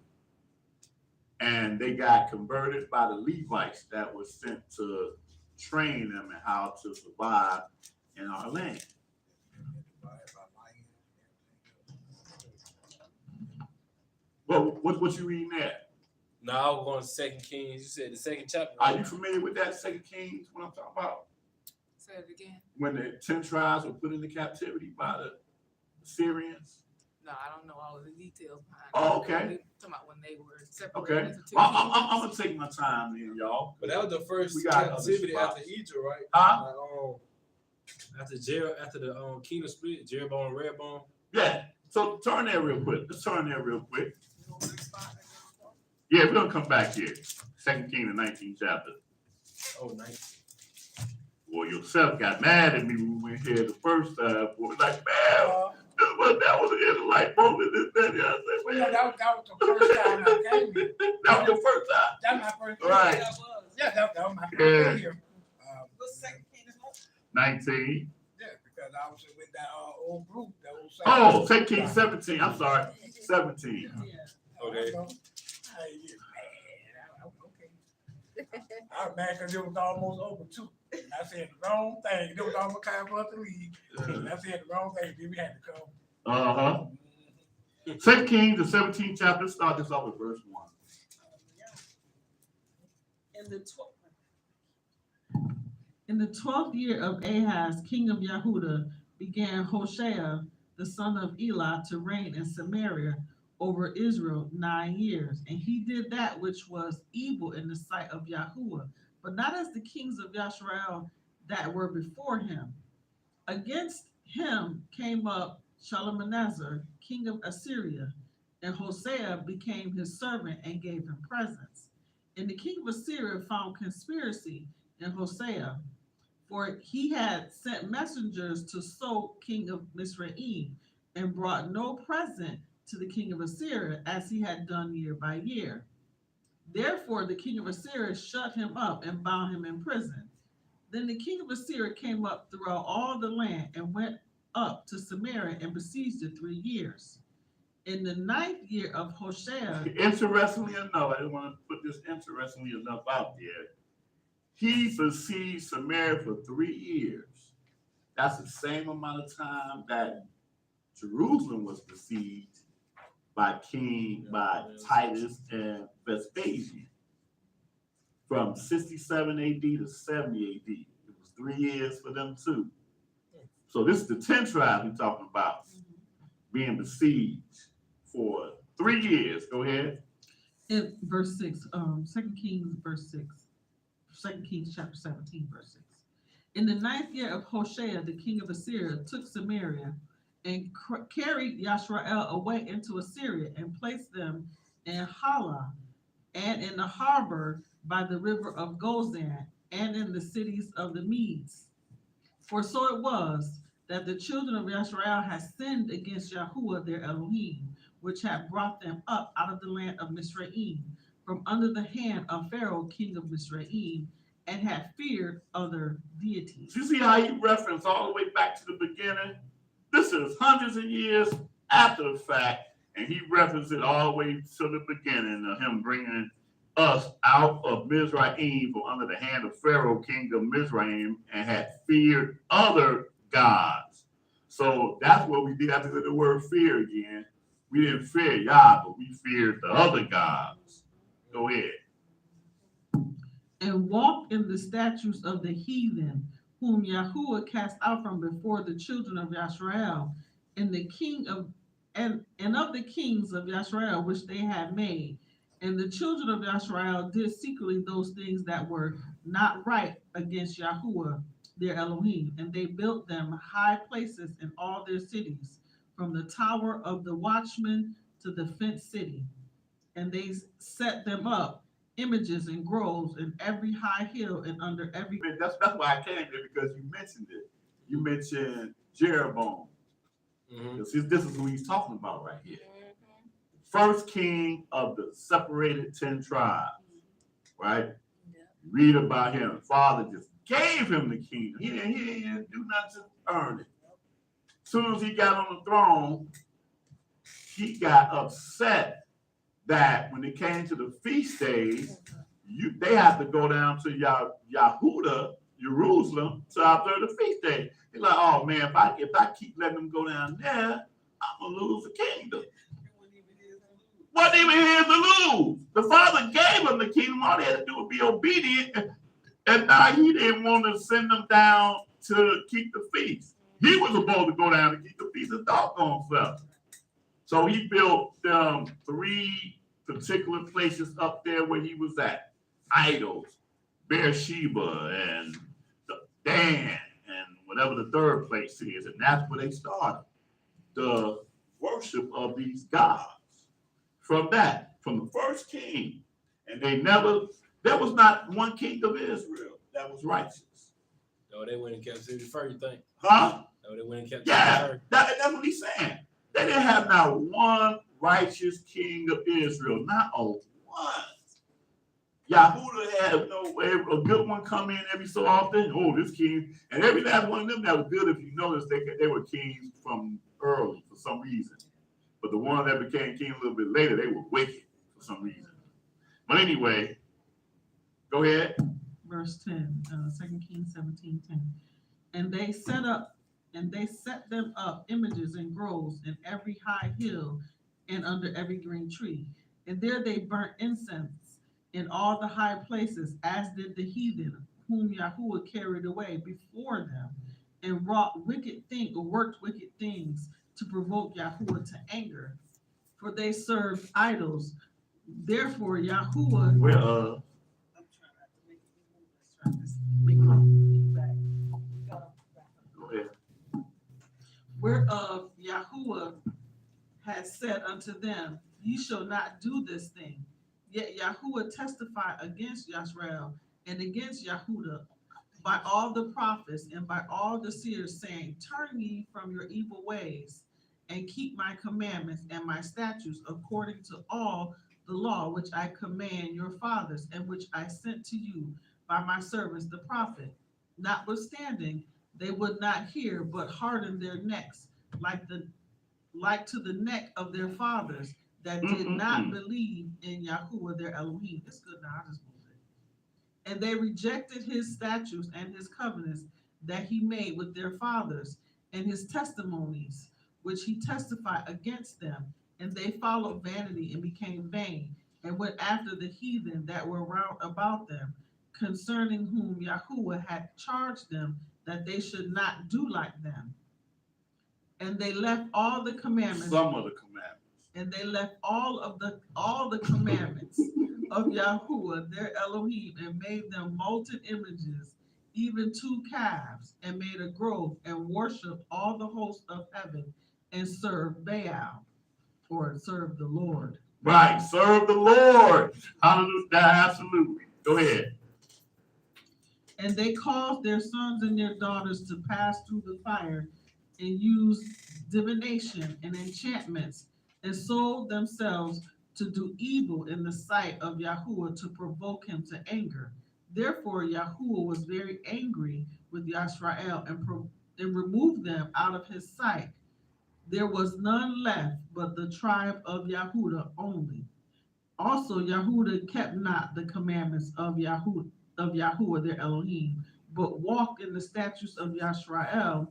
[SPEAKER 4] And they got converted by the Levites that were sent to train them in how to survive in our land. Well, what you reading there?
[SPEAKER 2] No, I was going to 2 Kings. You said the second chapter.
[SPEAKER 4] Are you familiar with that 2 Kings, what I'm talking about?
[SPEAKER 1] Say it again.
[SPEAKER 4] When the 10 tribes were put into captivity by the Syrians?
[SPEAKER 1] No, I don't know all of the details behind
[SPEAKER 4] Oh,
[SPEAKER 1] it.
[SPEAKER 4] okay.
[SPEAKER 1] Talking about when they were separated
[SPEAKER 4] Okay.
[SPEAKER 1] into two
[SPEAKER 4] I'm going to take my time then, y'all.
[SPEAKER 2] But that was the first
[SPEAKER 4] We got
[SPEAKER 2] captivity
[SPEAKER 4] other
[SPEAKER 2] after
[SPEAKER 4] spots.
[SPEAKER 2] Egypt, right?
[SPEAKER 4] Huh?
[SPEAKER 2] After the kingdom split, Jeroboam and Rehoboam.
[SPEAKER 4] Yeah. So turn there real quick. Let's turn there real quick. Yeah, we're going to come back here. 2 Kings, the 19th chapter.
[SPEAKER 2] Oh, nice.
[SPEAKER 4] Well, yourself got mad at me when we went here the first time. Boy, like, man, that was an Israelite moment. This, that, the other.
[SPEAKER 3] Well, yeah, that was the first time I came here.
[SPEAKER 4] That was your first time?
[SPEAKER 3] That's my first time.
[SPEAKER 4] Right.
[SPEAKER 3] Yeah, that was my first time here.
[SPEAKER 6] What's 2 Kings?
[SPEAKER 4] 19.
[SPEAKER 3] Yeah, because I was with that old group, that old.
[SPEAKER 4] Oh, 2 Kings 17. I'm sorry. 17.
[SPEAKER 2] Okay.
[SPEAKER 7] I was mad because it was almost over too. I said the wrong thing. It was almost time for us to leave. And I said the wrong thing. Then we had to come.
[SPEAKER 4] Uh-huh. 2 Kings, the 17th chapter, start this off with verse 1.
[SPEAKER 5] In the 12th year of Ahaz, king of Yehuda, began Hoshea, the son of Elah, to reign in Samaria over Israel 9 years. And he did that which was evil in the sight of Yahuwah, but not as the kings of Yashrael that were before him. Against him came up Shalmaneser, king of Assyria, and Hosea became his servant and gave him presents. And the king of Assyria found conspiracy in Hosea, for he had sent messengers to So, king of Mizraim, and brought no present to the king of Assyria, as he had done year by year. Therefore the king of Assyria shut him up and bound him in prison. Then the king of Assyria came up throughout all the land and went up to Samaria and besieged it 3 years. In the 9th year of Hoshea,
[SPEAKER 4] Interestingly enough, I just want to put this interestingly enough out there. He besieged Samaria for 3 years. That's the same amount of time that Jerusalem was besieged by Titus and Vespasian. From 67 AD to 70 AD. It was 3 years for them too. So this is the 10 tribes we're talking about being besieged for 3 years. Go ahead.
[SPEAKER 5] in verse 6, 2 Kings verse 6, 2 Kings chapter 17, verse 6. In the 9th year of Hoshea, the king of Assyria took Samaria and carried Yashrael away into Assyria and placed them in Hala and in the harbor by the river of Gozan and in the cities of the Medes. For so it was that the children of Yashrael had sinned against Yahuwah their Elohim, which had brought them up out of the land of Mizraim, from under the hand of Pharaoh, king of Mizraim, and had feared other deities.
[SPEAKER 4] You see how he referenced all the way back to the beginning? This is hundreds of years after the fact, and he referenced it all the way to the beginning of him bringing us out of Mizraim from under the hand of Pharaoh, king of Mizraim, and had feared other gods. So that's what we did after the word fear again. We didn't fear Yah, but we feared the other gods. Go ahead.
[SPEAKER 5] And walked in the statutes of the heathen, whom Yahuwah cast out from before the children of Yashrael, and the king of and of the kings of Yashrael which they had made. And the children of Yashrael did secretly those things that were not right against Yahuwah their Elohim, and they built them high places in all their cities, from the tower of the watchman to the fenced city. And they set them up images and groves in every high hill and under every.
[SPEAKER 4] That's why I came here, because you mentioned it. You mentioned Jeroboam. This is who he's talking about right here. First king of the separated 10 tribes, right? Read about him. Father just gave him the kingdom. He didn't do nothing to earn it. As soon as he got on the throne, he got upset that when it came to the feast days, they have to go down to Yehuda, Jerusalem, to observe the feast day. He's like, oh man, if I keep letting them go down there, I'm gonna lose the kingdom. Wasn't even his to lose. The Father gave him the kingdom. All they had to do was be obedient, and now he didn't want to send them down to keep the feast. He was supposed to go down to keep the feast of doggone self. So he built 3 particular places up there where he was at. Idols, Beersheba, and Dan, and whatever the third place is. And that's where they started the worship of these gods. From the first king. And there was not one king of Israel that was righteous.
[SPEAKER 2] No, they went in captivity first, you think?
[SPEAKER 4] Huh?
[SPEAKER 2] No, they went in captivity
[SPEAKER 4] Yeah,
[SPEAKER 2] first.
[SPEAKER 4] that's what he's saying. They didn't have not one righteous king of Israel, not a one. Yahudah had a good one come in every so often. Oh, this king, and every last one of them that was good. If you notice, they were kings from early for some reason. But the one that became king a little bit later, they were wicked for some reason. But anyway, Go ahead.
[SPEAKER 5] Verse 10, 2 Kings 17:10. And they set them up images and groves in every high hill and under every green tree. And there they burnt incense in all the high places, as did the heathen whom Yahuwah carried away before them, and worked wicked things to provoke Yahuwah to anger. For they served idols. Therefore Yahuwah.
[SPEAKER 4] Well,
[SPEAKER 5] I'm trying not to make it move. Let's try this. Make it back.
[SPEAKER 4] go ahead.
[SPEAKER 5] Whereof Yahuwah has said unto them, Ye shall not do this thing. Yet Yahuwah testified against Yashrael and against Yahudah by all the prophets and by all the seers, saying, Turn ye from your evil ways, and keep my commandments and my statutes according to all the law which I command your fathers, and which I sent to you by my servants the prophet. Notwithstanding, they would not hear, but hardened their necks, like to the neck of their fathers that did not believe in Yahuwah their Elohim. It's good now, I just moved it. And they rejected his statutes and his covenants that he made with their fathers, and his testimonies, which he testified against them. And they followed vanity and became vain, and went after the heathen that were round about them, concerning whom Yahuwah had charged them that they should not do like them. And they left all the commandments.
[SPEAKER 4] Some of the commandments.
[SPEAKER 5] And they left all the commandments of Yahuwah their Elohim, and made them molten images, even 2 calves, and made a grove, and worshipped all the hosts of heaven, and served Baal, or served the Lord.
[SPEAKER 4] Right, serve the Lord. Hallelujah. Absolutely. Go ahead.
[SPEAKER 5] And they caused their sons and their daughters to pass through the fire, and used divination and enchantments, and sold themselves to do evil in the sight of Yahuwah, to provoke him to anger. Therefore Yahuwah was very angry with Yashrael, and removed them out of his sight. There was none left but the tribe of Yahudah only. Also Yahudah kept not the commandments of Yahuwah their Elohim, but walked in the statutes of Yashrael,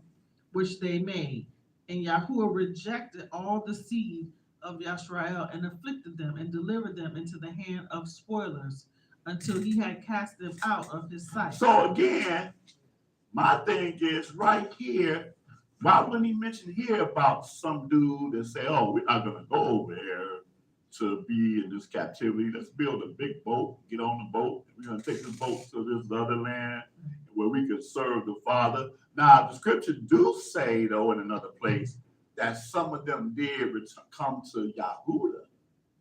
[SPEAKER 5] which they made. And Yahuwah rejected all the seed of Yashrael, and afflicted them, and delivered them into the hand of spoilers, until he had cast them out of his sight.
[SPEAKER 4] So again, my thing is right here. Why wouldn't he mention here about some dude that say, "Oh, we're not gonna go over there to be in this captivity. Let's build a big boat, get on the boat. We're gonna take this boat to this other land where we could serve the Father." Now, the scripture do say, though, in another place, that some of them did come to Yahudah.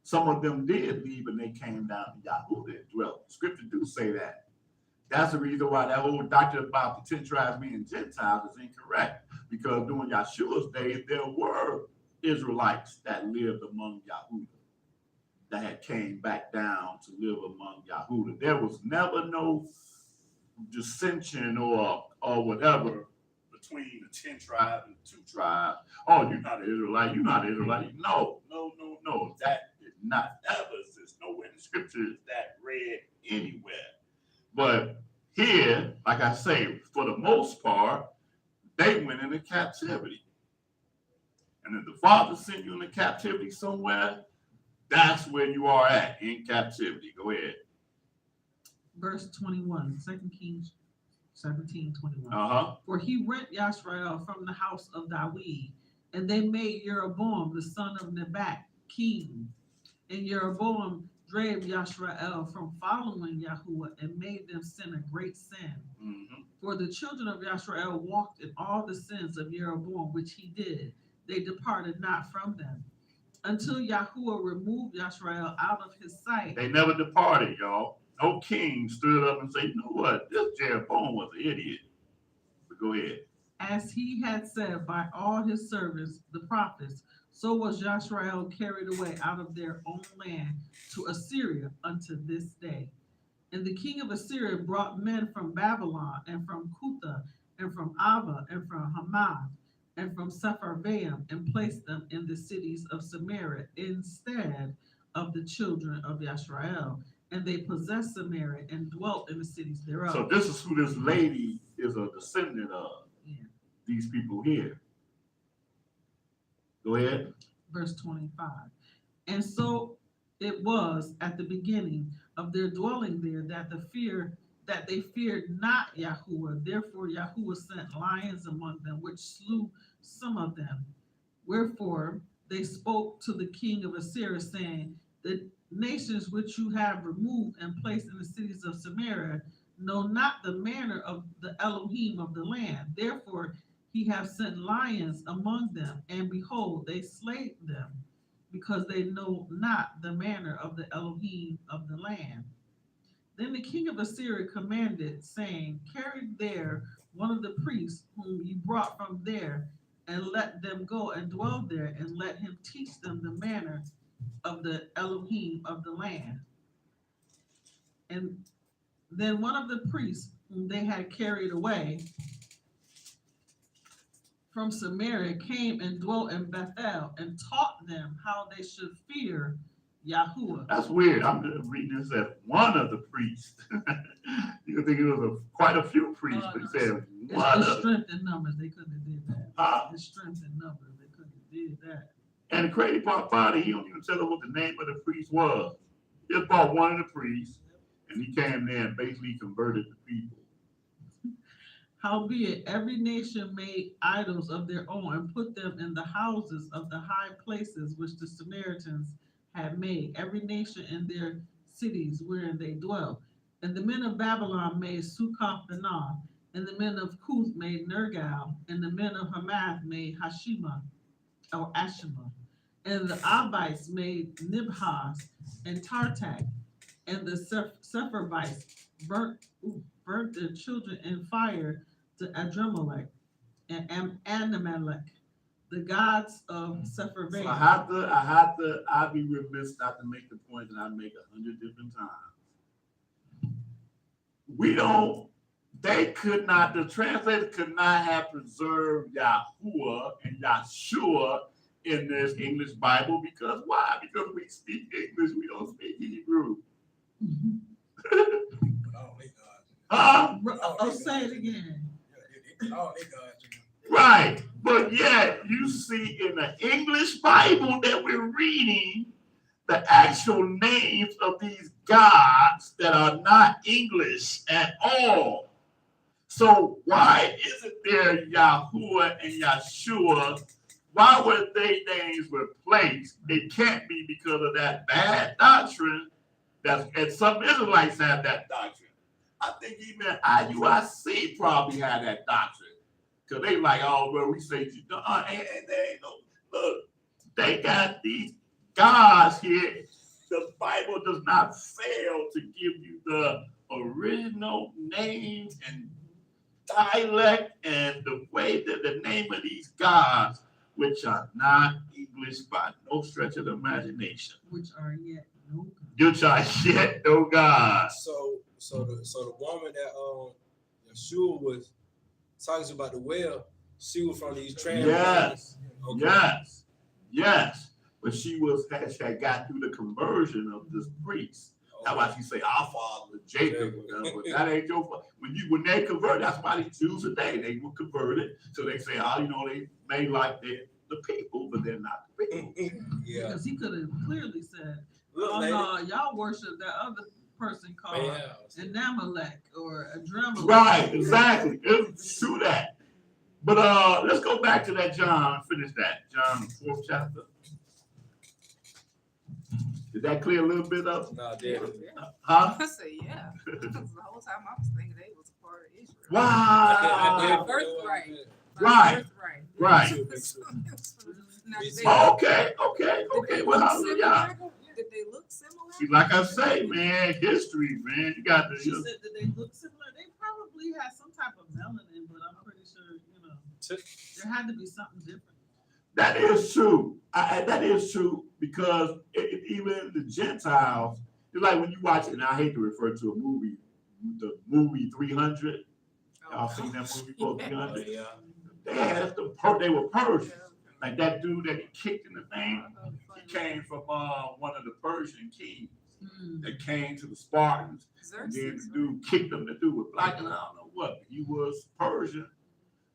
[SPEAKER 4] Some of them did leave, and they came down to Yahudah and dwelt. Scripture do say that. That's the reason why that whole doctrine about the 10 tribes being Gentiles is incorrect. Because during Yeshua's days, there were Israelites that lived among Yahudah, that had came back down to live among Yahudah. There was never no dissension or whatever between the 10 tribes and the 2 tribes. Oh, you're not an Israelite. You're not an Israelite. No. That did not ever exist. Nowhere in the scripture is that read anywhere. But here, like I say, for the most part, they went into captivity. And if the Father sent you into captivity somewhere, that's where you are at, in captivity. Go ahead.
[SPEAKER 5] Verse 21, 2 Kings 17:21.
[SPEAKER 4] Uh-huh.
[SPEAKER 5] For he rent Yashrael from the house of David, and they made Jeroboam the son of Nebat king. And Jeroboam drave Yashrael from following Yahuwah, and made them sin a great sin.
[SPEAKER 4] Mm-hmm.
[SPEAKER 5] For the children of Yashrael walked in all the sins of Jeroboam, which he did. They departed not from them, until Yahuwah removed Yashrael out of his sight.
[SPEAKER 4] They never departed, y'all. No king stood up and said, "You know what? This Jeroboam was an idiot." But go ahead.
[SPEAKER 5] As he had said by all his servants, the prophets, so was Yashrael carried away out of their own land to Assyria unto this day. And the king of Assyria brought men from Babylon, and from Cutha, and from Ava, and from Hamath, and from Sepharvaim, and placed them in the cities of Samaria instead of the children of Yashrael. and they possessed Samaria and dwelt in the cities thereof.
[SPEAKER 4] So this is who this lady is a descendant of.
[SPEAKER 5] Yeah.
[SPEAKER 4] These people here. Go ahead.
[SPEAKER 5] Verse 25. And so it was at the beginning of their dwelling there that they feared not Yahuwah. Therefore Yahuwah sent lions among them, which slew some of them. Wherefore they spoke to the king of Assyria, saying, the nations which you have removed and placed in the cities of Samaria know not the manner of the Elohim of the land. Therefore he hath sent lions among them, and behold, they slay them, because they know not the manner of the Elohim of the land. Then the king of Assyria commanded, saying, carry there one of the priests whom you brought from there, and let them go and dwell there, and let him teach them the manner of the Elohim of the land. And then one of the priests whom they had carried away from Samaria came and dwelt in Bethel, and taught them how they should fear Yahuwah.
[SPEAKER 4] That's weird. I'm just reading this as one of the priests. You would think it was quite a few priests, but he said one
[SPEAKER 5] It's
[SPEAKER 4] of.
[SPEAKER 5] strength in numbers. They couldn't have did that. It's strength in numbers. They couldn't have did that.
[SPEAKER 4] And the crazy part about it, he don't even tell them what the name of the priest was. He just brought one of the priests, and he came there and basically converted the people.
[SPEAKER 5] Howbeit, every nation made idols of their own, and put them in the houses of the high places which the Samaritans had made, every nation in their cities wherein they dwell. And the men of Babylon made Succoth-Benoth, and the men of Cuth made Nergal, and the men of Hamath made Hashima, or Ashima. And the Abites made Nibhaz and Tartak, and the Sepharvites burnt their children in fire to Adremelech and Anamelech, the gods of Sepharvaim.
[SPEAKER 4] So I'd be remiss not to make the point that I make 100 different times. The translators could not have preserved Yahuwah and Yashua in this English Bible, because why? Because we speak English, we don't speak Hebrew. Huh?
[SPEAKER 5] Oh, say it again.
[SPEAKER 4] Right, but yet you see in the English Bible that we're reading the actual names of these gods that are not English at all. So why isn't there Yahuwah and Yashua? Why were they names replaced? It can't be because of that bad doctrine. And some Israelites have that doctrine. I think even IUIC probably had that doctrine. Because they like, oh, well, we say, they ain't no, look, they got these gods here. The Bible does not fail to give you the original names and dialect and the way that the name of these gods, which are not English by no stretch of the imagination.
[SPEAKER 5] Which are yet no gods.
[SPEAKER 4] Which are yet no gods.
[SPEAKER 2] So the woman that Yeshua was talking about the well, she was from these trans.
[SPEAKER 4] Yes.
[SPEAKER 2] Okay.
[SPEAKER 4] Yes. But she had got through the conversion of this priest. That's why she say our father Jacob. But that ain't your fault. When they convert, that's why the Jews today, they were converted. So they say, they may like the people, but they're not the people.
[SPEAKER 2] Yeah.
[SPEAKER 5] Because he could have clearly said,
[SPEAKER 2] Look,
[SPEAKER 5] no, y'all worship that other person called Anamelech or Adremelech.
[SPEAKER 4] Right, exactly. It's true that. But let's go back to that John, finish that. John, the 4th chapter. Did that clear a little bit up?
[SPEAKER 2] No, did
[SPEAKER 4] Huh?
[SPEAKER 1] I say, yeah. The whole time I was thinking they was a part of Israel.
[SPEAKER 4] Wow.
[SPEAKER 1] Birthright.
[SPEAKER 4] Right.
[SPEAKER 1] Right.
[SPEAKER 4] Okay. Well, hallelujah.
[SPEAKER 1] Did they look similar?
[SPEAKER 4] See, like I say, man, history, man. You got to.
[SPEAKER 5] She said that they look similar. They probably had some type of melanin, but I'm pretty sure, there had to be something different.
[SPEAKER 4] That is true. That is true, because even the Gentiles, it's like when you watch it, and I hate to refer to a movie, the movie 300. Y'all seen that movie called 300?
[SPEAKER 2] Yeah.
[SPEAKER 4] They were Persian. Like that dude that he kicked in the thing, he came from one of the Persian kings. that came to the Spartans. And then
[SPEAKER 1] Xerxes,
[SPEAKER 4] the dude kicked him. The dude was black, and I don't know what. He was Persian.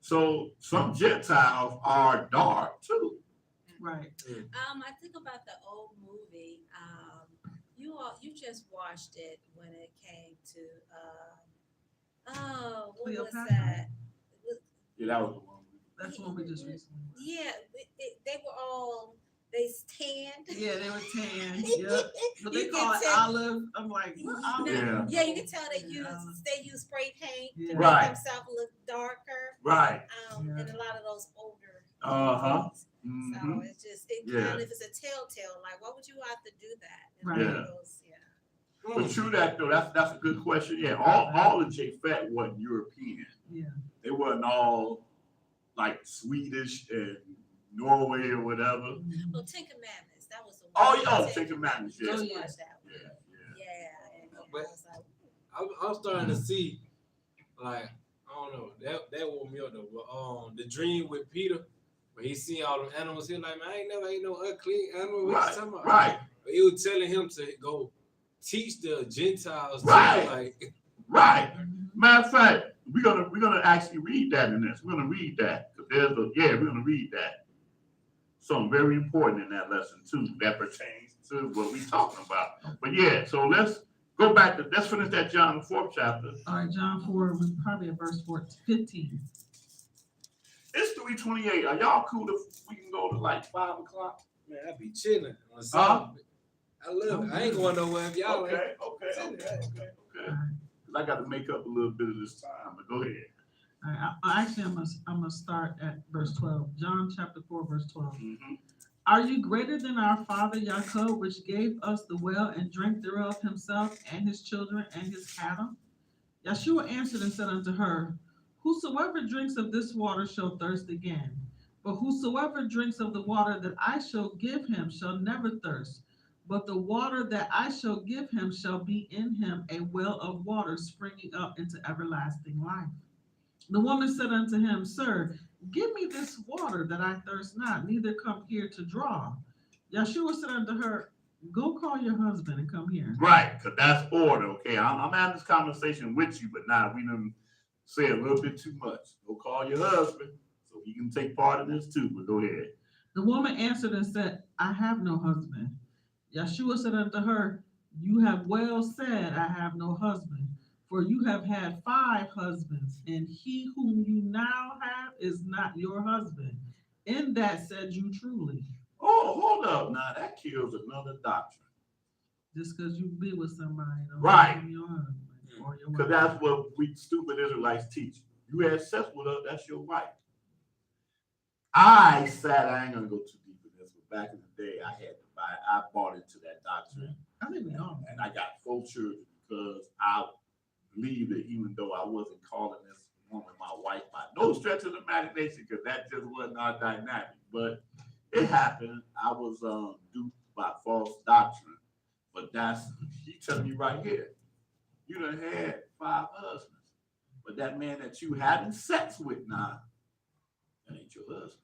[SPEAKER 4] So some Gentiles are dark too.
[SPEAKER 5] Right.
[SPEAKER 6] I think about the old movie. You just watched it when it came to what was
[SPEAKER 5] Cleopatra?
[SPEAKER 6] that?
[SPEAKER 4] Yeah, that was the one.
[SPEAKER 5] That's one we just recently.
[SPEAKER 6] Yeah, they were all they tanned.
[SPEAKER 5] Yeah, they were tan. Yep. But they
[SPEAKER 6] You
[SPEAKER 5] call
[SPEAKER 6] can
[SPEAKER 5] it
[SPEAKER 6] tell-
[SPEAKER 5] olive. I'm like, what olive?
[SPEAKER 4] Yeah.
[SPEAKER 6] Yeah, you can tell they
[SPEAKER 5] Yeah.
[SPEAKER 6] use spray paint
[SPEAKER 5] Yeah.
[SPEAKER 6] to
[SPEAKER 4] Right.
[SPEAKER 6] make themselves look darker.
[SPEAKER 4] Right.
[SPEAKER 5] Yeah.
[SPEAKER 6] And a lot of those older
[SPEAKER 4] Uh-huh.
[SPEAKER 6] movies.
[SPEAKER 4] Mhm.
[SPEAKER 6] So it's just
[SPEAKER 4] Yeah.
[SPEAKER 6] kind of it's a telltale. Like, why would you have to do that? And
[SPEAKER 5] Right.
[SPEAKER 6] all
[SPEAKER 4] Yeah.
[SPEAKER 6] those,
[SPEAKER 4] But true that though, that's a good question. Yeah, all of Japhet wasn't European.
[SPEAKER 5] Yeah.
[SPEAKER 4] They wasn't all like Swedish and Norway or whatever.
[SPEAKER 6] Well, Ten Commandments. That was the one.
[SPEAKER 4] Oh, yeah, Ten Commandments,
[SPEAKER 6] You
[SPEAKER 4] yeah.
[SPEAKER 6] just
[SPEAKER 5] Oh, yeah.
[SPEAKER 6] watched that one.
[SPEAKER 4] Yeah, yeah.
[SPEAKER 6] Yeah. And I
[SPEAKER 2] But-
[SPEAKER 6] was like,
[SPEAKER 2] I'm starting to see, like, I don't know, that woke me up though. The dream with Peter, when he seen all the animals, he was like, man, I ain't never ate no unclean animal. What you
[SPEAKER 4] Right,
[SPEAKER 2] talking about?
[SPEAKER 4] right,
[SPEAKER 2] But he was telling him to go teach the Gentiles, too,
[SPEAKER 4] Right.
[SPEAKER 2] like,
[SPEAKER 4] right. Matter of fact, we're gonna actually read that in this. We're gonna read that. We're gonna read that. Something very important in that lesson too that pertains to what we're talking about. But yeah, so let's go back to let's finish that John the 4th chapter.
[SPEAKER 5] All right, John 4 was probably at verse 15.
[SPEAKER 4] It's 3:28. Are y'all cool if we can go to like 5 o'clock?
[SPEAKER 2] man, I be chilling on Sunday. I love it. I ain't going nowhere if y'all ain't.
[SPEAKER 4] Okay. Because I got to make up a little bit of this time, but go ahead.
[SPEAKER 5] All right, I'm gonna start at verse 12. John chapter 4, verse 12.
[SPEAKER 4] Mhm.
[SPEAKER 5] Are you greater than our father Jacob, which gave us the well and drank thereof himself and his children and his cattle? Yeshua answered and said unto her, whosoever drinks of this water shall thirst again. But whosoever drinks of the water that I shall give him shall never thirst. But the water that I shall give him shall be in him a well of water springing up into everlasting life. The woman said unto him, Sir, give me this water that I thirst not, neither come here to draw. Yeshua said unto her, Go call your husband and come here.
[SPEAKER 4] Right, because that's order, okay? I'm having this conversation with you, but now we done say a little bit too much. Go call your husband so he can take part in this too, but go ahead.
[SPEAKER 5] The woman answered and said, I have no husband. Yeshua said unto her, You have well said, I have no husband. For you have had 5 husbands, and he whom you now have is not your husband. In that said you truly.
[SPEAKER 4] Oh, hold up. Now that kills another doctrine.
[SPEAKER 5] Just because you be with somebody, don't
[SPEAKER 4] Right.
[SPEAKER 5] make him your husband or your
[SPEAKER 4] Because
[SPEAKER 5] wife.
[SPEAKER 4] that's what we stupid Israelites teach. You had sex with her, that's your wife. I ain't gonna go too deep in this, but back in the day, I bought into that doctrine.
[SPEAKER 5] I think we all.
[SPEAKER 4] And I got 4 children because I believe that even though I wasn't calling this woman my wife by no stretch of the imagination, because that just wasn't our dynamic, but it happened. I was duped by false doctrine, but he telling you right here, you done had 5 husbands, but that man that you having sex with now, that ain't your husband.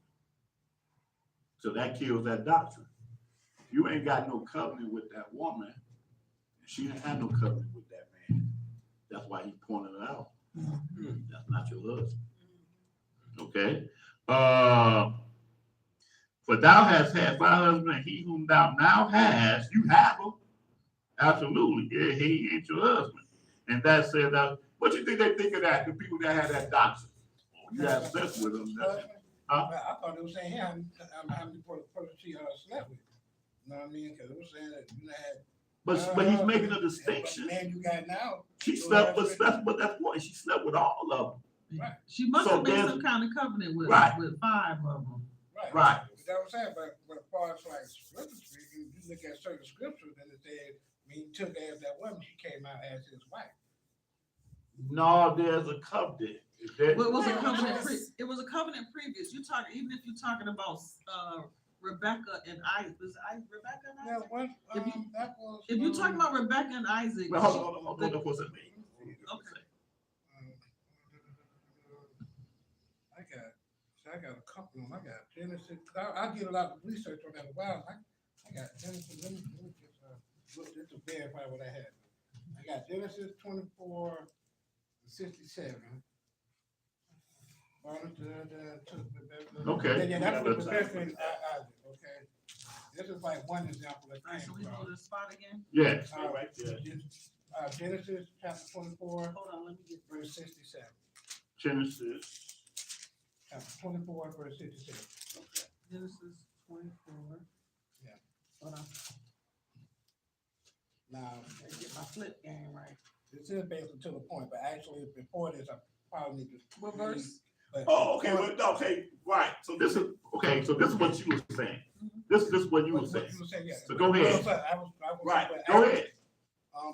[SPEAKER 4] So that kills that doctrine. You ain't got no covenant with that woman. She didn't have no covenant with that man. That's why he pointed it out. That's not your husband. Okay. For thou hast had 5 husbands, and he whom thou now hast, you have him. Absolutely. Yeah, he ain't your husband. And that said, what you think they think of that? The people that had that doctrine. Oh, you have sex with them.
[SPEAKER 7] I thought they were saying here, I'm having to put a person she slept with. You know what I mean? Because it was saying that you had.
[SPEAKER 4] But he's making a distinction.
[SPEAKER 7] The man you got now.
[SPEAKER 4] She slept with, that's what she slept with all of them.
[SPEAKER 7] Right.
[SPEAKER 5] She must
[SPEAKER 4] So
[SPEAKER 5] have made
[SPEAKER 4] there's-
[SPEAKER 5] some kind of covenant with,
[SPEAKER 4] Right.
[SPEAKER 5] with 5 of them.
[SPEAKER 4] Right.
[SPEAKER 7] That's what I'm saying, but as far as like scripture speaking, you look at certain scriptures and it said when he took as that woman, she came out as his wife.
[SPEAKER 4] No, there's a covenant.
[SPEAKER 5] Well, it was a
[SPEAKER 6] Yeah,
[SPEAKER 5] covenant.
[SPEAKER 6] yes.
[SPEAKER 5] It was a covenant previous. You talking even if you're talking about Rebecca and Isaac. Was Rebecca and
[SPEAKER 7] Yeah,
[SPEAKER 5] Isaac?
[SPEAKER 7] what,
[SPEAKER 5] If you-
[SPEAKER 7] that was.
[SPEAKER 5] If you're talking about Rebecca and Isaac,
[SPEAKER 4] Well, hold on, what's it mean?
[SPEAKER 5] Okay.
[SPEAKER 7] I got a couple of them. I got Genesis. I did a lot of research on that a while. I got Genesis. Let me just
[SPEAKER 3] just to verify what I had. I got Genesis 24:67.
[SPEAKER 4] Okay.
[SPEAKER 3] Yeah, that's what the best thing, okay. This is like one example of
[SPEAKER 5] Alright, so we go to the spot again?
[SPEAKER 4] Yes.
[SPEAKER 3] right there. Genesis chapter 24,
[SPEAKER 5] Hold on, let me get.
[SPEAKER 3] verse 67.
[SPEAKER 4] Genesis.
[SPEAKER 3] Chapter 24, verse 67.
[SPEAKER 5] Genesis 24.
[SPEAKER 3] Yeah.
[SPEAKER 5] Hold on,
[SPEAKER 3] Now,
[SPEAKER 5] I get my flip game right.
[SPEAKER 3] this is basically to the point, but actually before this, I probably need to.
[SPEAKER 5] What verse?
[SPEAKER 4] Oh, okay, well, okay, right. So this is what you were saying. This is what you were saying.
[SPEAKER 3] You were saying, yeah.
[SPEAKER 4] So go ahead.
[SPEAKER 3] Well, I was
[SPEAKER 4] Right,
[SPEAKER 3] but
[SPEAKER 4] go
[SPEAKER 3] actually,
[SPEAKER 4] ahead.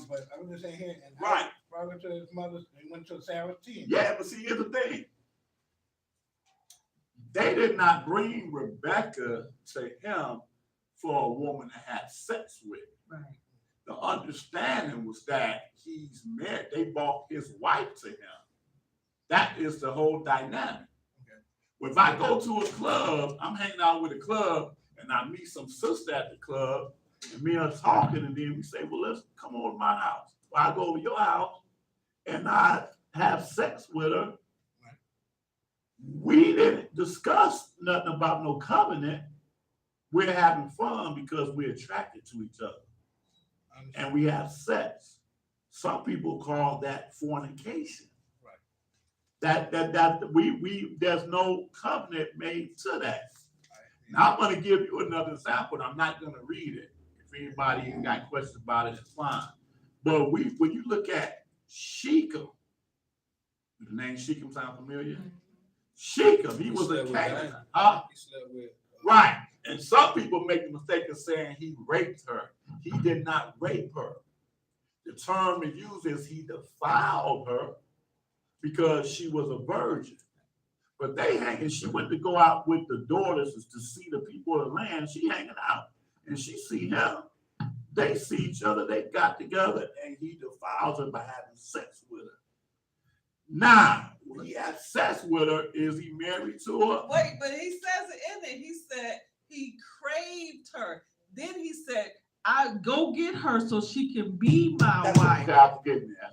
[SPEAKER 3] But I was just saying here, and
[SPEAKER 4] Right.
[SPEAKER 3] Brought to his mother's, and went to Sarah's tent.
[SPEAKER 4] Yeah, but see, here's the thing. They did not bring Rebecca to him for a woman to have sex with.
[SPEAKER 5] Right.
[SPEAKER 4] The understanding was that he's married. They brought his wife to him. That is the whole dynamic.
[SPEAKER 3] Okay.
[SPEAKER 4] If I go to a club, I'm hanging out with a club, and I meet some sister at the club, and me and her talking, and then we say, well, let's come over to my house. Well, I go over to your house, and I have sex with her.
[SPEAKER 3] Right.
[SPEAKER 4] We didn't discuss nothing about no covenant. We're having fun because we're attracted to each other, and we have sex. Some people call that fornication. That we there's no covenant made to that. Now I'm going to give you another example. I'm not going to read it. If anybody got questions about it, it's fine. But when you look at Shechem, the name Shechem sound familiar? Shechem, he was a Canaan.
[SPEAKER 2] He slept with.
[SPEAKER 4] Right. And some people make the mistake of saying he raped her. He did not rape her. The term he used is he defiled her because she was a virgin. But they hanging, she went to go out with the daughters to see the people of the land. She hanging out. And she see him. They see each other. They got together. And he defiles her by having sex with her. Now, when he had sex with her, is he married to her?
[SPEAKER 5] Wait, but he says it in it. He said he craved her. Then he said, I go get her so she can be my wife.
[SPEAKER 4] Okay, I was getting there.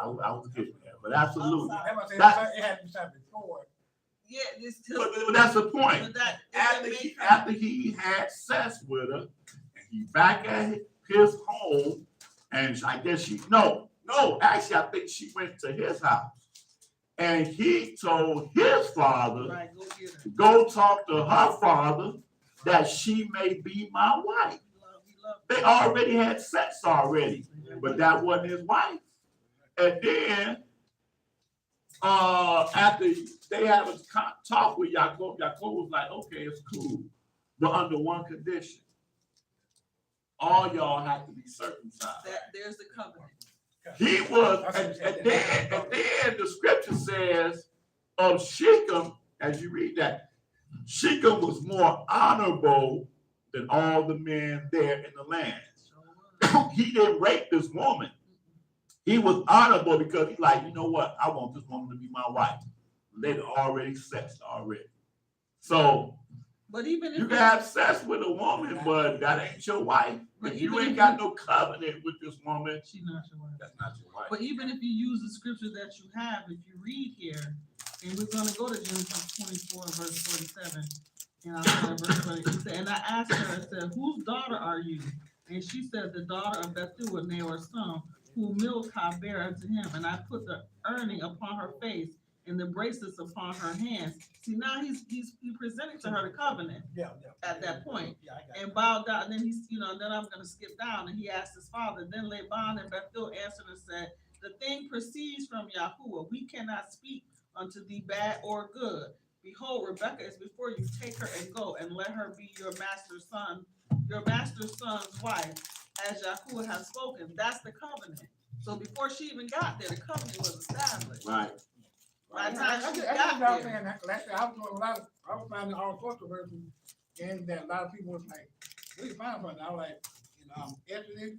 [SPEAKER 4] I was getting there. But absolutely.
[SPEAKER 3] It had to be something before.
[SPEAKER 5] Yeah, this
[SPEAKER 4] But that's the point. After he had sex with her, and he back at his home, and I guess actually I think she went to his house. And he told his father,
[SPEAKER 5] right,
[SPEAKER 4] go talk to her father that she may be my wife. They already had sex already, but that wasn't his wife. And then after they had a talk with Yaakov, Yaakov was like, okay, it's cool, but under one condition. All y'all have to be circumcised.
[SPEAKER 5] There's the covenant.
[SPEAKER 4] He was, and then the scripture says of Shechem, as you read that, Shechem was more honorable than all the men there in the land. He didn't rape this woman. He was honorable because he's like, you know what? I want this woman to be my wife. They'd already sexed already. So
[SPEAKER 5] but even if
[SPEAKER 4] you can have sex with a woman, but that ain't your wife. If you ain't got no covenant with this woman,
[SPEAKER 5] she's not your wife.
[SPEAKER 4] That's not your wife.
[SPEAKER 5] But even if you use the scripture that you have, if you read here, and we're going to go to Genesis 24, verse 47, and I'll say verse 20. He said, and I asked her, I said, whose daughter are you? And she said, the daughter of Bethuel, Naor's son, whom Milcah bare unto him. And I put the earring upon her face and the bracelets upon her hands. See, now he's presenting to her the covenant at that point. And bowed down. And then then I'm going to skip down. And he asked his father. Then Laban and Bethuel answered and said, the thing proceeds from Yahuwah. We cannot speak unto thee bad or good. Behold, Rebekah is before you. Take her and go, and let her be your master's son's wife, as Yahuwah has spoken. That's the covenant. So before she even got there, the covenant was established.
[SPEAKER 4] Right.
[SPEAKER 5] By the
[SPEAKER 3] I
[SPEAKER 5] time she
[SPEAKER 3] was
[SPEAKER 5] got
[SPEAKER 3] saying
[SPEAKER 5] there.
[SPEAKER 3] last year, I was finding all sorts of verses, and that a lot of people was like, where you find from? I was like, Exodus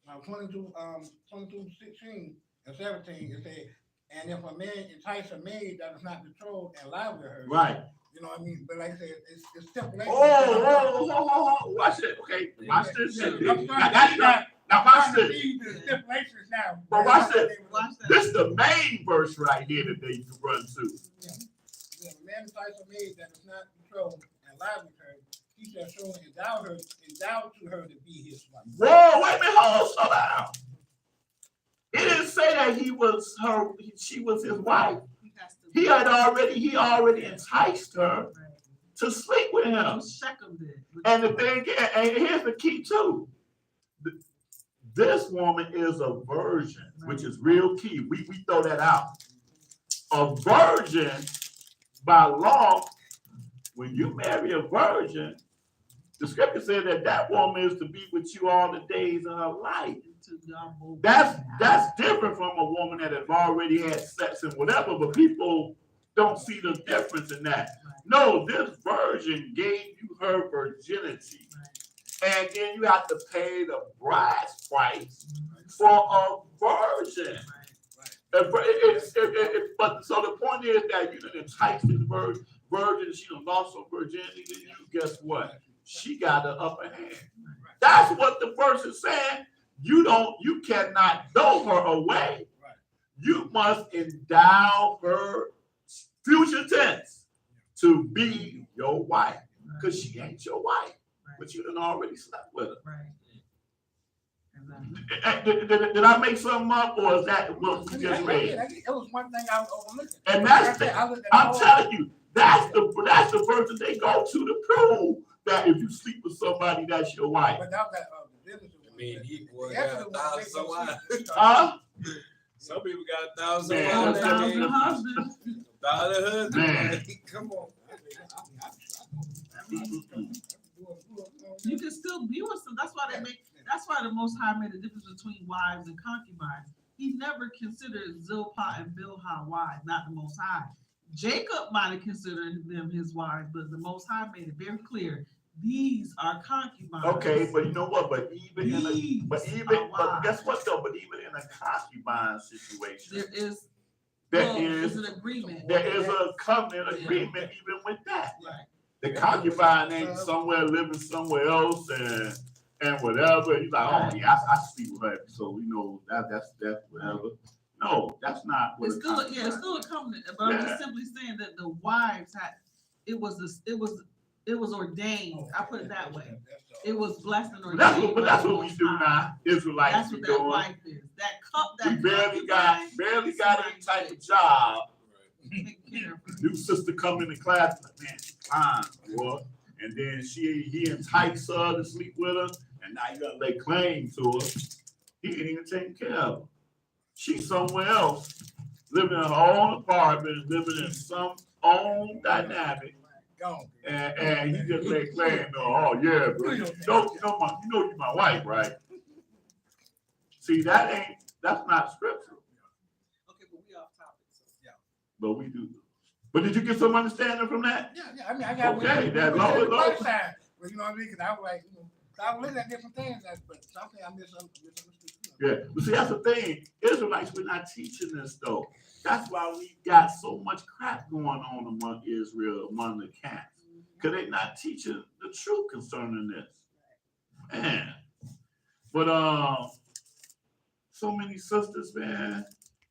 [SPEAKER 3] 22:16 and 17, it said, and if a man entice a maid that is not betrothed and lie with her,
[SPEAKER 4] Right.
[SPEAKER 7] You know what I mean? But like I said, it's stipulations.
[SPEAKER 4] Oh, watch it. Okay, watch this.
[SPEAKER 7] Yeah,
[SPEAKER 4] Now,
[SPEAKER 7] I'm trying to
[SPEAKER 4] now watch
[SPEAKER 7] to
[SPEAKER 4] this.
[SPEAKER 7] read the stipulations now.
[SPEAKER 4] But watch this.
[SPEAKER 5] Watch that.
[SPEAKER 4] This is the main verse right here that they run to.
[SPEAKER 7] Yeah, the man entices a maid that is not betrothed and lies with her, he shall show endow to her to be his wife.
[SPEAKER 4] Whoa, wait a minute, hold on, slow down. It didn't say that she was his wife. He already enticed her to sleep with him.
[SPEAKER 5] Shechem did.
[SPEAKER 4] And the thing, and here's the key too. This woman is a virgin, which is real key. We throw that out. A virgin, by law, when you marry a virgin, the scripture says that woman is to be with you all the days of her life. That's different from a woman that has already had sex and whatever, but people don't see the difference in that. No, this virgin gave you her virginity. And then you have to pay the bride's price for a virgin. But so the point is that you done enticed this virgin, she done lost her virginity, then you guess what? She got the upper hand. That's what the verse is saying. You cannot throw her away. You must endow her, future tense, to be your wife. Because she ain't your wife. But you done already slept with her. Did I make something up, or is that what you just read?
[SPEAKER 7] It was one thing I was overlooking.
[SPEAKER 4] And I'm telling you, that's the person they go to prove that if you sleep with somebody, that's your wife.
[SPEAKER 7] But now that business.
[SPEAKER 2] I mean, he got 1,000 wives. Some people got 1,000
[SPEAKER 4] Man,
[SPEAKER 2] wives.
[SPEAKER 5] 1,000 husbands.
[SPEAKER 2] 1,000 husbands.
[SPEAKER 4] Man.
[SPEAKER 2] Come on.
[SPEAKER 5] You can still be with some. That's why the Most High made a difference between wives and concubines. He never considered Zilpah and Bilhah wives, not the Most High. Jacob might have considered them his wives, but the Most High made it very clear. These are concubines.
[SPEAKER 4] Okay, but you know what? But guess what though? But even in a concubine situation,
[SPEAKER 5] there is an agreement.
[SPEAKER 4] There is a covenant agreement even with that.
[SPEAKER 5] Right.
[SPEAKER 4] The concubine ain't somewhere living somewhere else and whatever. He's like, oh yeah, I sleep with her, so you know that's whatever. No, that's not what
[SPEAKER 5] it's still a covenant, but I'm just simply saying that the wives had it was ordained. I put it that way. It was blessed and ordained.
[SPEAKER 4] But that's what we do now. Israelites,
[SPEAKER 5] that's what that wife is.
[SPEAKER 4] We barely got any type of job. New sister come in the class, man, she fine, boy. And then he enticed her to sleep with her, and now you gotta lay claim to her. He ain't even taking care of her. She's somewhere else, living in her own apartment, living in some own dynamic. And he just lay claim, oh yeah, bro. You know you're my wife, right? See, that's not scriptural.
[SPEAKER 5] Okay, but we off topic. So. Yeah.
[SPEAKER 4] But we do. But did you get some understanding from that?
[SPEAKER 7] Yeah. I mean, I got
[SPEAKER 4] that low
[SPEAKER 7] side. But you know what I mean? Because I was like, I was looking at different things, but something I misunderstood.
[SPEAKER 4] Yeah, but see, that's the thing. Israelites, we're not teaching this though. That's why we got so much crap going on among Israel, among the camps. Because they're not teaching the truth concerning this. Man. But so many sisters, man,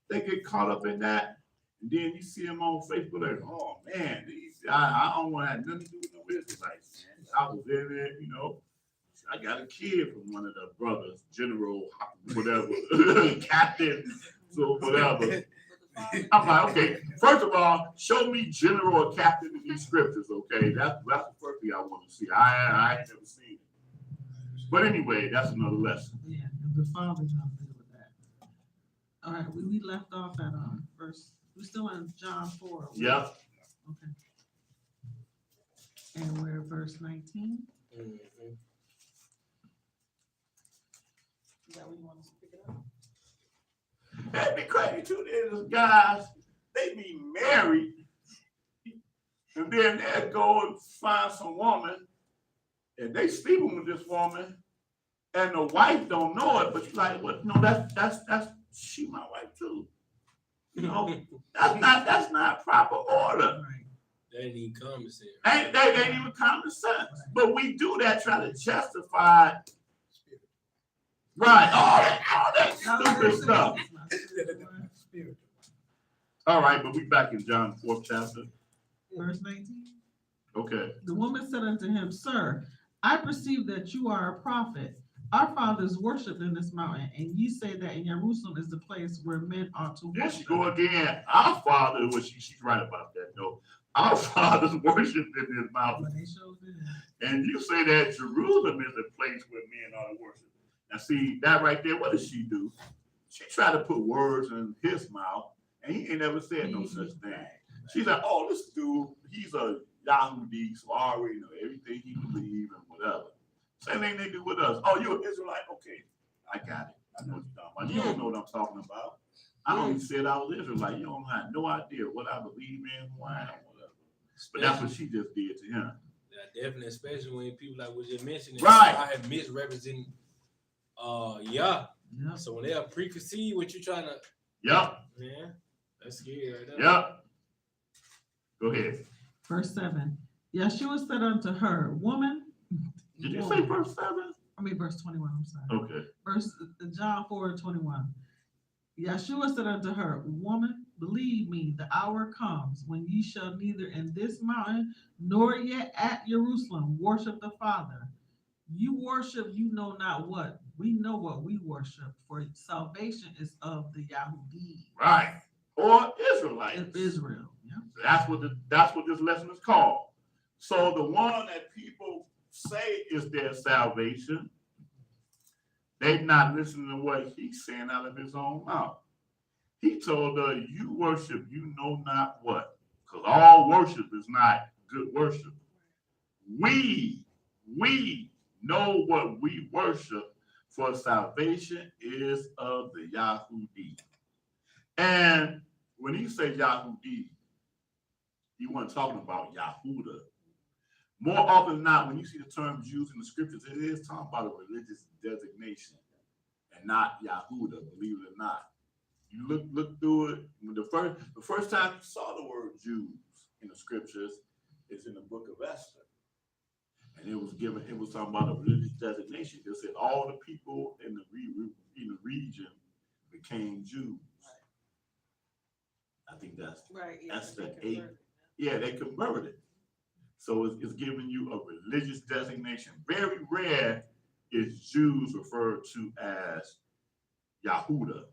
[SPEAKER 4] they get caught up in that. And then you see them on Facebook, like, oh man, I don't want to have nothing to do with no Israelites, man. I was in it, you know. I got a kid from one of the brothers, general, whatever, captain, so whatever. I'm like, okay, first of all, show me general or captain in these scriptures, okay? That's the first thing I want to see. I ain't never seen it. But anyway, that's another lesson.
[SPEAKER 5] Yeah, the father jumped in with that. All right, we left off at verse. We're still in John 4.
[SPEAKER 4] Yeah.
[SPEAKER 5] Okay. And we're at verse 19.
[SPEAKER 2] Mm-hmm.
[SPEAKER 5] Is that what you want us to pick it up?
[SPEAKER 4] That'd be crazy too. There's guys, they be married, and then they go and find some woman, and they sleeping with this woman, and the wife don't know it, but you're like, what? No, that's she my wife too. You know, that's not proper order.
[SPEAKER 5] Right.
[SPEAKER 2] That ain't even common sense.
[SPEAKER 4] Ain't even common sense. But we do that, try to justify. Right, all that stupid stuff.
[SPEAKER 7] Spirit.
[SPEAKER 4] All right, but we back in John 4th chapter.
[SPEAKER 5] Verse 19.
[SPEAKER 4] Okay.
[SPEAKER 5] The woman said unto him, Sir, I perceive that you are a prophet. Our fathers worshipped in this mountain, and ye say that in Jerusalem is the place where men ought to
[SPEAKER 4] There she
[SPEAKER 5] worship.
[SPEAKER 4] go again. Our father, she's right about that though. Our fathers worshipped in this mountain.
[SPEAKER 5] But they showed it.
[SPEAKER 4] And you say that Jerusalem is the place where men ought to worship. Now see, that right there, what does she do? She tried to put words in his mouth, and he ain't never said no such thing. She's like, oh, this dude, he's a Yahudi, so I already know everything he believes and whatever. Same thing they do with us. Oh, you're an Israelite? Okay, I got it. I know what you're talking about. You don't know what I'm talking about. I only said I was Israelite. You don't have no idea what I believe in, why, whatever. But that's what she just did to him.
[SPEAKER 2] Yeah, definitely, especially when people like what you mentioned.
[SPEAKER 4] Right.
[SPEAKER 2] I have misrepresented Yah.
[SPEAKER 5] Yep.
[SPEAKER 2] So when they are preconceived what you're trying to,
[SPEAKER 4] Yep.
[SPEAKER 2] man, that's scary right there.
[SPEAKER 4] Yep. Go ahead.
[SPEAKER 5] Verse 7. Yeshua said unto her, Woman.
[SPEAKER 4] Did you say verse 7?
[SPEAKER 5] I mean, verse 21, I'm sorry.
[SPEAKER 4] Okay.
[SPEAKER 5] Verse John 4:21. Yeshua said unto her, Woman, believe me, the hour comes when ye shall neither in this mountain nor yet at Jerusalem worship the Father. You worship, you know not what. We know what we worship, for salvation is of the Yahudi.
[SPEAKER 4] Right. Or Israelites.
[SPEAKER 5] Israel. Yeah.
[SPEAKER 4] That's what this lesson is called. So the one that people say is their salvation, they not listening to what he's saying out of his own mouth. He told her, you worship, you know not what. Because all worship is not good worship. We know what we worship, for salvation is of the Yahudi. And when he said Yahudi, he wasn't talking about Yahuda. More often than not, when you see the term used in the scriptures, it is talking about a religious designation and not Yahuda, believe it or not. You look through it. When the first time you saw the word Jews in the scriptures is in the book of Esther. And it was talking about a religious designation. It said all the people in the region became Jews. I think that's the 8. Yeah, they converted. So it's giving you a religious designation. Very rare is Jews referred to as Yahuda.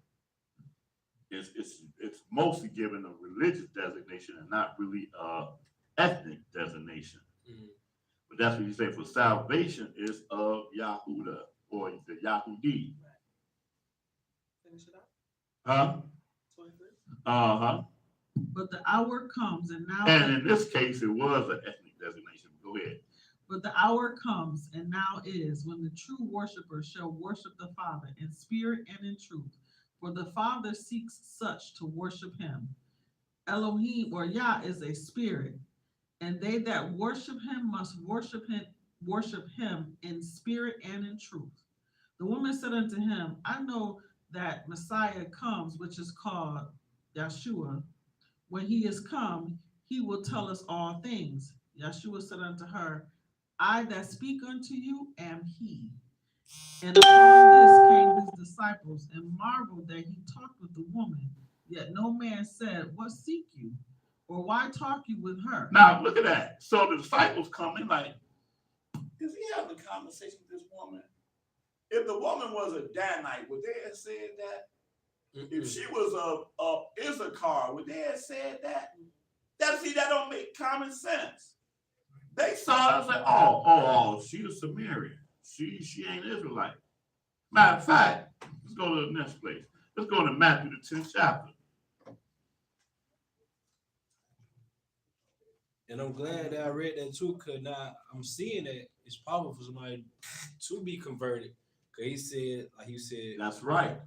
[SPEAKER 4] It's mostly given a religious designation and not really ethnic designation. Mm-hmm. But that's what you say for salvation is of Yahuda or the Yahudi.
[SPEAKER 5] Finish it up.
[SPEAKER 4] Huh?
[SPEAKER 5] 23.
[SPEAKER 4] Uh-huh.
[SPEAKER 5] But the hour comes, and now.
[SPEAKER 4] And in this case, it was an ethnic designation. Go ahead.
[SPEAKER 5] But the hour comes, and now is, when the true worshipers shall worship the Father in spirit and in truth. For the Father seeks such to worship him. Elohim or Yah is a spirit, and they that worship him must worship him in spirit and in truth. The woman said unto him, I know that Messiah comes, which is called Yeshua. When he is come, he will tell us all things. Yeshua said unto her, I that speak unto you am he. And upon this came his disciples and marveled that he talked with the woman. Yet no man said, what seek you? Or why talk you with her?
[SPEAKER 4] Now look at that. So the disciples come in like, is he having a conversation with this woman? If the woman was a Danite, would they have said that? Mm-hmm. If she was a Issachar, would they have said that? That don't make common sense. They saw it as like, oh, she's a Sumerian. She ain't Israelite. Matter of fact, let's go to the next place. Let's go to Matthew the 10th chapter.
[SPEAKER 2] And I'm glad that I read that too, because now I'm seeing that it's possible for somebody to be converted. Because he said, like you said.
[SPEAKER 4] That's right.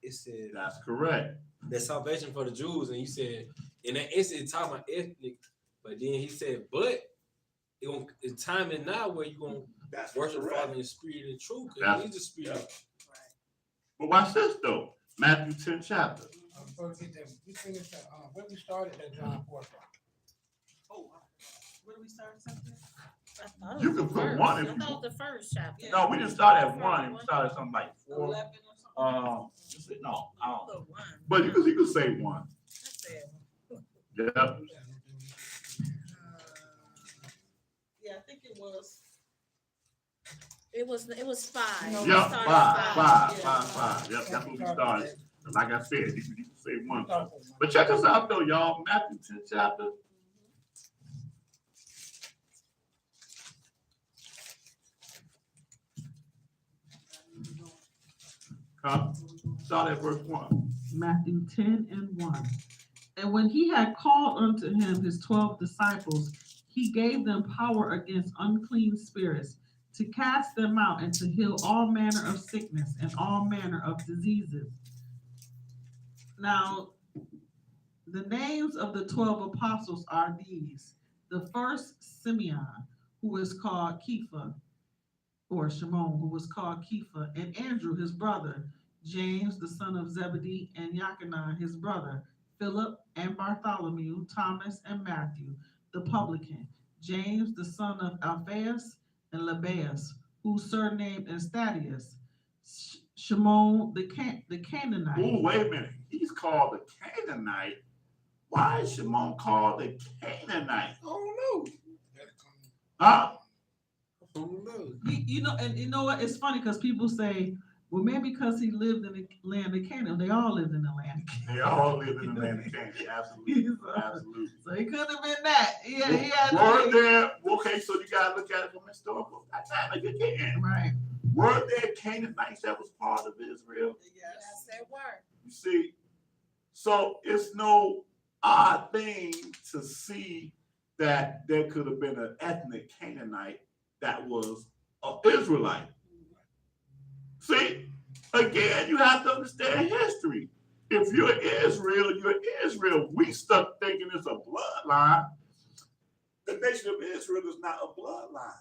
[SPEAKER 2] It said.
[SPEAKER 4] That's correct.
[SPEAKER 2] That's salvation for the Jews. And he said, in that instant, talking about ethnic. But then he said, but it's time and now where you're going to worship the Father in spirit and truth. Because he's the spirit.
[SPEAKER 4] Right. But watch this, though. Matthew 10th chapter.
[SPEAKER 7] Before we get there, we finished where we started at John 4.
[SPEAKER 5] Oh, where do we start something?
[SPEAKER 6] I thought it
[SPEAKER 4] You
[SPEAKER 6] was
[SPEAKER 4] can
[SPEAKER 6] the
[SPEAKER 4] put
[SPEAKER 6] first.
[SPEAKER 4] one if
[SPEAKER 6] I
[SPEAKER 4] you
[SPEAKER 6] thought
[SPEAKER 4] want.
[SPEAKER 6] the first chapter.
[SPEAKER 4] No, we didn't start at one. We started at something like 4.
[SPEAKER 5] 11 or something?
[SPEAKER 4] No, I don't know.
[SPEAKER 6] Put one.
[SPEAKER 4] But you could say 1.
[SPEAKER 6] I said,
[SPEAKER 4] Yep.
[SPEAKER 5] Yeah, I think it was.
[SPEAKER 6] it was 5.
[SPEAKER 5] No,
[SPEAKER 6] We
[SPEAKER 4] Yep,
[SPEAKER 6] started
[SPEAKER 4] 5.
[SPEAKER 5] Yeah.
[SPEAKER 4] Yep, that's what we started. And like I said, you can say 1.
[SPEAKER 7] Oh,
[SPEAKER 4] But check us out though, y'all. Matthew 10 chapter. Start at verse 1.
[SPEAKER 5] Matthew 10:1. And when he had called unto him his 12 disciples, he gave them power against unclean spirits to cast them out and to heal all manner of sickness and all manner of diseases. Now, the names of the 12 apostles are these. The first, Simeon, who is called Kepha, or Shimon, who was called Kepha, and Andrew, his brother, James, the son of Zebedee, and Yachanan, his brother, Philip and Bartholomew, Thomas and Matthew, the publican, James, the son of Alphaeus and Lebbaeus, whose surname is Thaddeus, Shimon the Canaanite.
[SPEAKER 4] Oh, wait a minute. He's called the Canaanite. Why is Shimon called the Canaanite?
[SPEAKER 7] I don't know.
[SPEAKER 4] Huh?
[SPEAKER 2] I don't know.
[SPEAKER 5] You know, and you know what? It's funny because people say, well, maybe because he lived in the land of Canaan. They all lived in the land of Canaan.
[SPEAKER 4] They all live in the land of Canaan. Absolutely. Absolutely.
[SPEAKER 5] So it could have been that. Yeah, he had
[SPEAKER 4] Were
[SPEAKER 5] to
[SPEAKER 4] there, okay, so you gotta look at it from historical dynamic again.
[SPEAKER 5] right.
[SPEAKER 4] Were there Canaanites that was part of Israel?
[SPEAKER 6] Yes, they were.
[SPEAKER 4] You see, so it's no odd thing to see that there could have been an ethnic Canaanite that was an Israelite. See, again, you have to understand history. If you're Israel, you're Israel. We stuck thinking it's a bloodline. The nation of Israel is not a bloodline.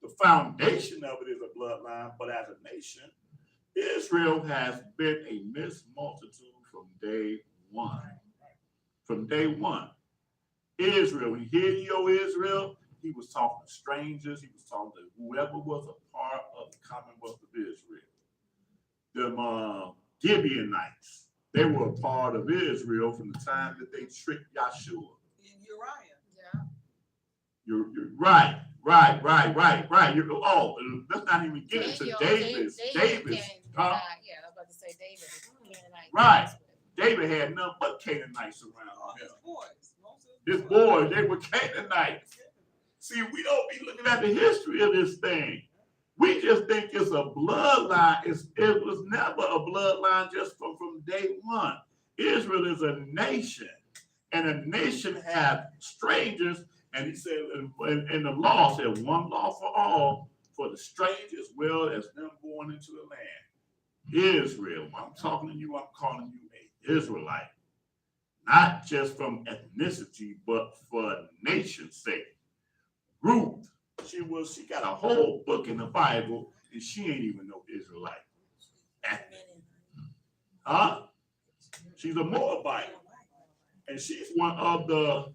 [SPEAKER 4] The foundation of it is a bloodline, but as a nation, Israel has been a mixed multitude from day one. From day one. Israel, when you hear Yo Israel, he was talking to strangers, he was talking to whoever was a part of the Commonwealth of Israel. Them Gibeonites, they were a part of Israel from the time that they tricked Yashrael.
[SPEAKER 5] Uriah.
[SPEAKER 6] Yeah.
[SPEAKER 4] You're right. Let's not even get into David.
[SPEAKER 6] Yeah, I was about to say David.
[SPEAKER 4] Right. David had none but Canaanites around him. His boys, they were Canaanites. See, we don't be looking at the history of this thing. We just think it's a bloodline. It was never a bloodline just from day one. Israel is a nation, and a nation have strangers. And he said, and the law said, one law for all, for the strangers as well as them born into the land. Israel, when I'm talking to you, I'm calling you an Israelite. Not just from ethnicity, but for nation's sake. Ruth, she got a whole book in the Bible, and she ain't even no Israelite. Huh? She's a Moabite. And she's one of the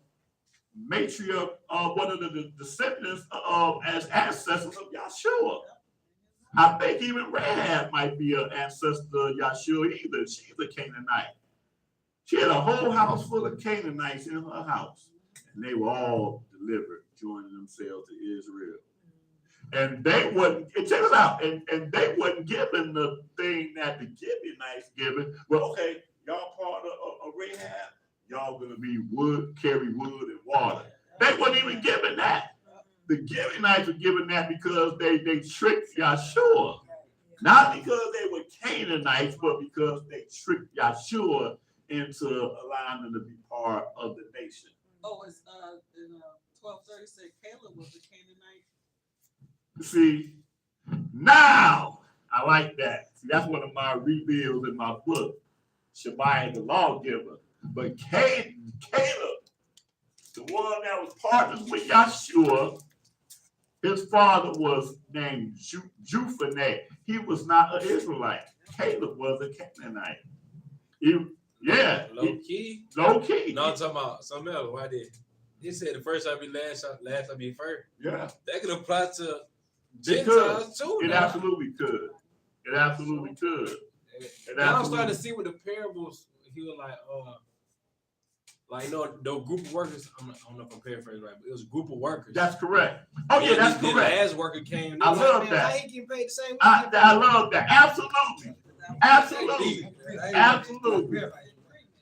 [SPEAKER 4] matriarch, one of the descendants of as ancestors of Yashrael. I think even Rahab might be an ancestor of Yashrael either. She's a Canaanite. She had a whole house full of Canaanites in her house, and they were all delivered, joining themselves to Israel. And they wasn't, and check us out, and they wasn't given the thing that the Gibeonites given. Well, okay, y'all part of Rahab, y'all gonna be carry wood and water. They wasn't even given that. The Gibeonites were given that because they tricked Yashrael. Not because they were Canaanites, but because they tricked Yashrael into allowing them to be part of the nation.
[SPEAKER 5] Oh, it's in 1236, Caleb was a Canaanite.
[SPEAKER 4] See, now I like that. See, that's one of my reveals in my book, Shabbai the Lawgiver. But Caleb, the one that was partners with Yashrael, his father was named Juphanet. He was not an Israelite. Caleb was a Canaanite.
[SPEAKER 2] Low key.
[SPEAKER 4] Low key.
[SPEAKER 2] No, I'm talking about something else. Why did? He said the first shall be last, last shall be first.
[SPEAKER 4] Yeah,
[SPEAKER 2] That could apply to
[SPEAKER 4] it
[SPEAKER 2] Gentiles too.
[SPEAKER 4] It
[SPEAKER 2] now.
[SPEAKER 4] absolutely could. It absolutely could. It
[SPEAKER 2] Now I'm starting to
[SPEAKER 4] absolutely.
[SPEAKER 2] see with the parables, he was like you know, the group of workers. I don't know if I'm paraphrasing right, but it was a group of workers.
[SPEAKER 4] That's correct. Oh yeah,
[SPEAKER 2] And
[SPEAKER 4] that's
[SPEAKER 2] the
[SPEAKER 4] correct.
[SPEAKER 2] last worker came.
[SPEAKER 4] I love
[SPEAKER 2] man,
[SPEAKER 4] that.
[SPEAKER 2] I ain't getting paid the same.
[SPEAKER 4] I love that. Absolutely. Absolutely. Absolutely.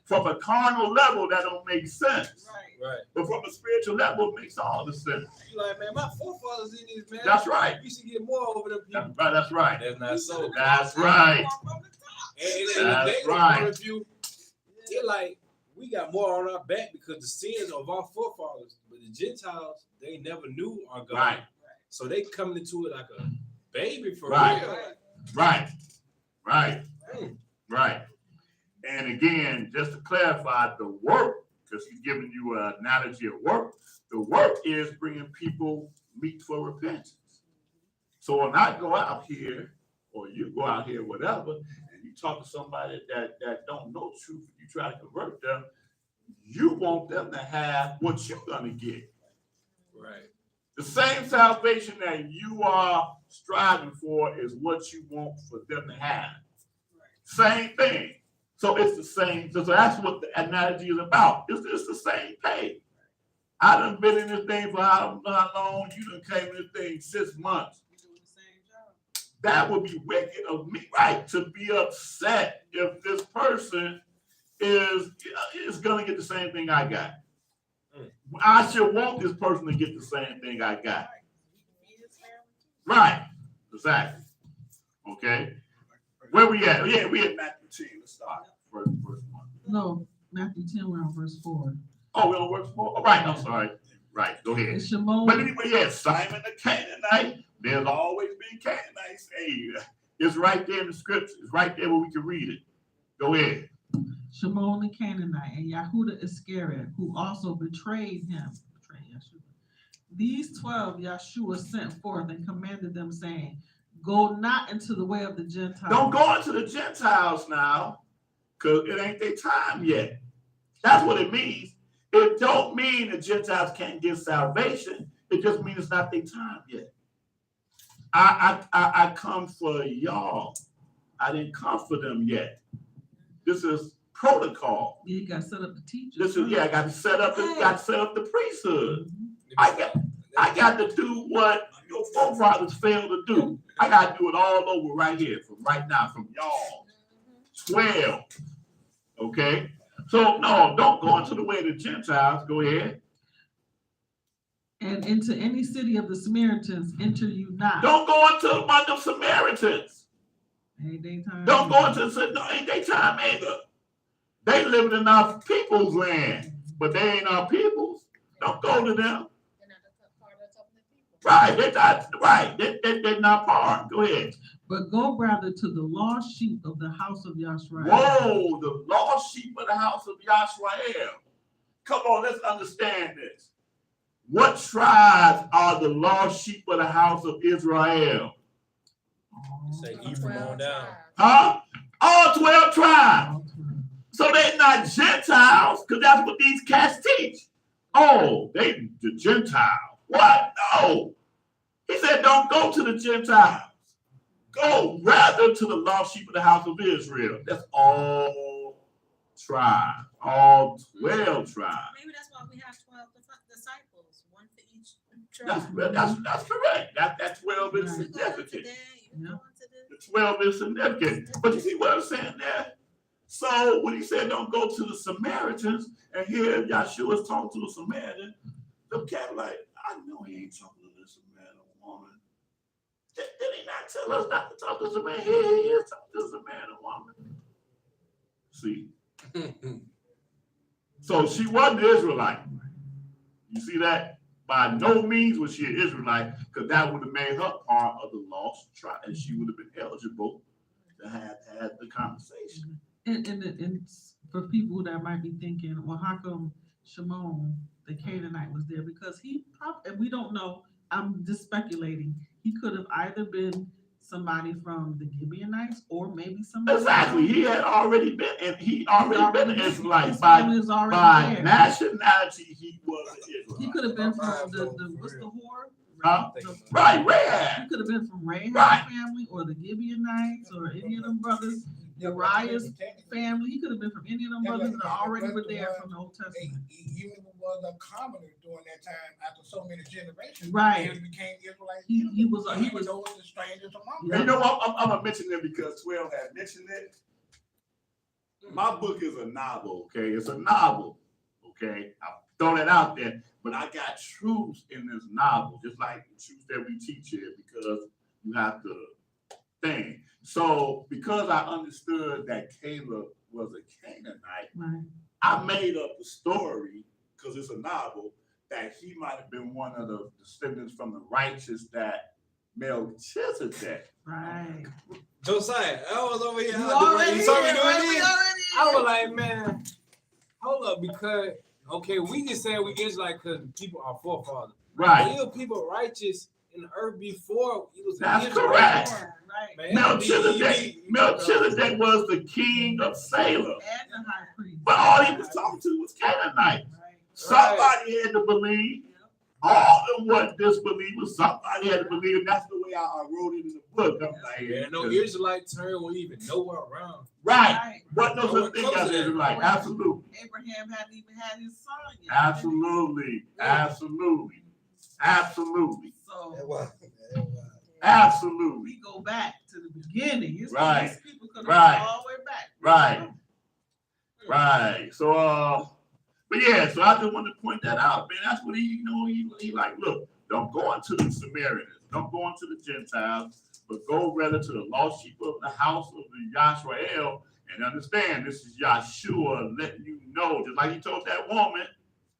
[SPEAKER 4] From a carnal level, that don't make sense.
[SPEAKER 2] Right.
[SPEAKER 4] But from a spiritual level, it makes all the sense.
[SPEAKER 2] You like, man, my forefathers did this, man.
[SPEAKER 4] That's right.
[SPEAKER 2] You should get more over them people.
[SPEAKER 4] That's right. That's right.
[SPEAKER 2] That's not so.
[SPEAKER 4] That's right.
[SPEAKER 2] And
[SPEAKER 4] That's
[SPEAKER 2] they
[SPEAKER 4] right.
[SPEAKER 2] point of view, they're like, we got more on our back because the sins of our forefathers. But the Gentiles, they never knew our God.
[SPEAKER 4] Right.
[SPEAKER 2] So they coming into it like a baby for
[SPEAKER 4] Right.
[SPEAKER 2] real.
[SPEAKER 4] Right. Right.
[SPEAKER 2] Mm.
[SPEAKER 4] Right. And again, just to clarify, the work, because he's giving you an analogy of work, the work is bringing people meet for repentance. So when I go out here, or you go out here, whatever, and you talk to somebody that don't know truth, you try to convert them, you want them to have what you're going to get.
[SPEAKER 2] Right.
[SPEAKER 4] The same salvation that you are striving for is what you want for them to have. Same thing. So it's the same. So that's what the analogy is about. It's the same thing. I done been in this thing for how long? You done came in this thing 6 months. That would be wicked of me, right? To be upset if this person is gonna get the same thing I got. I should want this person to get the same thing I got. Right. Exactly. Okay. Where we at? Yeah, we at Matthew 10. Let's start. Verse 1.
[SPEAKER 5] No, Matthew 10, we're on verse 4.
[SPEAKER 4] Oh, we on verse 4? All right, I'm sorry. Right, go ahead.
[SPEAKER 5] And Shimon,
[SPEAKER 4] But anyway, yeah, Simon the Canaanite. There's always been Canaanites. Hey, it's right there in the scripture. It's right there where we can read it. Go ahead.
[SPEAKER 5] Shimon the Canaanite, and Yahuda Iscariot, who also betrayed him. These 12 Yeshua sent forth and commanded them, saying, go not into the way of the Gentiles.
[SPEAKER 4] Don't go into the Gentiles now, because it ain't their time yet. That's what it means. It don't mean the Gentiles can't get salvation. It just means it's not their time yet. I come for y'all. I didn't come for them yet. This is protocol.
[SPEAKER 5] You got to set up the teachers.
[SPEAKER 4] This is I got to set up the priesthood. I got to do what your forefathers failed to do. I got to do it all over right here, from right now, from y'all. 12. Okay? So, no, don't go into the way of the Gentiles. Go ahead.
[SPEAKER 5] And into any city of the Samaritans enter you not.
[SPEAKER 4] Don't go into the bunch of Samaritans.
[SPEAKER 5] Ain't they time?
[SPEAKER 4] Don't go into no, ain't they time either. They living in our people's land, but they ain't our people's. Don't go to them. Right, they're not right. They're not part. Go ahead.
[SPEAKER 5] But go rather to the lost sheep of the house of Yashrael.
[SPEAKER 4] Whoa, the lost sheep of the house of Yashrael. Come on, let's understand this. What tribes are the lost sheep of the house of Israel?
[SPEAKER 2] Say even on down.
[SPEAKER 4] Huh? All 12 tribes. So they're not Gentiles, because that's what these cats teach. Oh, they the Gentiles. What? No. He said, don't go to the Gentiles. Go rather to the lost sheep of the house of Israel. That's all tribes, all 12 tribes.
[SPEAKER 6] Maybe that's why we have 12 disciples, one for each tribe.
[SPEAKER 4] That's correct. That 12 is significant. The 12 is significant. But you see what I'm saying there? So when he said don't go to the Samaritans, and here Yahshua's talking to the Samaritan, the cat like, I know he ain't talking to the Samaritan woman. Did he not tell us not to talk to the Samaritan? Here he is talking to the Samaritan woman. See? So she wasn't an Israelite. You see that? By no means was she an Israelite, because that would have made her part of the lost tribe, and she would have been eligible to have had the conversation.
[SPEAKER 5] And for people that might be thinking, well, how come Shimon, the Canaanite, was there? Because he probably, and we don't know, I'm just speculating, he could have either been somebody from the Gibeonites or maybe somebody.
[SPEAKER 4] Exactly. He had already been, and he already been an Israelite
[SPEAKER 5] His
[SPEAKER 4] by
[SPEAKER 5] family was already there.
[SPEAKER 4] nationality. He was an
[SPEAKER 5] He
[SPEAKER 4] Israelite.
[SPEAKER 5] could have been from the what's the whore?
[SPEAKER 4] Huh?
[SPEAKER 5] The-
[SPEAKER 4] Right,
[SPEAKER 5] He
[SPEAKER 4] Rahab.
[SPEAKER 5] could have been from Rahab's
[SPEAKER 4] Right.
[SPEAKER 5] family or the Gibeonites or any of them brothers, Uriah's family. He could have been from any of them brothers that already were there from the Old Testament.
[SPEAKER 7] He was a commoner during that time after so many generations.
[SPEAKER 5] Right.
[SPEAKER 7] He became Israelite.
[SPEAKER 5] He was
[SPEAKER 7] the strangers among
[SPEAKER 4] And you know what? I'm gonna mention it because 12 had mentioned it. My book is a novel, okay? It's a novel, okay? I'm throwing it out there, but I got truths in this novel, just like the truths that we teach here, because you have to think. So, because I understood that Caleb was a Canaanite,
[SPEAKER 5] right.
[SPEAKER 4] I made up the story, because it's a novel, that he might have been one of the descendants from the righteous that Melchizedek.
[SPEAKER 5] Right.
[SPEAKER 2] Josiah, I was over here.
[SPEAKER 5] You
[SPEAKER 2] I
[SPEAKER 5] already
[SPEAKER 2] saw me
[SPEAKER 5] here,
[SPEAKER 2] doing
[SPEAKER 5] right? We
[SPEAKER 2] this.
[SPEAKER 5] already
[SPEAKER 2] I
[SPEAKER 5] here.
[SPEAKER 2] was like, man, hold up, because okay, we just saying we Israelite because people are forefathers.
[SPEAKER 4] Right.
[SPEAKER 2] There were people righteous in the earth before he was
[SPEAKER 4] That's
[SPEAKER 2] an Israelite.
[SPEAKER 4] correct.
[SPEAKER 5] Right.
[SPEAKER 2] Man,
[SPEAKER 4] Melchizedek was the king of Salem.
[SPEAKER 5] And the high priest.
[SPEAKER 4] But all he was talking to was Canaanites.
[SPEAKER 5] Right.
[SPEAKER 4] Somebody had to believe. All of what disbelievers, somebody had to believe, and that's the way I wrote it in the book. I'm like,
[SPEAKER 2] Yeah, no Israelite term was even nowhere around.
[SPEAKER 4] right. What no
[SPEAKER 2] No one
[SPEAKER 4] such thing
[SPEAKER 2] comes
[SPEAKER 4] as
[SPEAKER 2] to that.
[SPEAKER 4] Israelite. Absolutely.
[SPEAKER 5] Abraham hadn't even had his son yet.
[SPEAKER 4] Absolutely. Absolutely. Absolutely.
[SPEAKER 5] So
[SPEAKER 4] Absolutely.
[SPEAKER 5] we go back to the beginning. It's
[SPEAKER 4] Right.
[SPEAKER 5] these people could have
[SPEAKER 4] Right.
[SPEAKER 5] gone all the way back.
[SPEAKER 4] Right. Right. So but yeah, so I just wanted to point that out, man. That's what he like, look, don't go into the Samaritans, don't go into the Gentiles, but go rather to the lost sheep of the house of the Yashrael, and understand this is Yahshua letting you know, just like he told that woman,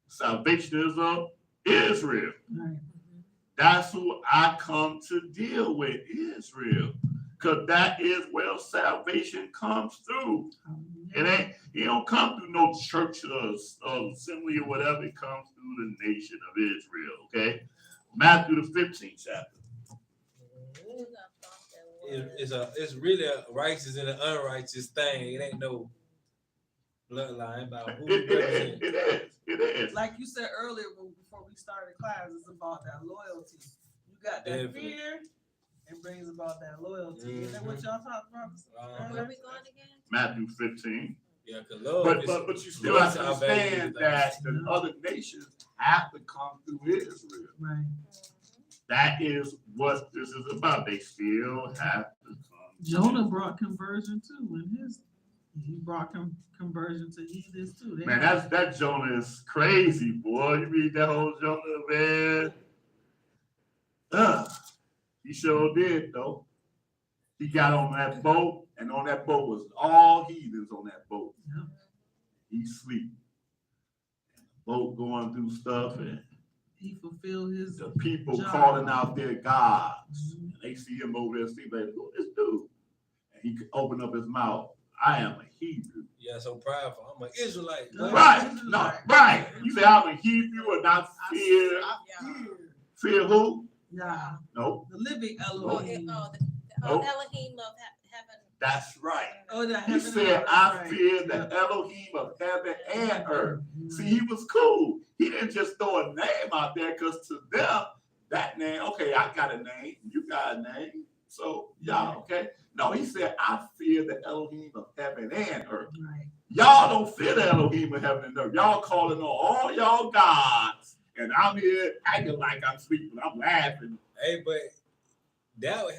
[SPEAKER 4] salvation is of Israel.
[SPEAKER 5] Right.
[SPEAKER 4] That's who I come to deal with, Israel. Because that is where salvation comes through. It don't come through no church or assembly or whatever. It comes through the nation of Israel, okay? Matthew the 15th chapter.
[SPEAKER 2] It's really a righteous and an unrighteous thing. It ain't no bloodline about who
[SPEAKER 4] It is.
[SPEAKER 5] Like you said earlier before we started class, it's about that loyalty. You got that
[SPEAKER 2] Definitely.
[SPEAKER 5] fear, it brings about that loyalty. Is that what y'all talked about?
[SPEAKER 6] Where are we going again?
[SPEAKER 4] Matthew 15.
[SPEAKER 2] Yeah, cause love
[SPEAKER 4] But you still have to understand that the other nations have to come through Israel.
[SPEAKER 5] Right.
[SPEAKER 4] That is what this is about. They still have to come.
[SPEAKER 5] Jonah brought conversion too, he brought conversion to heathens too.
[SPEAKER 4] Man, that Jonah is crazy, boy. You read that whole Jonah, man. He sure did, though. He got on that boat, and on that boat was all heathens on that boat.
[SPEAKER 5] Yeah.
[SPEAKER 4] He sleep. And the boat going through stuff, and
[SPEAKER 5] He fulfilled his
[SPEAKER 4] the people
[SPEAKER 5] job.
[SPEAKER 4] calling out their gods. And they see him over there sleep, like, who this dude? And he could open up his mouth. I am a Hebrew.
[SPEAKER 2] Yeah, so prideful. I'm an Israelite.
[SPEAKER 5] Yeah.
[SPEAKER 4] Right. No, right. You say I'm a Hebrew and not fear. Fear who?
[SPEAKER 5] Yeah.
[SPEAKER 4] No.
[SPEAKER 5] The living
[SPEAKER 6] Oh,
[SPEAKER 5] Elohim.
[SPEAKER 4] Oh.
[SPEAKER 6] Elohim of heaven.
[SPEAKER 4] That's right.
[SPEAKER 5] Oh, the
[SPEAKER 4] He
[SPEAKER 5] heaven
[SPEAKER 4] said,
[SPEAKER 5] and earth,
[SPEAKER 4] I
[SPEAKER 5] right.
[SPEAKER 4] fear the Elohim of heaven and earth.
[SPEAKER 5] Right.
[SPEAKER 4] See, he was cool. He didn't just throw a name out there because to them, that name, okay, I got a name, you got a name. So, y'all, okay? No, he said, I fear the Elohim of heaven and earth.
[SPEAKER 5] Right.
[SPEAKER 4] Y'all don't fear the Elohim of heaven and earth. Y'all calling on all y'all gods. And I'm here acting like I'm sleeping. I'm laughing.
[SPEAKER 2] Hey, but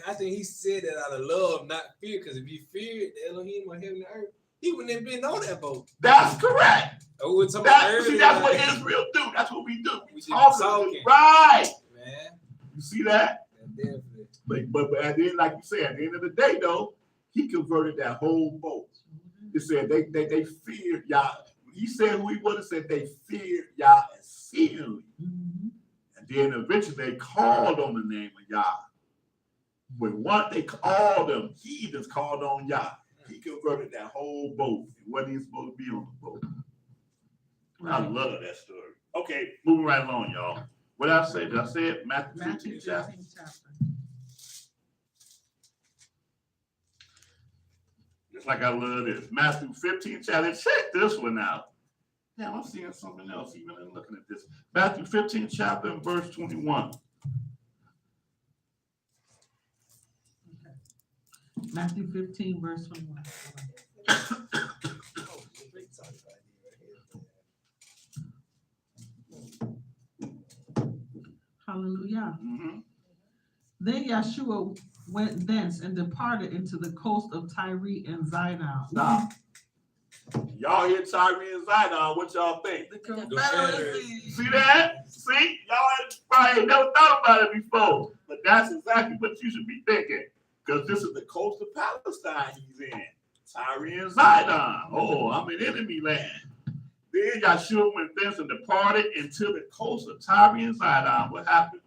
[SPEAKER 2] I think he said that out of love, not fear. Because if he feared the Elohim of heaven and earth, he wouldn't have been on that boat.
[SPEAKER 4] That's correct.
[SPEAKER 2] Oh, we're talking about
[SPEAKER 4] See, that's what
[SPEAKER 2] like,
[SPEAKER 4] Israel do. That's what we do.
[SPEAKER 2] We
[SPEAKER 4] Talking. Right.
[SPEAKER 2] man.
[SPEAKER 4] You see that?
[SPEAKER 2] Definitely.
[SPEAKER 4] But at the end, like you said, at the end of the day, though, he converted that whole boat. He said they feared Yah. He said who he was, said they feared Yah exceedingly.
[SPEAKER 5] Mhm.
[SPEAKER 4] And then eventually they called on the name of Yah. When one they all them heathens called on Yah, he converted that whole boat. It wasn't even supposed to be on the boat. I
[SPEAKER 5] Right.
[SPEAKER 4] love that story. Okay, moving right along, y'all. What did I say? Did I say it? Matthew
[SPEAKER 5] Matthew
[SPEAKER 4] 15 chapter.
[SPEAKER 5] 15 chapter.
[SPEAKER 4] like I love this. Matthew 15 chapter. Check this one out. Now I'm seeing something else even in looking at this. Matthew 15 chapter and verse 21.
[SPEAKER 5] Matthew 15, verse 21. Hallelujah.
[SPEAKER 4] Mm-hmm.
[SPEAKER 5] Then Yashrael went thence and departed into the coast of Tyre and Zidon.
[SPEAKER 4] Now, y'all hear Tyre and Zidon, what y'all think?
[SPEAKER 5] The
[SPEAKER 6] Confederacy.
[SPEAKER 4] See that? See? Y'all probably ain't never thought about it before. But that's exactly what you should be thinking. Because this is the coast of Palestine he's in. Tyre and Zidon. Oh, I'm in enemy land. Then Yashrael went thence and departed into the coast of Tyre and Zidon. What happened?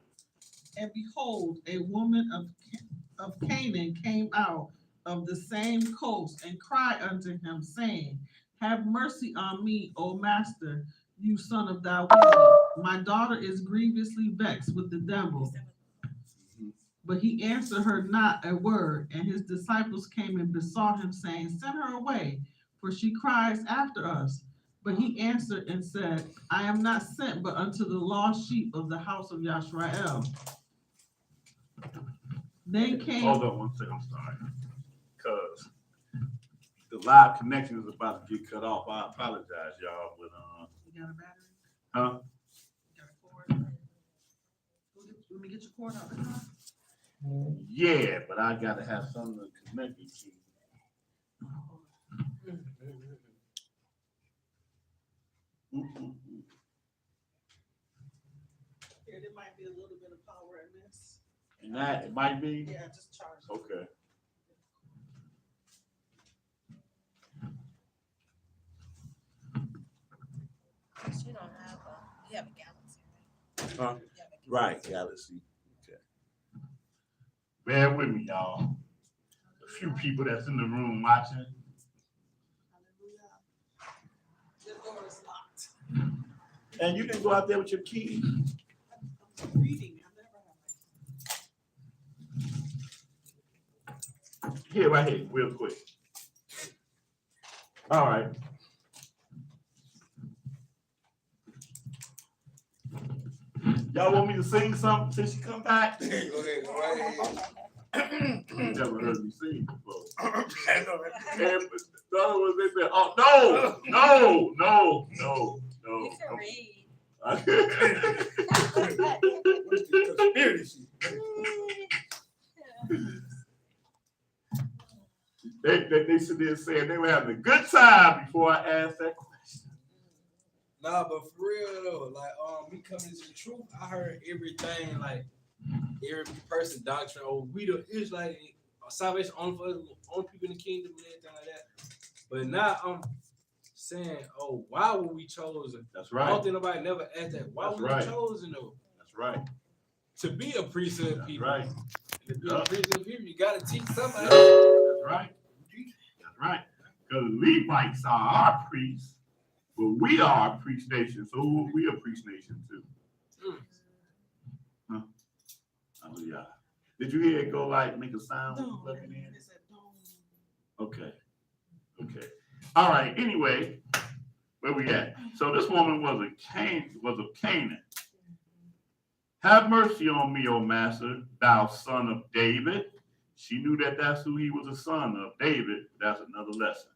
[SPEAKER 5] And behold, a woman of Canaan came out of the same coast and cried unto him, saying, Have mercy on me, O master, you son of David. My daughter is grievously vexed with the devil. But he answered her not a word, and his disciples came and besought him, saying, Send her away, for she cries after us. But he answered and said, I am not sent but unto the lost sheep of the house of Yashrael. Then came.
[SPEAKER 4] Hold on one second, I'm sorry. Because the live connection is about to get cut off. I apologize, y'all. But
[SPEAKER 5] You got a battery?
[SPEAKER 4] huh?
[SPEAKER 5] You got a cord? Let me get your cord out.
[SPEAKER 4] Yeah, but I gotta have something to connect it to.
[SPEAKER 5] Here, there might be a little bit of power in this.
[SPEAKER 4] And that it might be.
[SPEAKER 5] Yeah, just charge it.
[SPEAKER 4] Okay.
[SPEAKER 6] You don't have you have a galaxy,
[SPEAKER 4] Huh?
[SPEAKER 6] right? You have a
[SPEAKER 4] Right, Galaxy. Okay. Bear with me, y'all. A few people that's in the room watching.
[SPEAKER 5] The door is locked.
[SPEAKER 4] And you can go out there with your key.
[SPEAKER 5] I'm reading. I never have
[SPEAKER 4] Here, right here, real quick. All right. Y'all want me to sing something since you come back?
[SPEAKER 2] Go ahead, go right
[SPEAKER 4] You never heard me sing before.
[SPEAKER 7] I know that.
[SPEAKER 4] And the other ones, they said, oh, no, no, no, no, no.
[SPEAKER 6] You can read.
[SPEAKER 2] What's the conspiracy?
[SPEAKER 4] They sit there saying they were having a good time before I asked that question.
[SPEAKER 2] Nah, but for real though, like me coming into the truth, I heard everything, like every person doctrine, oh, we the Israelite, salvation only for only people in the kingdom and everything like that. But now I'm saying, oh, why were we chosen?
[SPEAKER 4] That's
[SPEAKER 2] I
[SPEAKER 4] right.
[SPEAKER 2] don't think nobody never asked that. Why
[SPEAKER 4] That's
[SPEAKER 2] were
[SPEAKER 4] right.
[SPEAKER 2] we chosen though?
[SPEAKER 4] That's right.
[SPEAKER 2] To be a priesthood
[SPEAKER 4] That's
[SPEAKER 2] people.
[SPEAKER 4] right.
[SPEAKER 2] To be
[SPEAKER 4] Yeah.
[SPEAKER 2] a priesthood people, you gotta teach somebody.
[SPEAKER 4] That's right. That's right. Because Levites are our priests, but we are a priest nation. So who are we a priest nation too? Huh? Oh yeah. Did you hear it go like make a sound when you plug it in? Okay. Okay. All right. Anyway, where we at? So this woman was of Canaan. Have mercy on me, O master, thou son of David. She knew that that's who he was, a son of David. That's another lesson.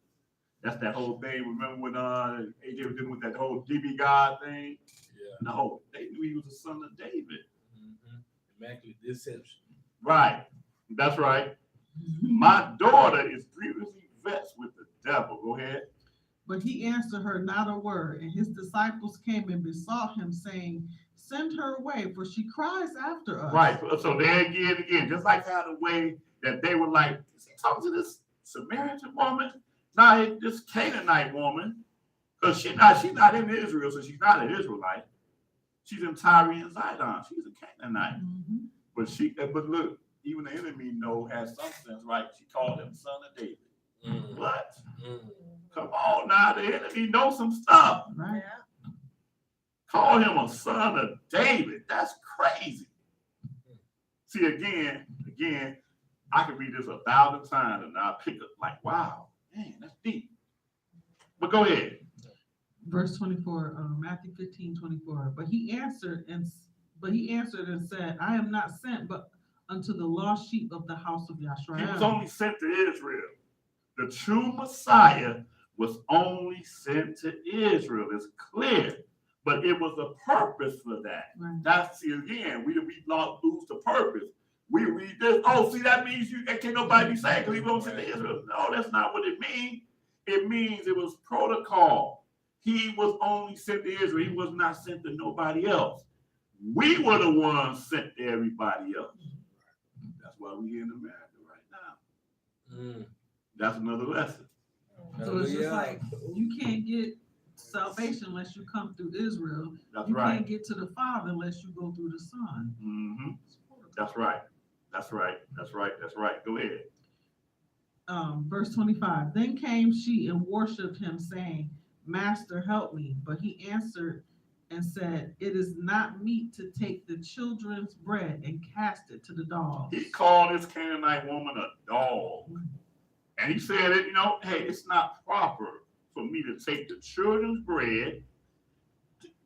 [SPEAKER 4] That's that whole thing. Remember when AJ was dealing with that whole DB God thing?
[SPEAKER 2] Yeah.
[SPEAKER 4] No, they knew he was a son of David.
[SPEAKER 2] Immaculate deception.
[SPEAKER 4] Right. That's right. My daughter is grievously vexed with the devil. Go ahead.
[SPEAKER 5] But he answered her not a word, and his disciples came and besought him, saying, Send her away, for she cries after us.
[SPEAKER 4] Right. So there again, just like how the way that they were like, is he talking to this Samaritan woman? Nah, this Canaanite woman. Because she's not in Israel, so she's not an Israelite. She's in Tyre and Zidon. She's a Canaanite.
[SPEAKER 5] Mm-hmm.
[SPEAKER 4] But look, even the enemy has some sense, right? She called him son of David. What? Come on now, the enemy knows some stuff.
[SPEAKER 5] Right.
[SPEAKER 6] Yeah.
[SPEAKER 4] Call him a son of David. That's crazy. See, again, I can read this 1,000 times and I'll pick up like, wow, Man, that's deep. But go ahead.
[SPEAKER 5] Verse 24, Matthew 15:24. But he answered and said, I am not sent but unto the lost sheep of the house of
[SPEAKER 4] He was
[SPEAKER 5] Yashrael.
[SPEAKER 4] only sent to Israel. The true Messiah was only sent to Israel. It's clear. But it was a purpose for that.
[SPEAKER 5] Right.
[SPEAKER 4] That's, see, again, we lose the purpose. We read this. Oh, see, that means can't nobody be saved because he won't send to Israel. No, that's not what it means. It means it was protocol. He was only sent to Israel. He was not sent to nobody else. We were the ones sent to everybody else. That's why we're here in America right now. That's another lesson.
[SPEAKER 5] So it's just like you can't get salvation unless you come through Israel.
[SPEAKER 4] That's
[SPEAKER 5] you
[SPEAKER 4] right.
[SPEAKER 5] can't get to the Father unless you go through the Son.
[SPEAKER 4] Mm-hmm. That's right. That's right. That's right. That's right. Go ahead.
[SPEAKER 5] Verse 25. Then came she and worshipped him, saying, Master, help me. But he answered and said, it is not meet to take the children's bread and cast it to the dogs.
[SPEAKER 4] He called this Canaanite woman a dog. And he said, hey, it's not proper for me to take the children's bread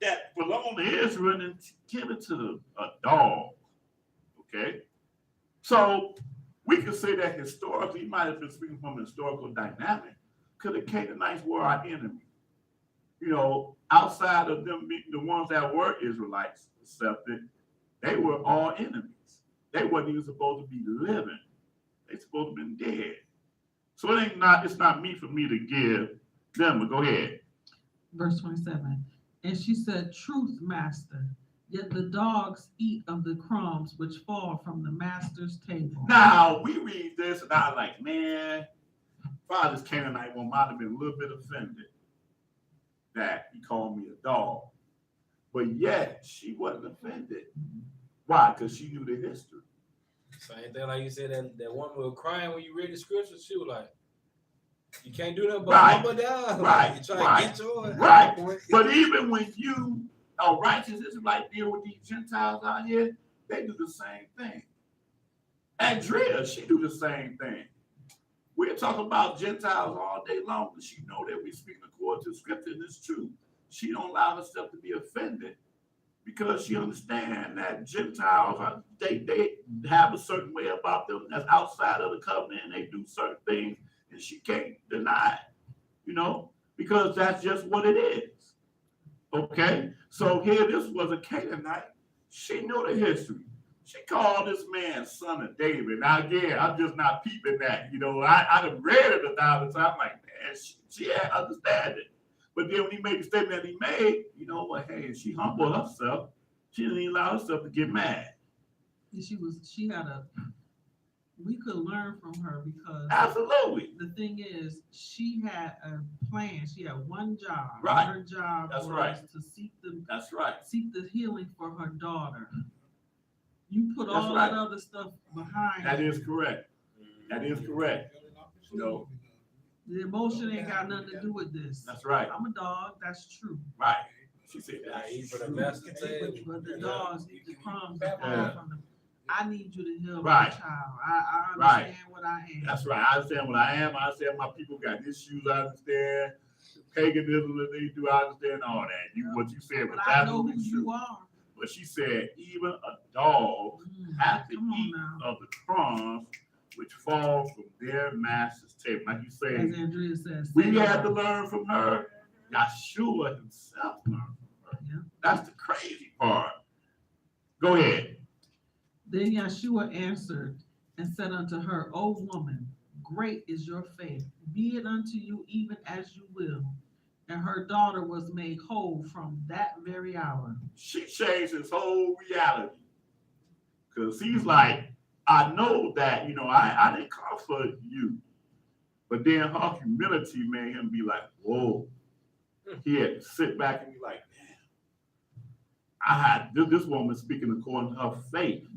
[SPEAKER 4] that belong to Israel and give it to a dog. Okay? So we could say that historically, he might have been speaking from a historical dynamic, because the Canaanites were our enemy. Outside of them being the ones that were Israelites accepted, they were all enemies. They wasn't even supposed to be living. They supposed to have been dead. So it's not me for me to give them, but go ahead.
[SPEAKER 5] Verse 27. And she said, truth, master, yet the dogs eat of the crumbs which fall from the master's table.
[SPEAKER 4] Now, we read this, and I'm like, man, probably this Canaanite one might have been a little bit offended that he called me a dog. But yet, she wasn't offended. Why? Because she knew the history.
[SPEAKER 2] Same thing like you said, that woman was crying when you read the scriptures. She was like, you can't do that but
[SPEAKER 4] Right.
[SPEAKER 2] humble down.
[SPEAKER 4] Right.
[SPEAKER 2] You try to get yours.
[SPEAKER 4] Right. But even when you are righteous Israelite deal with these Gentiles out here, they do the same thing. Andrea, she do the same thing. We're talking about Gentiles all day long, but she know that we speaking according to scripture, and it's true. She don't allow herself to be offended because she understands that Gentiles, they have a certain way about them that's outside of the covenant, and they do certain things, and she can't deny it, because that's just what it is. Okay? So here, this was a Canaanite. She knew the history. She called this man son of David. Now, again, I'm just not peeping that. I done read it 1,000 times. I'm like, man, she had understanding. But then when he made the statement that he made, hey, she humbled herself. She didn't even allow herself to get mad.
[SPEAKER 5] We could learn from her because
[SPEAKER 4] Absolutely.
[SPEAKER 5] the thing is, she had a plan. She had one job.
[SPEAKER 4] Right.
[SPEAKER 5] Her job
[SPEAKER 4] That's
[SPEAKER 5] was
[SPEAKER 4] right.
[SPEAKER 5] to seek the healing for her daughter. You put all that other stuff behind.
[SPEAKER 4] That is correct. That is correct.
[SPEAKER 5] The emotion ain't got nothing to do with this.
[SPEAKER 4] That's right.
[SPEAKER 5] I'm a dog. That's true.
[SPEAKER 4] Right. She said
[SPEAKER 2] I
[SPEAKER 4] that.
[SPEAKER 2] eat for the master table.
[SPEAKER 5] But the dogs eat the crumbs that fall
[SPEAKER 4] Yeah.
[SPEAKER 5] from them. I need you to heal
[SPEAKER 4] Right.
[SPEAKER 5] my child. I understand what I am.
[SPEAKER 4] That's right. I understand what I am. I understand my people got issues. I understand paganism that they do. I understand all that. What you said was
[SPEAKER 5] But I know who
[SPEAKER 4] absolutely
[SPEAKER 5] you
[SPEAKER 4] true.
[SPEAKER 5] are.
[SPEAKER 4] But she said even a dog has to
[SPEAKER 5] Come on
[SPEAKER 4] eat
[SPEAKER 5] now.
[SPEAKER 4] of the crumbs which fall from their master's table. Like you
[SPEAKER 5] As
[SPEAKER 4] say,
[SPEAKER 5] Andrea says,
[SPEAKER 4] we had to learn from her. Yashua himself learned from her.
[SPEAKER 5] Yeah.
[SPEAKER 4] That's the crazy part. Go ahead.
[SPEAKER 5] Then Yeshua answered and said unto her, O woman, great is your faith. Be it unto you even as you will. And her daughter was made whole from that very hour.
[SPEAKER 4] She changed his whole reality. Because he's like, I know that, I didn't come for you. But then her humility made him be like, whoa. He had to sit back and be like, damn. This woman speaking according to her faith,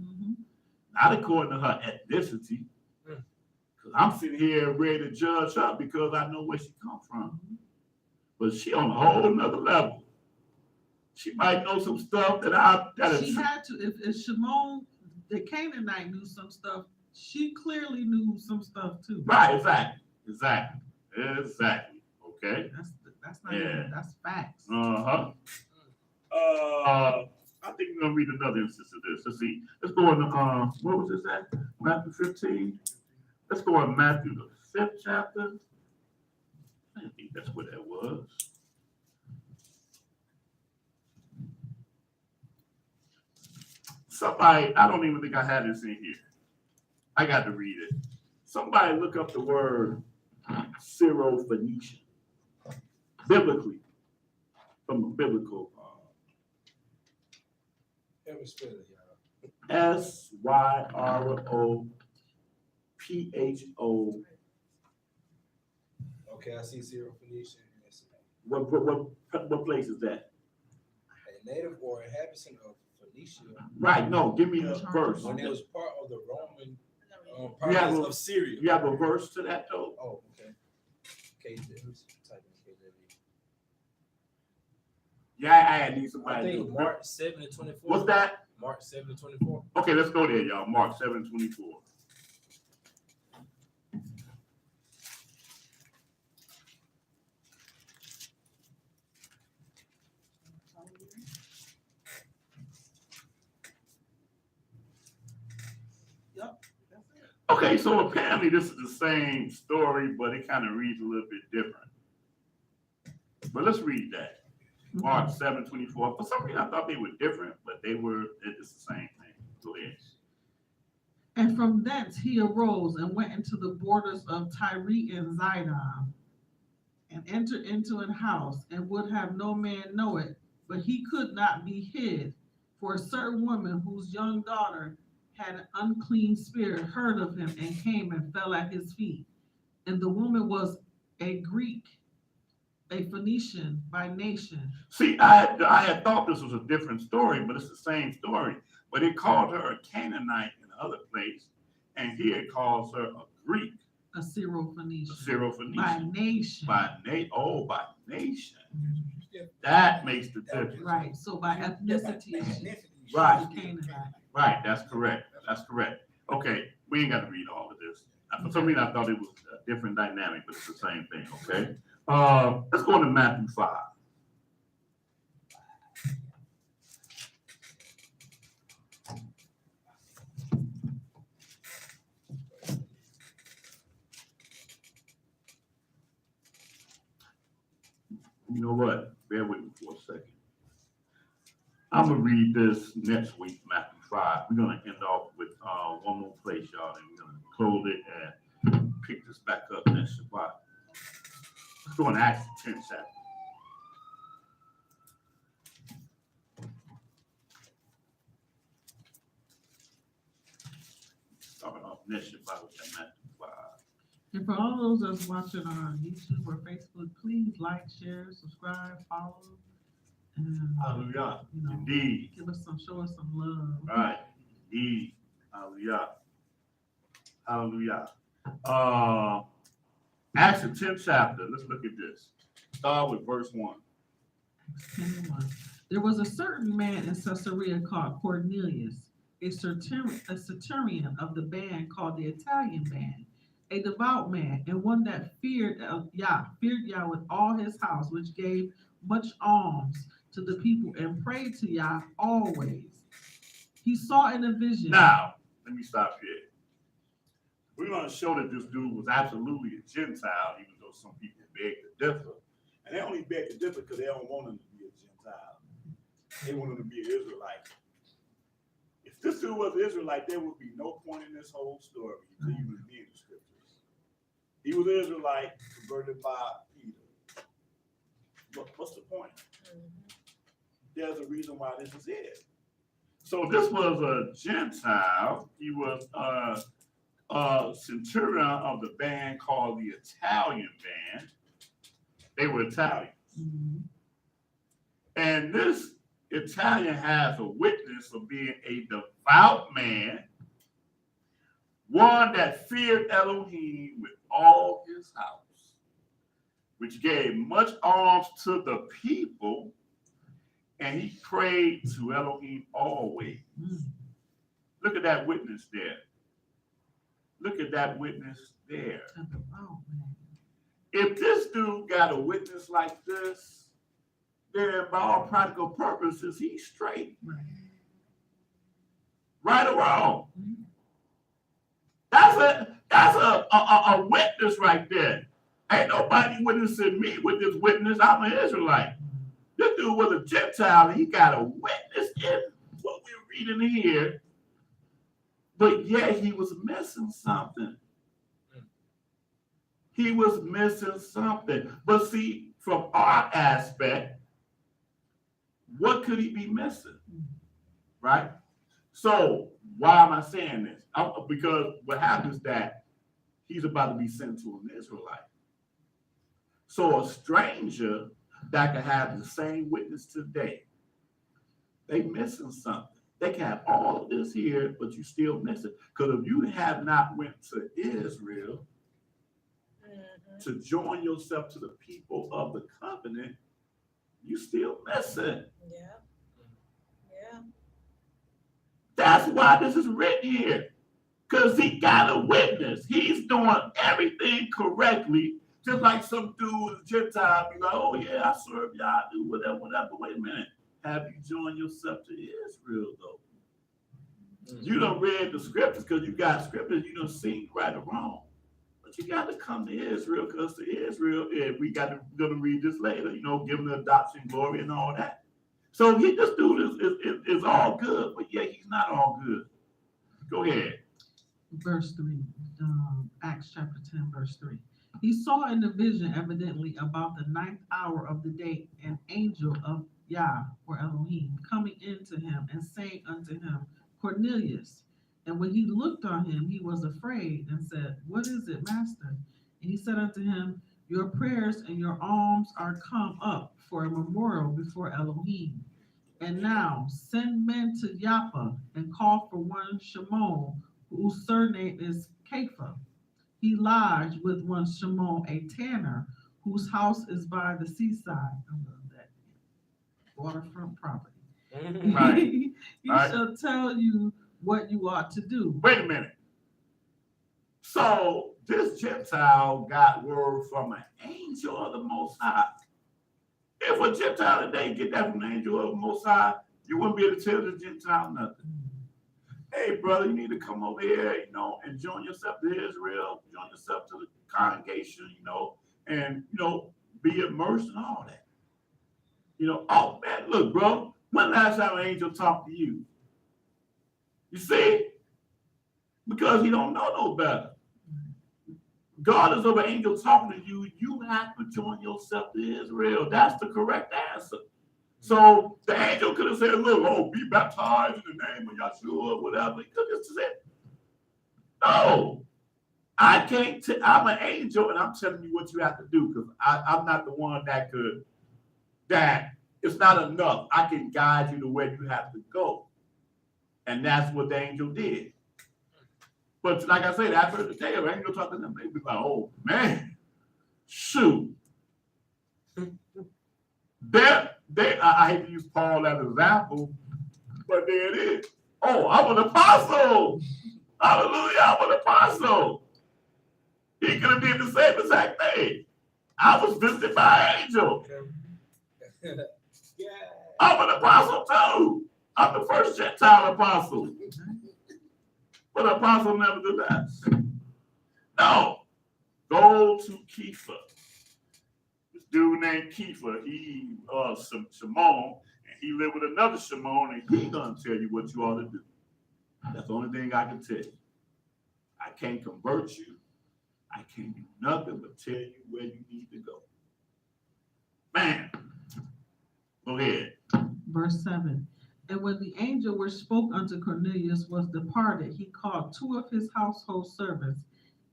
[SPEAKER 4] not according to her ethnicity. Because I'm sitting here ready to judge her because I know where she come from. But she on a whole nother level. She might know some stuff
[SPEAKER 5] She had to, if Shimon, the Canaanite, knew some stuff, she clearly knew some stuff too.
[SPEAKER 4] Right, exactly. Exactly. Okay.
[SPEAKER 5] That's not
[SPEAKER 4] Yeah.
[SPEAKER 5] even, that's facts.
[SPEAKER 4] Uh-huh. I think we're gonna read another instance of this. Let's see. Let's go on what was this at? Matthew 15. Let's go on Matthew the 5th chapter. I think that's what that was. Somebody, I don't even think I had this in here. I got to read it. Somebody look up the word Syrophoenician. Biblically. From a biblical.
[SPEAKER 2] Every spirit, y'all.
[SPEAKER 4] Syropho.
[SPEAKER 2] Okay, I see Syrophoenician.
[SPEAKER 4] What place is that?
[SPEAKER 2] A native or inhabitant of Phoenicia.
[SPEAKER 4] Right, no, give me a verse.
[SPEAKER 2] When it was part of the Roman
[SPEAKER 4] You have
[SPEAKER 2] province
[SPEAKER 4] a-
[SPEAKER 2] of Syria.
[SPEAKER 4] You have a verse to that though?
[SPEAKER 2] Oh, okay. Let me type in KJV.
[SPEAKER 4] Yeah, I need
[SPEAKER 2] I
[SPEAKER 4] somebody to
[SPEAKER 2] think
[SPEAKER 4] do
[SPEAKER 2] Mark 7:24.
[SPEAKER 4] What's that?
[SPEAKER 2] Mark 7:24.
[SPEAKER 4] Okay, let's go there, y'all. Mark 7:24.
[SPEAKER 5] Yep, that's it.
[SPEAKER 4] Okay, so apparently this is the same story, but it kind of reads a little bit different. But let's read that. Mark 7:24. For some reason, I thought they were different, but it's the same thing. Go ahead.
[SPEAKER 5] And from thence he arose and went into the borders of Tyre and Zidon, and entered into an house, and would have no man know it, but he could not be hid. For a certain woman whose young daughter had an unclean spirit heard of him, and came and fell at his feet. And the woman was a Greek, a Phoenician by nation.
[SPEAKER 4] See, I had thought this was a different story, but it's the same story. But it called her a Canaanite in the other place, and here it calls her a Greek,
[SPEAKER 5] A Syrophoenician.
[SPEAKER 4] a Syrophoenician.
[SPEAKER 5] By nation.
[SPEAKER 4] By nation. That makes the difference.
[SPEAKER 5] Right, so by ethnicity.
[SPEAKER 4] Right.
[SPEAKER 5] she's a Canaanite.
[SPEAKER 4] Right, that's correct. That's correct. Okay, we ain't got to read all of this. For some reason, I thought it was a different dynamic, but it's the same thing. Okay. Let's go into Matthew 5. You know what? Bear with me for a second. I'm gonna read this next week, Matthew 5. We're gonna end off with one more place, y'all, and we're gonna close it and pick this back up next Shabbat. Let's go in Acts 10 chapter. Starting off next Shabbat with that Matthew 5.
[SPEAKER 5] And for all those that's watching on YouTube or Facebook, please like, share, subscribe, follow, and
[SPEAKER 4] Hallelujah.
[SPEAKER 5] you know,
[SPEAKER 4] Indeed.
[SPEAKER 5] show us some love.
[SPEAKER 4] Right. Indeed. Hallelujah. Hallelujah. Acts the 10th chapter. Let's look at this. Start with verse 1.
[SPEAKER 5] 10:1. There was a certain man in Caesarea called Cornelius, a centurion of the band called the Italian band, a devout man, and one that feared Yah with all his house, which gave much alms to the people and prayed to Yah always. He saw in a vision.
[SPEAKER 4] Now, let me stop here. We're going to show that this dude was absolutely a Gentile, even though some people beg to differ. And they only beg to differ because they don't want him to be a Gentile. They want him to be an Israelite. If this dude was an Israelite, there would be no point in this whole story to even be in the scriptures. He was an Israelite converted by Peter. What's the point? There's a reason why this is here. So this was a Gentile. He was a centurion of the band called the Italian band. They were Italians.
[SPEAKER 5] Mhm.
[SPEAKER 4] And this Italian has a witness of being a devout man, one that feared Elohim with all his house, which gave much alms to the people, and he prayed to Elohim always. Look at that witness there. Look at that witness there.
[SPEAKER 5] A devout man.
[SPEAKER 4] if this dude got a witness like this, then by all practical purposes, he's straight. Right or wrong? That's a witness right there. Ain't nobody witnessing me with this witness. I'm an Israelite. This dude was a Gentile. He got a witness in what we're reading here, but yet he was missing something. He was missing something. But see, from our aspect, what could he be missing? Right? So why am I saying this? Because what happens is that he's about to be sent to an Israelite. So a stranger that can have the same witness today, they missing something. They can have all of this here, but you still miss it. Because if you have not went to Israel to join yourself to the people of the covenant, you still miss it.
[SPEAKER 6] Yeah.
[SPEAKER 4] That's why this is written here. Because he got a witness. He's doing everything correctly. Just like some dude, Gentile, be like, oh yeah, I serve y'all, do whatever. Wait a minute. Have you joined yourself to Israel though? You done read the scriptures because you got scriptures, you done seen right or wrong. But you got to come to Israel, because to Israel, gonna read this later, giving the adoption, glory, and all that. So this dude is all good, but yet he's not all good. Go ahead.
[SPEAKER 5] Verse 3, Acts chapter 10, verse 3. He saw in the vision, evidently about the 9th hour of the day, an angel of YAH, or Elohim, coming into him and saying unto him, Cornelius. And when he looked on him, he was afraid and said, What is it, master? And he said unto him, Your prayers and your alms are come up for a memorial before Elohim. And now send men to Joppa and call for one Shimon, whose surname is Kepha. He lodged with one Shimon, a tanner, whose house is by the seaside. I love that. Waterfront property.
[SPEAKER 4] Right.
[SPEAKER 5] He
[SPEAKER 4] Right.
[SPEAKER 5] shall tell you what you ought to do.
[SPEAKER 4] Wait a minute. So this Gentile got word from an angel of the Most High. If a Gentile today get that from the angel of the Most High, you wouldn't be able to tell the Gentile nothing. Hey, brother, you need to come over here, and join yourself to Israel, join yourself to the congregation, and, be immersed in all that. Oh, man, look, bro, when last time an angel talked to you? You see? Because he don't know no better. Regardless of an angel talking to you, you have to join yourself to Israel. That's the correct answer. So the angel could have said, look, be baptized in the name of Yashrael, whatever. He could have just said, no, I can't. I'm an angel, and I'm telling you what you have to do, because I'm not the one that it's not enough. I can guide you to where you have to go. And that's what the angel did. But like I said, after the day, an angel talked to them, they'd be like, oh, man, shoot. I hate to use Paul as an example, but there it is. Oh, I'm an apostle. Hallelujah, I'm an apostle. He could have did the same exact thing. I was visited by an angel. I'm an apostle too. I'm the first Gentile apostle. But apostle nevertheless. No. Go to Kepha. This dude named Kepha, he Shimon, and he lived with another Shimon, and he gonna tell you what you ought to do. That's the only thing I can tell you. I can't convert you. I can't do nothing but tell you where you need to go. Man. Go ahead.
[SPEAKER 5] Verse 7. And when the angel which spoke unto Cornelius was departed, he called 2 of his household servants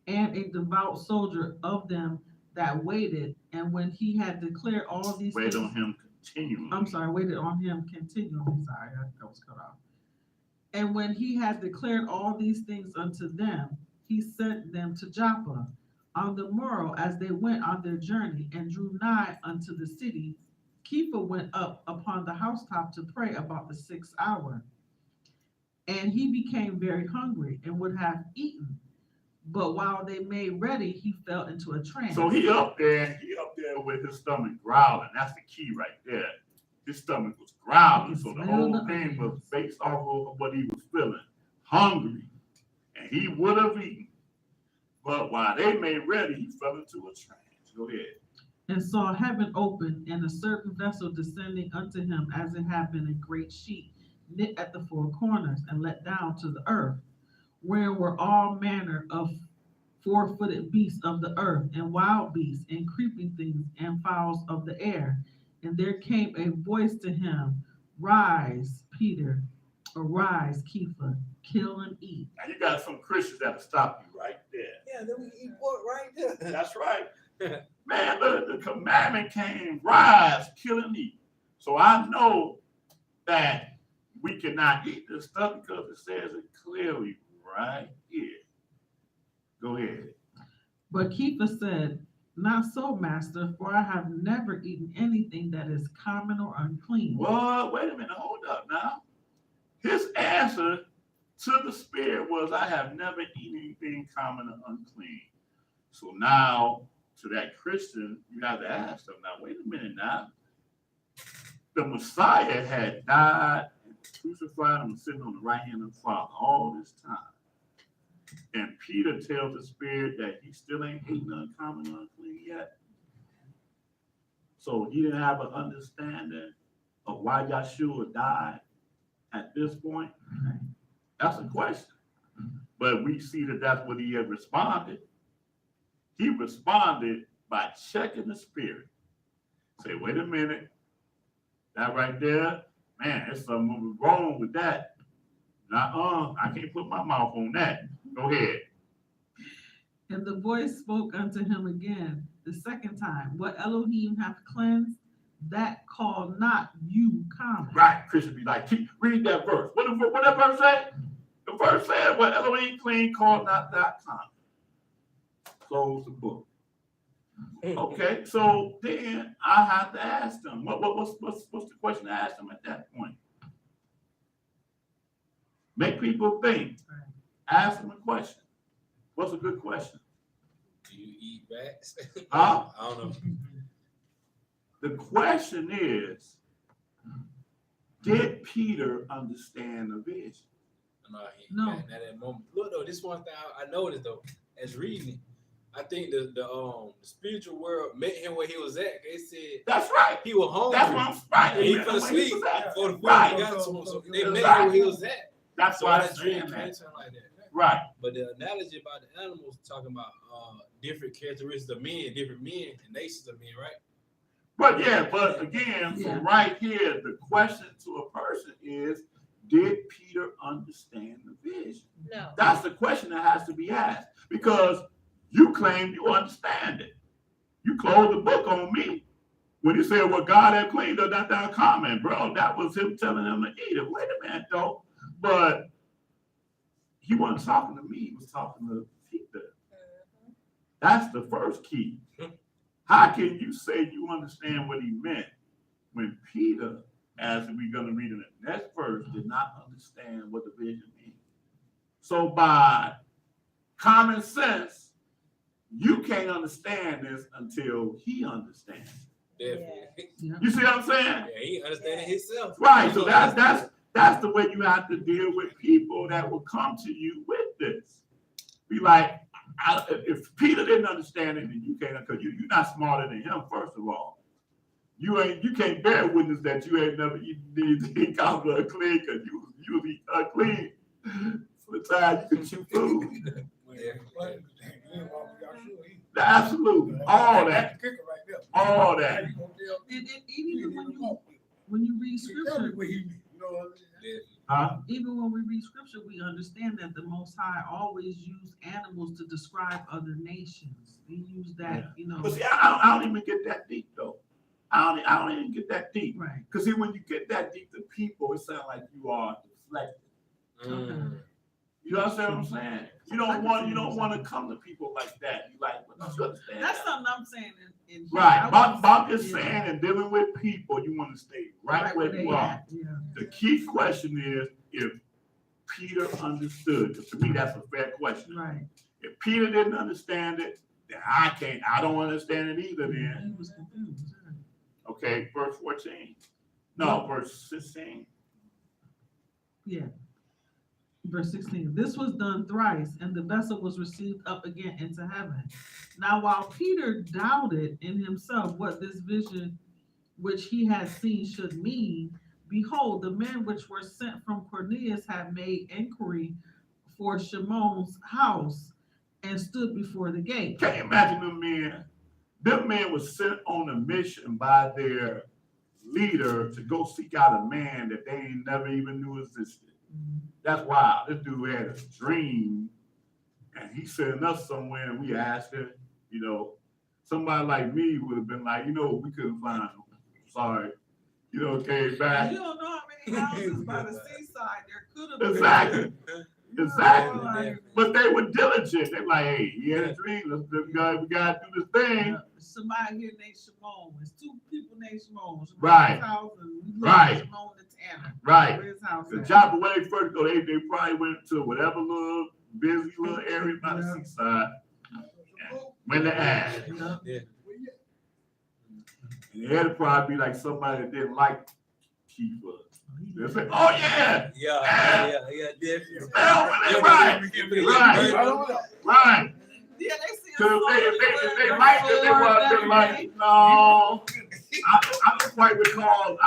[SPEAKER 5] and a devout soldier of them that waited. And when he had declared all these
[SPEAKER 4] Wait
[SPEAKER 5] things,
[SPEAKER 4] on him continually.
[SPEAKER 5] waited on him continually. Sorry, that was cut off. And when he had declared all these things unto them, he sent them to Joppa. On the morrow, as they went on their journey and drew nigh unto the city, Kepha went up upon the housetop to pray about the 6th hour. And he became very hungry and would have eaten. But while they made ready, he fell into a trance.
[SPEAKER 4] So he up there with his stomach growling. That's the key right there. His stomach was growling, so the whole thing was based off of what he was feeling. Hungry. And he would have eaten. But while they made ready, he fell into a trance. Go ahead.
[SPEAKER 5] And saw heaven open, and a certain vessel descending unto him, as it had been a great sheet, knit at the four corners, and let down to the earth, wherein were all manner of four-footed beasts of the earth, and wild beasts, and creeping things, and fowls of the air. And there came a voice to him, Rise, Peter, arise, Kepha, kill and eat.
[SPEAKER 4] Now you got some Christians that'll stop you right there.
[SPEAKER 7] Yeah, then we eat pork right there.
[SPEAKER 4] That's right. Man, the commandment came, rise, kill and eat. So I know that we cannot eat this stuff because it says it clearly right here. Go ahead.
[SPEAKER 5] But Kepha said, Not so, master, for I have never eaten anything that is common or unclean.
[SPEAKER 4] Well, wait a minute, hold up now. His answer to the spirit was, I have never eaten anything common or unclean. So now, to that Christian, you have to ask them, now, wait a minute now. The Messiah had died and crucified and was sitting on the right hand of the Father all this time. And Peter tells the spirit that he still ain't eating uncommon or unclean yet. So he didn't have an understanding of why Yashrael died at this point. That's a question. But we see that that's what he had responded. He responded by checking the spirit. Say, wait a minute. That right there, man, there's something wrong with that. I can't put my mouth on that. Go ahead.
[SPEAKER 5] And the voice spoke unto him again the second time, What Elohim hath cleansed, that call not you common.
[SPEAKER 4] Right, Christian be like, read that verse. What that verse say? The verse said, what Elohim clean, call not that common. Close the book. Okay, so then I have to ask them, what's the question to ask them at that point? Make people think. Ask them a question. What's a good question?
[SPEAKER 2] Do you eat bats?
[SPEAKER 4] Huh?
[SPEAKER 2] I don't know.
[SPEAKER 4] The question is, did Peter understand the vision?
[SPEAKER 5] No.
[SPEAKER 2] Not at that moment. Look though, this one thing I noticed though, as reading, I think the spiritual world met him where he was at. They said
[SPEAKER 4] That's right.
[SPEAKER 2] he was hungry.
[SPEAKER 4] That's what I'm right.
[SPEAKER 2] And he fell asleep before the food
[SPEAKER 4] Right.
[SPEAKER 2] got to him. So they met
[SPEAKER 4] Exactly.
[SPEAKER 2] him where he was at.
[SPEAKER 4] That's
[SPEAKER 2] So
[SPEAKER 4] why
[SPEAKER 2] that dream came to him like that.
[SPEAKER 4] Right.
[SPEAKER 2] But the analogy about the animals talking about different characteristics of men, different men, and nations of men, right?
[SPEAKER 4] But again, so right here, the question to a person is, did Peter understand the vision?
[SPEAKER 6] No.
[SPEAKER 4] That's the question that has to be asked, because you claim you understand it. You closed the book on me when he said, well, God had cleaned up that comment, bro. That was him telling them to eat it. Wait a minute, though. But he wasn't talking to me. He was talking to Peter. That's the first key. How can you say you understand what he meant when Peter, as we're going to read in the next verse, did not understand what the vision means? So by common sense, you can't understand this until he understands.
[SPEAKER 2] Definitely.
[SPEAKER 5] Yeah.
[SPEAKER 4] You see what I'm saying?
[SPEAKER 2] Yeah, he understanded himself.
[SPEAKER 4] Right. So that's the way you have to deal with people that will come to you with this. Be like, if Peter didn't understand it, then you can't, because you're not smarter than him. First of all, you can't bear witness that you ain't never eaten anything common or clean, because you be unclean for the time you can chew food. Absolutely, all that, all that.
[SPEAKER 5] And even when you read scripture,
[SPEAKER 4] Huh?
[SPEAKER 5] even when we read scripture, we understand that the Most High always used animals to describe other nations. He used that,
[SPEAKER 4] But see, I don't even get that deep though. I don't even get that deep.
[SPEAKER 5] Right.
[SPEAKER 4] Because see, when you get that deep to people, it sounds like you are deflected. You understand what I'm saying? You don't want to come to people like that. You like, well, don't you understand?
[SPEAKER 5] That's
[SPEAKER 4] that?
[SPEAKER 5] something I'm saying in
[SPEAKER 4] Right.
[SPEAKER 5] I
[SPEAKER 4] Bob is saying, and dealing with people, you want to stay right where you are.
[SPEAKER 5] at. Yeah.
[SPEAKER 4] The key question is if Peter understood. Because to me, that's a fair question.
[SPEAKER 5] Right.
[SPEAKER 4] If Peter didn't understand it, then I don't understand it either then.
[SPEAKER 5] He was confused.
[SPEAKER 4] Okay, verse 14. No, verse 16.
[SPEAKER 5] Yeah. Verse 16, this was done thrice, and the vessel was received up again into heaven. Now, while Peter doubted in himself what this vision which he had seen should mean, behold, the men which were sent from Cornelius had made inquiry for Shimon's house and stood before the gate.
[SPEAKER 4] Can you imagine them men? Them men was sent on a mission by their leader to go seek out a man that they ain't never even knew existed. That's wild. This dude had a dream, and he sent us somewhere, and we asked him, you know, somebody like me would have been like, you know, we couldn't find him. Sorry. You know, came back.
[SPEAKER 5] You don't know how many houses by the seaside there could have been.
[SPEAKER 4] Exactly. Exactly. But they were diligent. They like, hey, he had a dream. We gotta do this thing.
[SPEAKER 5] Somebody here named Shimon. There's two people named Shimon.
[SPEAKER 4] Right. Right.
[SPEAKER 5] Shimon the Tanner.
[SPEAKER 4] Right.
[SPEAKER 5] Where his house
[SPEAKER 4] The
[SPEAKER 5] at?
[SPEAKER 4] job when they first go, they probably went to whatever little busy little area by the seaside. When they asked.
[SPEAKER 2] Yeah.
[SPEAKER 4] And it had to probably be like somebody that didn't like Keeper. They say, oh yeah.
[SPEAKER 2] Yeah, definitely.
[SPEAKER 4] Right.
[SPEAKER 5] Yeah, they see
[SPEAKER 4] Because if they liked it, they would have like, no. I don't quite recall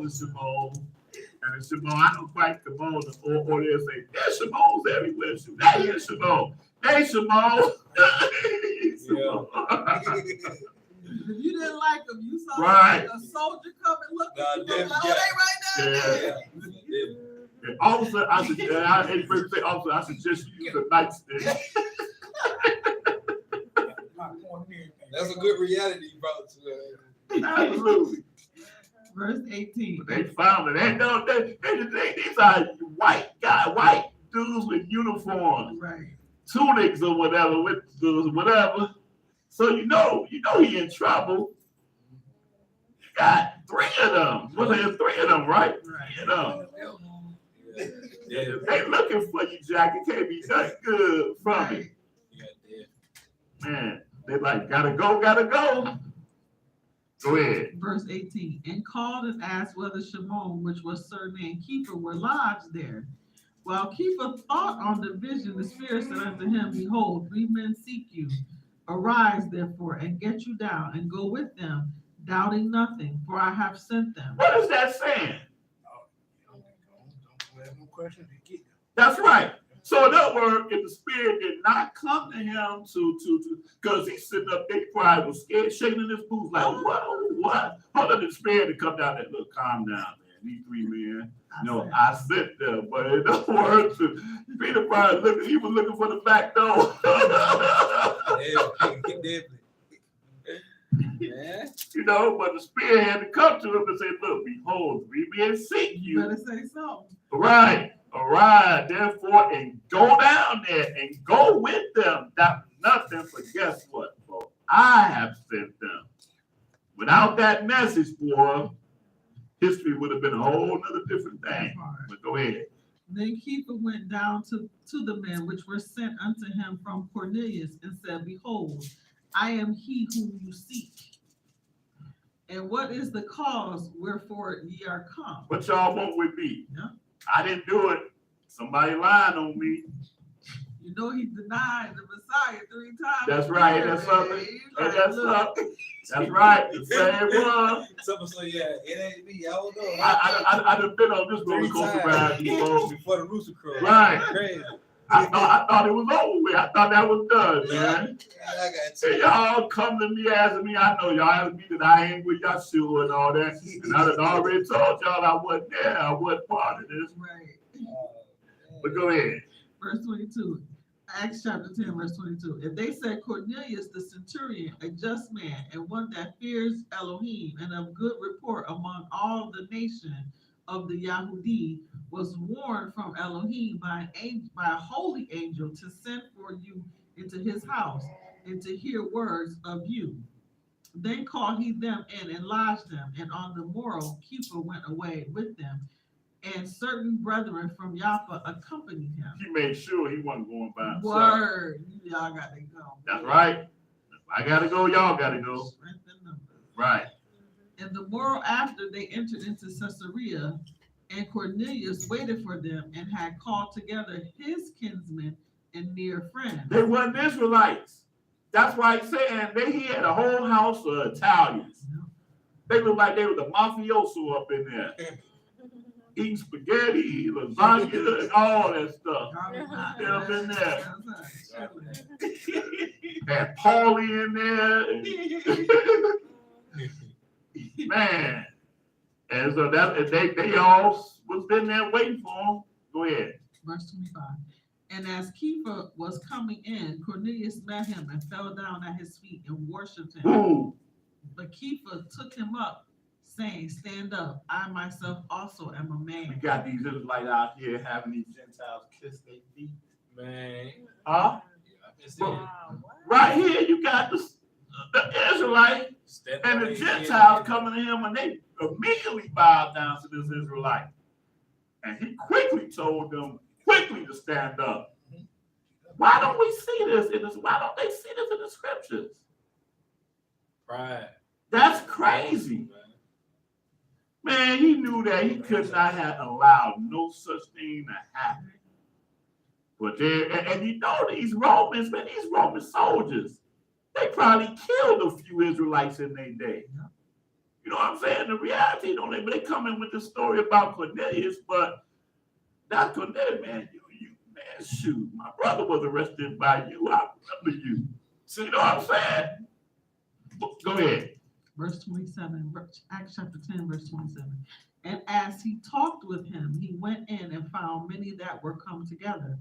[SPEAKER 4] the Simone. And the Simone, I don't quite Simone, or they'll say, there's Simone's everywhere. That is Simone. Hey, Simone. Simone.
[SPEAKER 5] If you didn't like them, you saw
[SPEAKER 4] Right.
[SPEAKER 5] a soldier come and look
[SPEAKER 2] Nah,
[SPEAKER 5] at you.
[SPEAKER 2] definitely,
[SPEAKER 5] Like, oh, they right there.
[SPEAKER 4] Yeah. And officer, I suggest you use a nightstick.
[SPEAKER 2] That's a good reality you brought to it.
[SPEAKER 4] Absolutely.
[SPEAKER 5] Verse 18.
[SPEAKER 4] But they found it. These are white dudes with uniforms,
[SPEAKER 5] Right.
[SPEAKER 4] tunics or whatever, with whatever. So you know he in trouble. You got three of them. Was there three of them, right? You know.
[SPEAKER 2] Yeah.
[SPEAKER 4] They looking for you, Jack. It can't be nothing good from it.
[SPEAKER 5] Right.
[SPEAKER 4] Man, they like, gotta go. Go ahead.
[SPEAKER 5] Verse 18. And called and asked whether Shimon, which was surnamed Keeper, were lodged there. While Keeper thought on the vision, the Spirit said unto him, behold, 3 men seek you. Arise, therefore, and get you down, and go with them, doubting nothing, for I have sent them.
[SPEAKER 4] What is that saying?
[SPEAKER 7] Don't have no questions.
[SPEAKER 4] That's right. So in other words, if the Spirit did not come to him because he's sitting up there, he probably was scared, shaking in his boots, like, what? Hold on, the Spirit to come down there. Look, calm down, man. These 3 men. No, I sent them, but in other words, Peter probably he was looking for the back door.
[SPEAKER 2] Yeah.
[SPEAKER 4] You know, but the Spirit had to come to him and say, look, behold, 3 men seek
[SPEAKER 5] You
[SPEAKER 4] you.
[SPEAKER 5] better say so.
[SPEAKER 4] Right. Arise, therefore, and go down there and go with them. Doubt nothing, for guess what, folks? I have sent them. Without that message, boy, history would have been a whole other different thing. But go ahead.
[SPEAKER 5] Then Keeper went down to the men which were sent unto him from Cornelius and said, behold, I am he whom you seek. And what is the cause wherefore ye are come?
[SPEAKER 4] What y'all want with me?
[SPEAKER 5] Yeah.
[SPEAKER 4] I didn't do it. Somebody lying on me.
[SPEAKER 5] You know he denied the Messiah 3 times.
[SPEAKER 4] That's right. That's something.
[SPEAKER 5] He's
[SPEAKER 4] And
[SPEAKER 5] like,
[SPEAKER 4] that's
[SPEAKER 5] look,
[SPEAKER 4] something. That's right. The same one.
[SPEAKER 2] Someone say, yeah, it ain't me. I don't know.
[SPEAKER 4] I done been on this roller
[SPEAKER 2] 3
[SPEAKER 4] coaster ride
[SPEAKER 2] times
[SPEAKER 4] before.
[SPEAKER 2] before the rooster crow.
[SPEAKER 4] Right.
[SPEAKER 2] Crazy.
[SPEAKER 4] I thought it was over with. I thought that was done, man.
[SPEAKER 2] I got
[SPEAKER 4] Hey, y'all come to me asking me. I know y'all asked me that I ain't with Yashrael and all that. And I done already told y'all I wasn't there. I wasn't part of this.
[SPEAKER 5] right.
[SPEAKER 4] But go ahead.
[SPEAKER 5] Verse 22. Acts chapter 10, verse 22. If they said Cornelius the centurion, a just man, and one that fears Elohim, and of good report among all the nation of the Yahudi, was warned from Elohim by a holy angel to send for you into his house and to hear words of you. Then called he them in and lodged them, and on the morrow Keeper went away with them, and certain brethren from Joppa accompanied him.
[SPEAKER 4] He made sure he wasn't going by himself.
[SPEAKER 5] Word, y'all got to go.
[SPEAKER 4] That's right. I gotta go. Y'all gotta go.
[SPEAKER 5] Strength in numbers.
[SPEAKER 4] Right.
[SPEAKER 5] And the morrow after they entered into Caesarea, and Cornelius waited for them and had called together his kinsmen and near friends.
[SPEAKER 4] They weren't Israelites. That's why he's saying he had a whole house of Italians. They look like they were the mafioso up in there. Eating spaghetti, lasagna, and all that stuff. They up in there. Had Paulie in there. Man. And so that they all was in there waiting for him. Go ahead.
[SPEAKER 5] Verse 25. And as Kepha was coming in, Cornelius met him and fell down at his feet and worshipped him.
[SPEAKER 4] Ooh.
[SPEAKER 5] But Kepha took him up, saying, stand up, I myself also am a man.
[SPEAKER 4] We got these Israelites out here having these Gentiles kiss their feet.
[SPEAKER 2] Man.
[SPEAKER 4] Huh?
[SPEAKER 2] Yeah, I can see it.
[SPEAKER 6] Wow, what?
[SPEAKER 4] Right here, you got the Israelite
[SPEAKER 2] Step
[SPEAKER 4] and
[SPEAKER 2] on
[SPEAKER 4] the
[SPEAKER 2] their
[SPEAKER 4] Gentiles
[SPEAKER 2] head.
[SPEAKER 4] coming to him, and they immediately bowed down to this Israelite. And he quickly told them to stand up. Why don't we see this in this? Why don't they see this in the scriptures?
[SPEAKER 2] Pride.
[SPEAKER 4] That's crazy. Man, he knew that he could not have allowed no such thing to happen. But and you know these Romans, man, these Roman soldiers, they probably killed a few Israelites in their day. You know what I'm saying? The reality, don't they? But they come in with the story about Cornelius, but not Cornelius, man. Man, shoot, my brother was arrested by you. I remember you. So you know what I'm saying? Go ahead.
[SPEAKER 5] Verse 27, Acts chapter 10, verse 27. And as he talked with him, he went in and found many that were come together.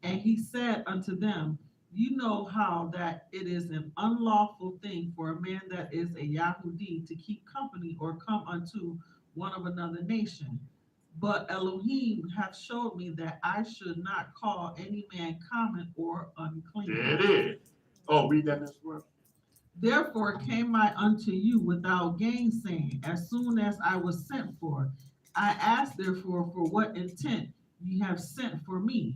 [SPEAKER 5] And he said unto them, you know how that it is an unlawful thing for a man that is a Yahudi to keep company or come unto one of another nation. But Elohim hath showed me that I should not call any man common or unclean.
[SPEAKER 4] There it is. Oh, read that as well.
[SPEAKER 5] Therefore came I unto you without gainsaying, as soon as I was sent for. I asked therefore for what intent ye have sent for me.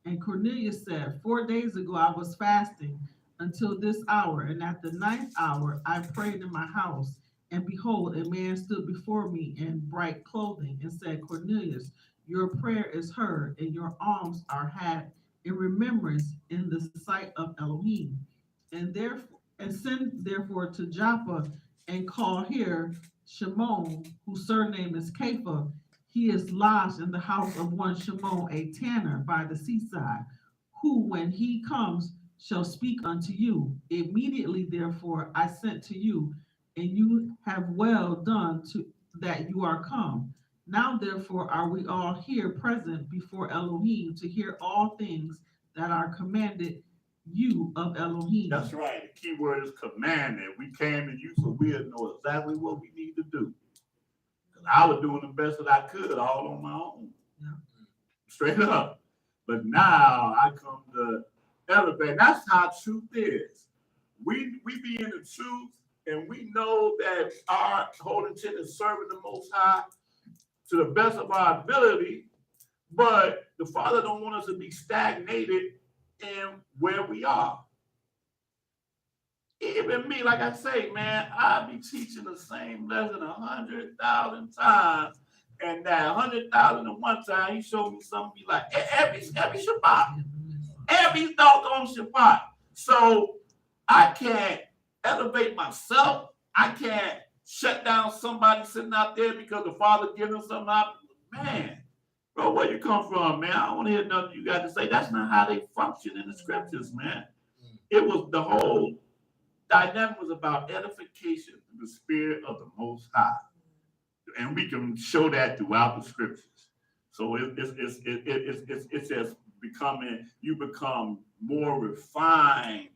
[SPEAKER 5] And Cornelius said, 4 days ago I was fasting until this hour, and at the 9th hour I prayed in my house. And behold, a man stood before me in bright clothing and said, Cornelius, your prayer is heard, and your alms are had in remembrance in the sight of Elohim. And send therefore to Joppa and call here Shimon, whose surname is Kepha. He is lodged in the house of one Shimon, a tanner by the seaside, who, when he comes, shall speak unto you. Immediately, therefore, I sent to you, and you have well done that you are come. Now, therefore, are we all here present before Elohim to hear all things that are commanded you of Elohim.
[SPEAKER 4] That's right. The key word is commanded. We came to you so we'll know exactly what we need to do. Because I was doing the best that I could all on my own.
[SPEAKER 5] Yeah.
[SPEAKER 4] Straight up. But now I come to elevate. That's how truth is. We be in the truth, and we know that our whole intent is serving the Most High to the best of our ability, but the Father don't want us to be stagnated in where we are. Even me, like I say, man, I be teaching the same lesson 100,000 times, and that 100,001 time, he showed me something be like every Shabbat, every doggone Shabbat. So I can't elevate myself. I can't shut down somebody sitting out there because the Father giving something out. Man, bro, where you come from, man? I don't want to hear nothing you got to say. That's not how they function in the scriptures, man. It was the whole dynamic was about edification through the Spirit of the Most High, and we can show that throughout the scriptures. So it's just becoming. You become more refined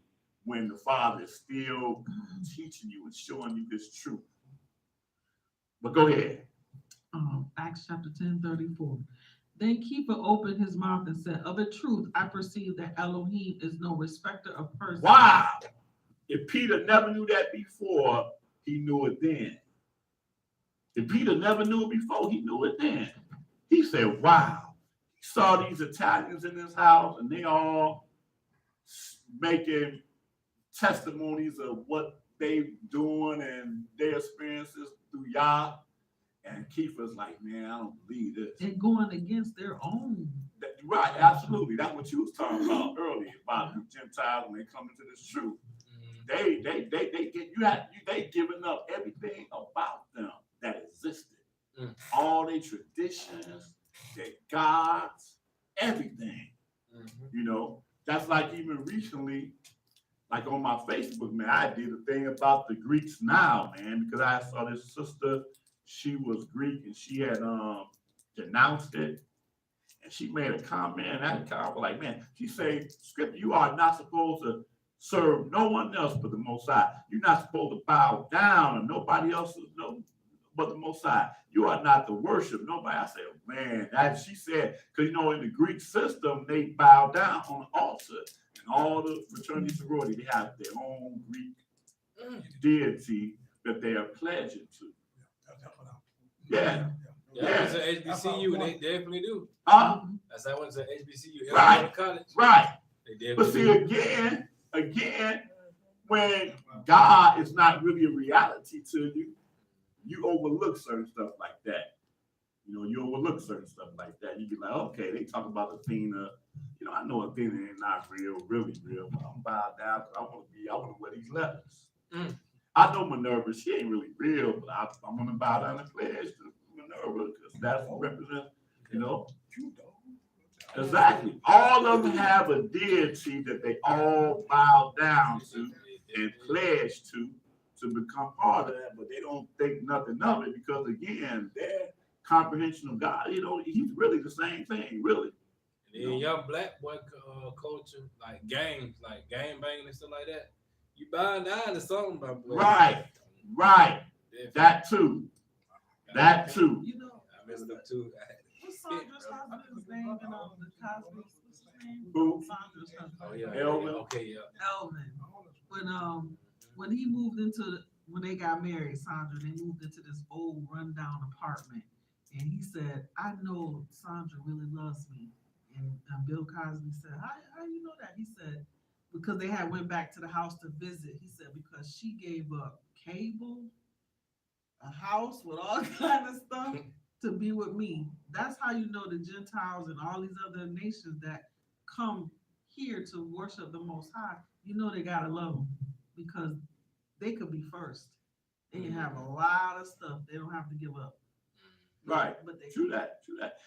[SPEAKER 4] when the Father is still teaching you and showing you this truth. But go ahead.
[SPEAKER 5] Acts chapter 10, 34. Then Kepha opened his mouth and said, of a truth, I perceive that Elohim is no respecter of persons.
[SPEAKER 4] Wow. If Peter never knew that before, he knew it then. If Peter never knew it before, he knew it then. He said, wow, he saw these Italians in his house and they all making testimonies of what they doing and their experiences through YAH. And Kiefer's like, man, I don't believe this.
[SPEAKER 5] And going against their own.
[SPEAKER 4] Right, absolutely. That's what you was talking about earlier about the Gentiles when they come into this truth. They giving up everything about them that existed. All their traditions, their gods, everything. You know, that's like even recently, like on my Facebook, man, I did a thing about the Greeks now, man, because I saw this sister, she was Greek and she had denounced it. And she made a comment, and that comment was like, man, she said, Scripture, you are not supposed to serve no one else but the Most High. You're not supposed to bow down to nobody else but the Most High. You are not to worship nobody. I said, man, that she said, because you know, in the Greek system, they bow down on the altar. And all the fraternity sorority, they have their own Greek deity that they are pledging to. Yeah.
[SPEAKER 2] Yeah, I went to HBCU and they definitely do. That's how I went to HBCU.
[SPEAKER 4] Right.
[SPEAKER 2] College.
[SPEAKER 4] Right.
[SPEAKER 2] They
[SPEAKER 4] But
[SPEAKER 2] definitely
[SPEAKER 4] see,
[SPEAKER 2] do.
[SPEAKER 4] again, when God is not really a reality to you, you overlook certain stuff like that. You know, you overlook certain stuff like that. You be like, okay, they talk about Athena. You know, I know Athena ain't not real, really real, but I'm bowed down because I want to wear these letters. I know Minerva, she ain't really real, but I'm going to bow down and pledge to Minerva because that's what represents, you know. Exactly. All of them have a deity that they all bow down to and pledge to become part of that, but they don't think nothing of it because, again, their comprehension of God, you know, he's really the same thing, really.
[SPEAKER 2] And then young black boy culture, like gangs, like gang banging and stuff like that. You bowing down to something, my boy.
[SPEAKER 4] Right.
[SPEAKER 2] Definitely.
[SPEAKER 4] That too. That too.
[SPEAKER 5] You know,
[SPEAKER 2] I missed them too.
[SPEAKER 5] what's Sandra's husband's name in the Cosby's? What's his name?
[SPEAKER 4] Who?
[SPEAKER 5] Sandra's husband.
[SPEAKER 2] Oh yeah.
[SPEAKER 4] Elvin.
[SPEAKER 2] Okay, yeah.
[SPEAKER 5] Elvin. When he moved into when they got married, Sandra, they moved into this old rundown apartment. And he said, I know Sandra really loves me. And Bill Cosby said, how you know that? He said, because they had went back to the house to visit. He said, because she gave up cable, a house with all kind of stuff to be with me. That's how you know the Gentiles and all these other nations that come here to worship the Most High, you know they gotta love them because they could be first. They can have a lot of stuff they don't have to give up.
[SPEAKER 4] Right.
[SPEAKER 5] But they
[SPEAKER 4] True that.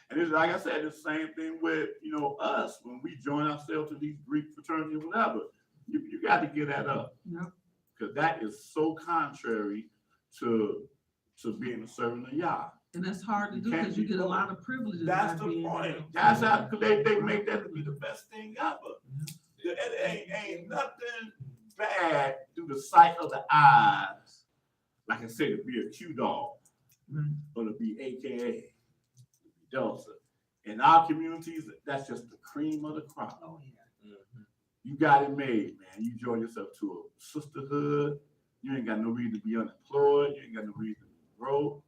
[SPEAKER 4] And it's like I said, it's the same thing with, you know, us when we join ourselves to these Greek fraternities or whatever. You got to give that up.
[SPEAKER 5] Yep.
[SPEAKER 4] Because that is so contrary to being a servant of Yah.
[SPEAKER 5] And that's hard to
[SPEAKER 4] You
[SPEAKER 5] do
[SPEAKER 4] can't
[SPEAKER 5] because you
[SPEAKER 4] be
[SPEAKER 5] get a
[SPEAKER 4] both.
[SPEAKER 5] lot of privileges.
[SPEAKER 4] That's
[SPEAKER 5] by
[SPEAKER 4] the
[SPEAKER 5] being
[SPEAKER 4] point.
[SPEAKER 5] there.
[SPEAKER 4] That's how they make that to be the best thing ever. It ain't nothing bad through the sight of the eyes. Like I said, to be a Q dog.
[SPEAKER 5] Right.
[SPEAKER 4] Or to be AKA Delta. In our communities, that's just the cream of the crop.
[SPEAKER 5] Oh yeah.
[SPEAKER 4] You got it made, man. You join yourself to a sisterhood. You ain't got no reason to be unemployed. You ain't got no reason to be broke.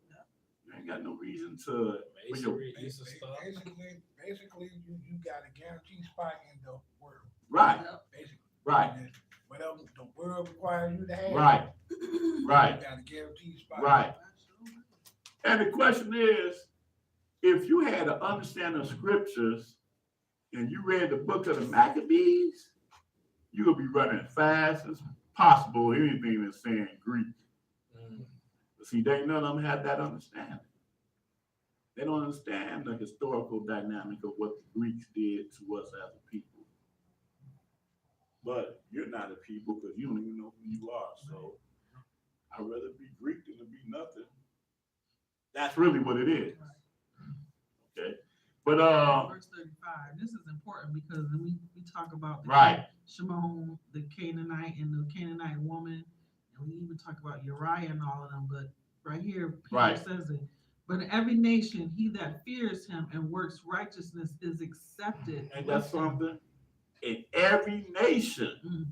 [SPEAKER 4] You ain't got no reason to.
[SPEAKER 2] Masonry is a stuff.
[SPEAKER 7] Basically, you got a guaranteed spot in the world.
[SPEAKER 4] Right.
[SPEAKER 7] Basically.
[SPEAKER 4] Right.
[SPEAKER 7] And whatever the world requires you to have.
[SPEAKER 4] Right. Right.
[SPEAKER 7] You got a guaranteed spot.
[SPEAKER 4] Right. And the question is, if you had an understanding of scriptures and you read the book of the Maccabees, you would be running as fast as possible anything that's saying Greek. But see, none of them have that understanding. They don't understand the historical dynamic of what the Greeks did to us as a people. But you're not a people because you don't even know who you are. So I'd rather be Greek than to be nothing. That's really what it is. Okay. But
[SPEAKER 5] verse 35. This is important because we talk about the
[SPEAKER 4] right.
[SPEAKER 5] Shimon, the Canaanite, and the Canaanite woman, and we even talk about Uriah and all of them. But right here, Peter
[SPEAKER 4] Right.
[SPEAKER 5] says it. But in every nation, he that fears him and works righteousness is accepted.
[SPEAKER 4] And that's
[SPEAKER 5] with him.
[SPEAKER 4] something in every nation.
[SPEAKER 5] Mhm.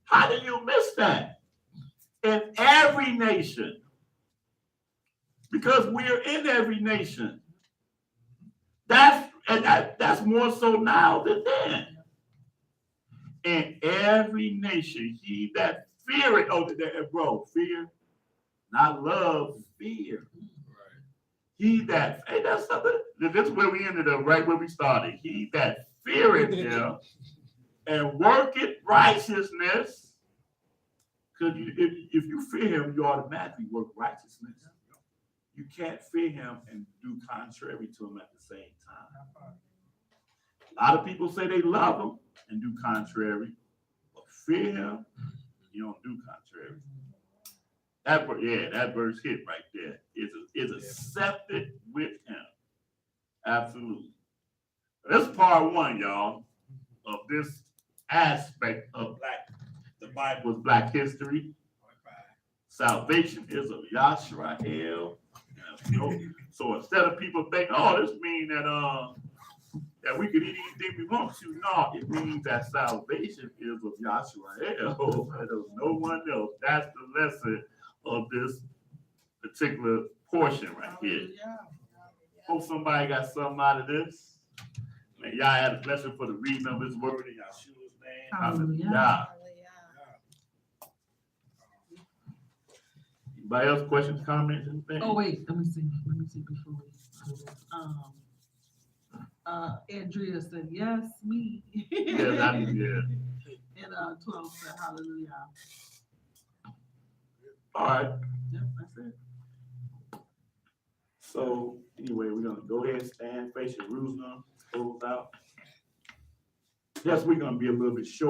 [SPEAKER 4] How do you miss that? In every nation. Because we're in every nation. That's more so now than then. In every nation, he that feareth, bro, fear, not love, fear.
[SPEAKER 2] Right.
[SPEAKER 4] He that, hey, that's something. This is where we ended up, right where we started. He that feareth him and worketh righteousness. Because if you fear him, you automatically work righteousness. You can't fear him and do contrary to him at the same time. A lot of people say they love him and do contrary, but fear him, you don't do contrary. That verse hit right there. Is accepted with him. Absolutely. That's part one, y'all, of this aspect of the Bible's Black history. Salvation is of Yashrael. So instead of people think, oh, this means that we could eat anything we want to, no, it means that salvation is of Yashrael and of no one else. That's the lesson of this particular portion right here. Hope somebody got something out of this. Man, y'all had a blessing for the reading of his word in Yahshua's name. Hallelujah. Anybody else questions, comments, anything?
[SPEAKER 5] Oh, wait, let me see before we, Andrea said, yes, me.
[SPEAKER 4] Yeah.
[SPEAKER 5] And 12 said, hallelujah.
[SPEAKER 4] All right.
[SPEAKER 5] Yep, that's it.
[SPEAKER 4] So anyway, we're gonna go ahead and stand, face your rules now, close out. Yes, we're gonna be a little bit short.